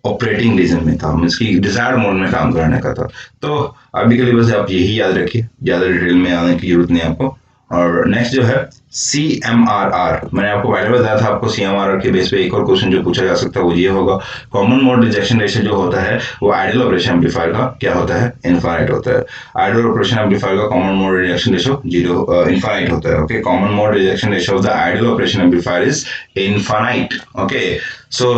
ऑपरेटिंग रीजन में था, इसकी डिजायर्ड मोड में काम कराने का था। तो अभी के लिए बस आप यही याद रखिए, ज्यादा डिटेल में आने की जरूरत नहीं आपको। और नेक्स्ट जो है CMRR, मैंने आपको पहले बताया था, आपको CMRR के बेस पे एक और क्वेश्चन जो पूछा जा सकता है वो ये होगा, कॉमन मोड रिजेक्शन रेशियो जो होता है वो आइडियल ऑपरेशन एम्पलीफायर का क्या होता है, इनफाइनाइट होता है। आइडियल ऑपरेशन एम्पलीफायर का common mode rejection ratio zero infinite होता है। Okay, common mode rejection ratio of the ideal operation amplifier is infinite. Okay, so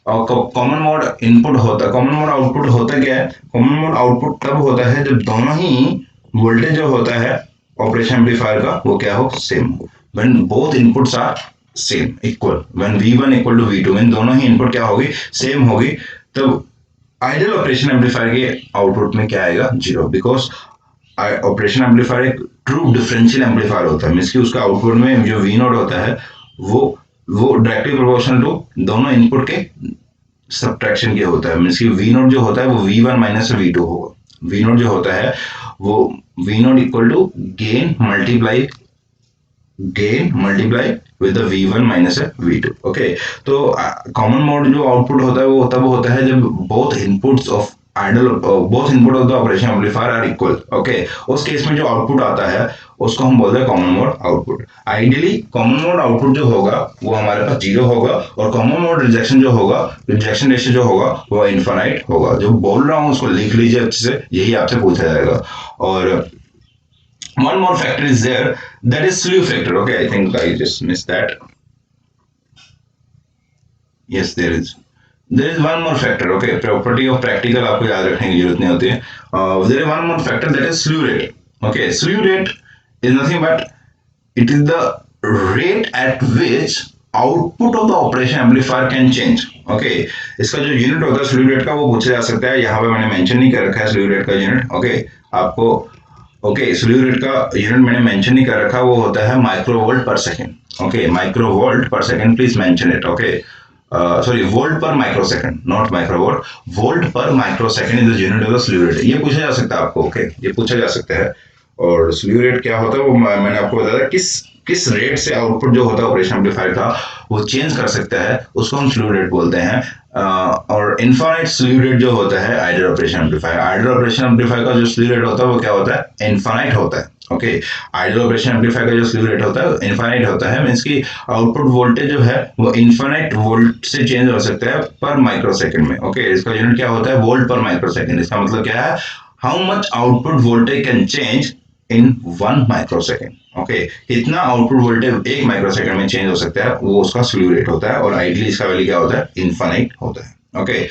और कॉमन मोड इनपुट होता है, कॉमन मोड आउटपुट होता क्या है, कॉमन मोड आउटपुट तब होता है जब दोनों ही वोल्टेज जो होता है ऑपरेशन एम्पलीफायर का वो क्या हो, सेम हो। When both inputs are same equal, when V1 equal to V2, when दोनों ही इनपुट क्या होगी, सेम होगी, तब आइडियल ऑपरेशन एम्पलीफायर के आउटपुट में क्या आएगा, जीरो। बिकॉज ऑपरेशन एम्पलीफायर एक ट्रू डिफरेंशियल एम्पलीफायर होता है, मींस कि उसका आउटपुट में जो V0 होता है वो डायरेक्टली प्रोपोर्शनल टू दोनों इनपुट के सब्ट्रैक्शन के होता है। मींस कि V0 जो होता है वो V1 माइनस V2 होगा। V0 जो होता है वो V0 equal to gain multiply with the V1 minus V2। Okay, तो कॉमन मोड जो आउटपुट होता है वो तब होता है जब both inputs of the operation amplifier are equal. Okay, उस केस में जो आउटपुट आता है उसको हम बोलते हैं common mode output. Ideally common mode output जो होगा वो हमारे पास जीरो होगा, और कॉमन मोड रिजेक्शन जो होगा, रिजेक्शन रेशियो जो होगा वो इनफाइनाइट होगा। जो बोल रहा हूँ उसको लिख लीजिए अच्छे से, यही आपसे पूछा जाएगा। और one more factor is there, that is slew factor. Okay, I think I just missed that. Yes, there is one more factor. Okay, property of practical आपको याद रखने की जरूरत नहीं होती है। There is one more factor, that is slew rate. Okay, slew rate is nothing but it is the rate at which output of the operation amplifier can change. Okay, इसका जो यूनिट होता है slew rate का वो पूछा जा सकता है। यहाँ पे मैंने मेंशन नहीं कर रखा है slew rate का यूनिट। Okay, आपको स्लीव रेट का यूनिट मैंने मेंशन नहीं कर रखा, वो होता है microvolt per second. Okay, microvolt per second, please mention it. Okay, sorry, volt per micro second, not microvolt, volt per micro second is the unit of the slew rate. ये पूछा जा सकता है आपको। ओके, ये पूछा जा सकता है। और स्लीव रेट क्या होता है वो मैंने आपको बताया, किस रेट से आउटपुट जो होता है ऑपरेशन एम्पलीफायर का वो चेंज कर सकता है, उसको हम स्लीव रेट बोलते हैं। और इनफाइनाइट स्लीव रेट जो होता है ideal operation amplifier, ideal operation amplifier का जो स्लीव रेट होता है वो क्या होता है, इनफाइनाइट होता है। ओके, आइडियल ऑपरेशन एम्पलीफायर का जो स्लीव रेट होता है इनफाइनाइट होता है, मींस की आउटपुट वोल्टेज जो है वो इनफाइनाइट वोल्ट से चेंज हो सकता है पर माइक्रो सेकंड में। ओके, इसका यूनिट क्या होता है, वोल्ट पर माइक्रो सेकंड। इसका मतलब क्या है, how much output voltage can change in 1 microsecond. Okay, कितना आउटपुट वोल्टेज 1 माइक्रोसेकंड में चेंज हो सकता है, वो उसका स्लीव रेट होता है। और आइडियली इसका वैल्यू क्या होता है, इनफाइनाइट होता है। ओके,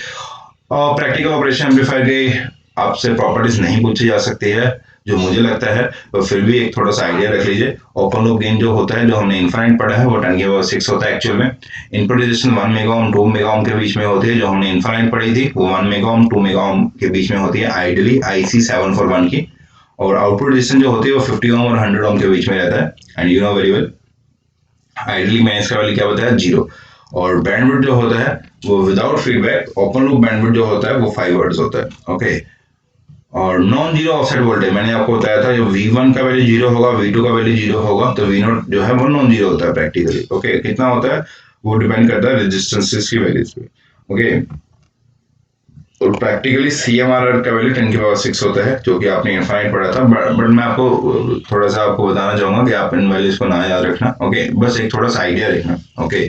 और प्रैक्टिकल ऑपरेशन एम्पलीफायर के आपसे प्रॉपर्टीज नहीं पूछी जा सकती है जो मुझे लगता है, तो फिर भी एक थोड़ा सा आइडिया रख लीजिए। ओपन लूप गेन जो होता है, जो हमने इनफाइनाइट पढ़ा है, वो 10⁻⁶ होता है एक्चुअल में। Input resistance 1 mega ohm 2 mega ohm के बीच में होती है, जो हमने इनफाइनाइट पढ़ी थी वो 1 मेगा ओम 2 मेगा ओम के बीच में होती है आइडियली IC 741 की। और आउटपुट रेजिस्टेंस जो होती है वो 50 ओम और 100 ओम के बीच में रहता है, and you know very well ideally मैंने इसका वैल्यू क्या बताया, जीरो। और बैंडविड्थ जो होता है वो without feedback open loop bandwidth जो होता है वो 5 हर्ट्ज होता है। ओके, और नॉन जीरो ऑफसेट वोल्टेज मैंने आपको बताया था, जब V1 का वैल्यू जीरो होगा, V2 का वैल्यू जीरो होगा, तो V0 जो है वो नॉन जीरो होता है प्रैक्टिकली। ओके, कितना होता है वो डिपेंड करता है रेजिस्टेंसेस की वैल्यूज पे। ओके, और प्रैक्टिकली CMRR का वैल्यू 10⁻⁶ होता है, जो कि आपने इनफाइनाइट पढ़ा था। बट मैं आपको थोड़ा सा आपको बताना चाहूंगा कि आप इन वैल्यूज को ना याद रखना। ओके, बस एक थोड़ा सा आइडिया रखना। ओके,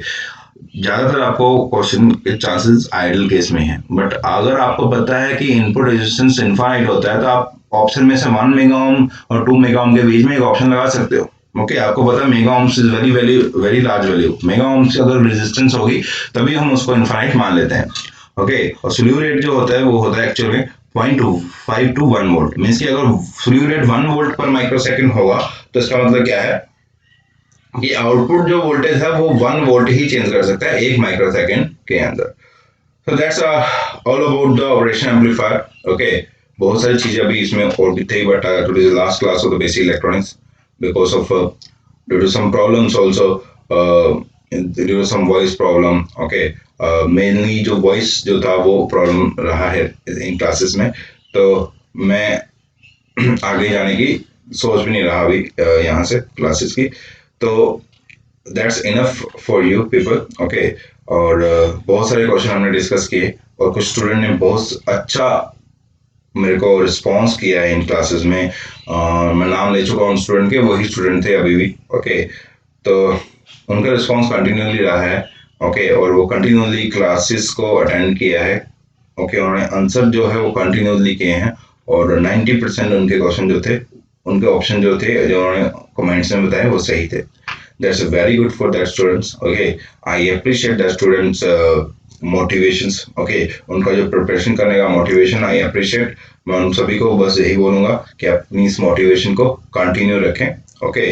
ज्यादातर आपको क्वेश्चन के चांसेस आइडियल केस में है, बट अगर आपको पता है कि इनपुट रेजिस्टेंस इनफाइनाइट होता है तो आप ऑप्शन में से 1 मेगा ओम और 2 मेगा ओम के बीच में एक ऑप्शन लगा सकते हो। ओके आपको पता है mega ohms is very very very large value. Mega ohms अगर रेजिस्टेंस होगी तभी हम उसको इनफाइनाइट मान लेते हैं। ओके और स्लीव रेट जो होता है वो होता है एक्चुअल में 0.25 to 1 वोल्ट। मीन्स कि अगर स्लीव रेट 1 वोल्ट पर माइक्रोसेकंड होगा तो इसका मतलब क्या है कि आउटपुट जो वोल्टेज है वो 1 वोल्ट ही चेंज कर सकता है 1 माइक्रोसेकंड के अंदर। So that's all about the operation amplifier. Okay बहुत सारी चीजें अभी इसमें और भी थी but today is last class of the basic electronics because of due to some problems also, due to some voice problem. Okay mainly जो voice जो था वो problem रहा है इन क्लासेस में, तो मैं आगे जाने की सोच भी नहीं रहा अभी यहाँ से क्लासेस की। तो that's enough for you people. Okay और बहुत सारे क्वेश्चन हमने डिस्कस किए और कुछ स्टूडेंट ने बहुत अच्छा मेरे को रिस्पॉन्स किया है इन क्लासेस में। मैं नाम ले चुका हूँ स्टूडेंट के, वही स्टूडेंट थे अभी भी। ओके तो उनका रिस्पॉन्स कंटिन्यूअली रहा है। ओके और वो कंटिन्यूअली क्लासेस को अटेंड किया है। ओके उन्होंने आंसर जो है वो कंटिन्यूअसली किए हैं और 90% उनके क्वेश्चन जो थे, उनके ऑप्शन जो थे जो उन्होंने कमेंट्स में बताए वो सही थे। That's very good for that students. Okay I appreciate that students motivations. Okay उनका जो प्रिपरेशन करने का मोटिवेशन आई अप्रिशिएट। मैं उन सभी को बस यही बोलूंगा कि अपनी इस मोटिवेशन को कंटिन्यू रखें। ओके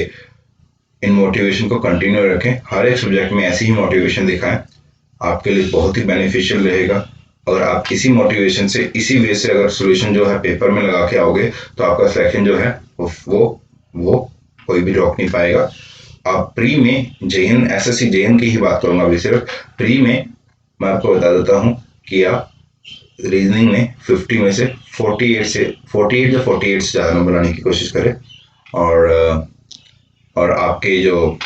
इन मोटिवेशन को कंटिन्यू रखें, हर एक सब्जेक्ट में ऐसी ही मोटिवेशन दिखाएं, आपके लिए बहुत ही बेनिफिशियल रहेगा। अगर आप इसी मोटिवेशन से इसी वे से अगर सोल्यूशन जो है पेपर में लगा के आओगे तो आपका सिलेक्शन जो है वो कोई भी रोक नहीं पाएगा। आप प्री में जेएन एसएससी जेएन की ही बात करूंगा अभी सिर्फ। प्री में मैं आपको बता देता हूं कि आप रीजनिंग में 50 में से 48 या 48 से ज़्यादा नंबर लाने की कोशिश करें। और आपके जो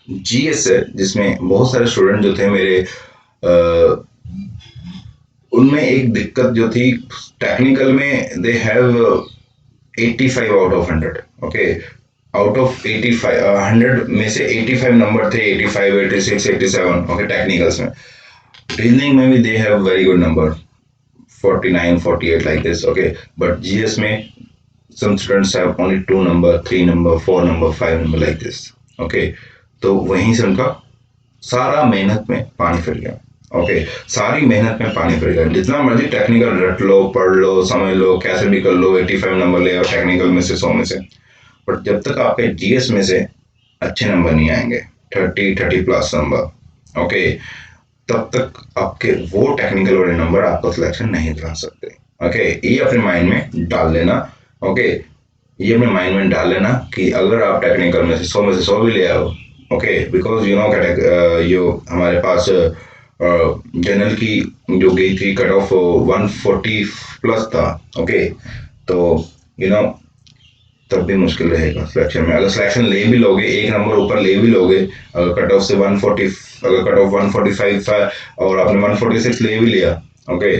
जीएस है जिसमें बहुत सारे स्टूडेंट जो थे मेरे उनमें एक दिक्कत जो थी टेक्निकल में, they have 85 out of 100। Okay out of 85 100 में से 85 नंबर थे, 85 86 87। ओके टेक्निकल्स में। रीजनिंग में भी they have very good number 49 48 like this. Okay but GS में some students have only 2 number 3 number 4 number 5 number like this. Okay तो वहीं से उनका सारा मेहनत में पानी फिर गया। ओके सारी मेहनत में पानी फिर गया। जितना मर्जी टेक्निकल रट लो, पढ़ लो, समझ लो, कैसे भी कर लो, 85 नंबर ले आओ टेक्निकल में से 100 में से, बट जब तक आपके जीएस में से अच्छे नंबर नहीं आएंगे 30 प्लस नंबर, ओके तब तक आपके वो टेक्निकल वाले नंबर आपको सिलेक्शन नहीं दिला सकते। ओके ये अपने माइंड में डाल लेना। ओके ये अपने माइंड में डाल लेना कि अगर आप टेक्निकल में से 100 में से 100 भी ले आओ, ओके बिकॉज यू नो यो हमारे पास जनरल की जो गई थी कट ऑफ 140 प्लस था। ओके तो यू नो तब भी मुश्किल रहेगा सिलेक्शन में। अगर सिलेक्शन ले भी लोगे, एक नंबर ऊपर ले भी लोगे, अगर कट ऑफ से 140, अगर कट ऑफ 145 था और आपने 146 ले भी लिया, ओके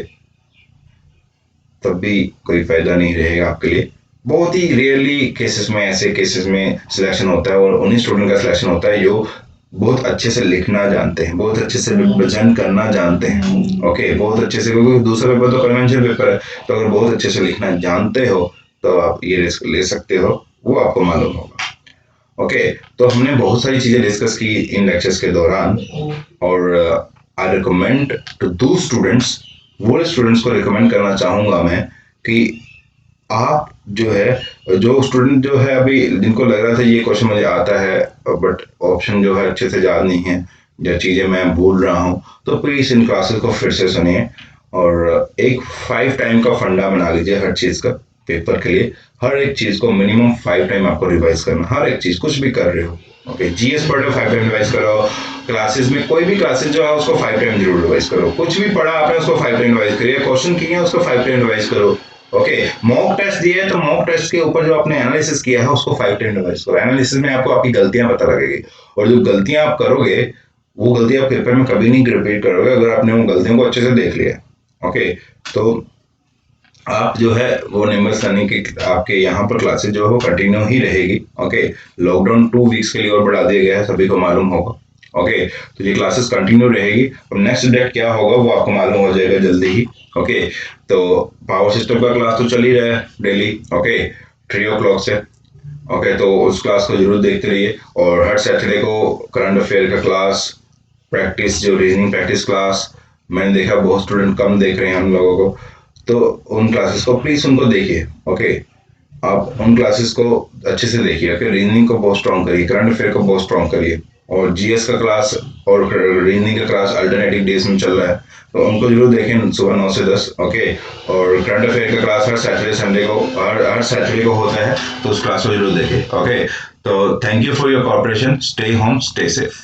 तब भी कोई फायदा नहीं रहेगा आपके लिए। बहुत ही रेयरली केसेस में ऐसे केसेस में सिलेक्शन होता है और उन्हीं स्टूडेंट का सिलेक्शन होता है जो बहुत अच्छे से लिखना जानते हैं, बहुत अच्छे से रिप्रेजेंट करना जानते हैं। ओके बहुत अच्छे से, क्योंकि दूसरा पेपर तो कन्वेंशन पेपर है, तो अगर बहुत अच्छे से लिखना जानते हो तो आप ये रिस्क ले सकते हो, वो आपको मालूम होगा। ओके तो हमने बहुत सारी चीजें डिस्कस की इन लेक्चर्स के दौरान और आई रिकमेंड टू दो स्टूडेंट्स, वो स्टूडेंट्स को रिकमेंड करना चाहूंगा मैं कि आप जो है, जो स्टूडेंट जो है अभी जिनको लग रहा था ये क्वेश्चन मुझे आता है बट ऑप्शन जो है अच्छे से याद नहीं है या चीजें मैं भूल रहा हूँ, तो प्लीज इन क्लासेस को फिर से सुनिए और एक 5 टाइम का फंडा बना लीजिए हर चीज का पेपर के लिए। हर एक चीज को मिनिमम 5 टाइम आपको रिवाइज करना, हर एक चीज कुछ भी कर रहे हो। ओके जीएस पढ़ रहे हो 5 टाइम रिवाइज करो, क्लासेस में कोई भी क्लासेस जो है उसको 5 टाइम जरूर रिवाइज करो, कुछ भी पढ़ा आपने उसको 5 टाइम रिवाइज करिए, क्वेश्चन किए हैं उसको 5 टाइम रिवाइज करो। ओके मॉक टेस्ट दिए तो मॉक टेस्ट के ऊपर जो आपने एनालिसिस किया है उसको 5 टाइम रिवाइज करो। एनालिसिस में आपको आपकी गलतियां पता लगेगी और जो गलतियां आप करोगे वो गलतियां आप पेपर में कभी नहीं रिपीट करोगे अगर आपने उन गलतियों को अच्छे से देख लिया। ओके तो आप जो है वो निम्बस लर्निंग की आपके यहाँ पर क्लासेस जो है वो कंटिन्यू ही रहेगी। ओके लॉकडाउन 2 वीक्स के लिए और बढ़ा दिया गया है, सभी को मालूम होगा। ओके तो ये क्लासेस कंटिन्यू रहेगी। अब नेक्स्ट डेट क्या होगा वो आपको मालूम हो जाएगा जल्दी ही। ओके तो पावर सिस्टम का क्लास तो चल ही रहा है डेली। ओके 3 o'clock से ओके, तो उस क्लास को जरूर देखते रहिए। और हर सैटरडे को करंट अफेयर का क्लास, प्रैक्टिस, जो रीजनिंग प्रैक्टिस क्लास, मैंने देखा बहुत स्टूडेंट कम देख रहे हैं हम लोगों को, तो उन क्लासेस को प्लीज उनको देखिए। ओके, आप उन क्लासेस को अच्छे से देखिए। ओके, रीजनिंग को बहुत स्ट्रॉन्ग करिए, करंट अफेयर को बहुत स्ट्रॉन्ग करिए, और जीएस का क्लास और रीजनिंग का क्लास अल्टरनेटिव डेज में चल रहा है, तो उनको जरूर देखें सुबह 9 से 10। ओके, और करंट अफेयर का क्लास हर सैटरडे संडे को, हर सैटरडे को होता है, तो उस क्लास को जरूर देखें। ओके, तो thank you for your cooperation. Stay home, stay safe.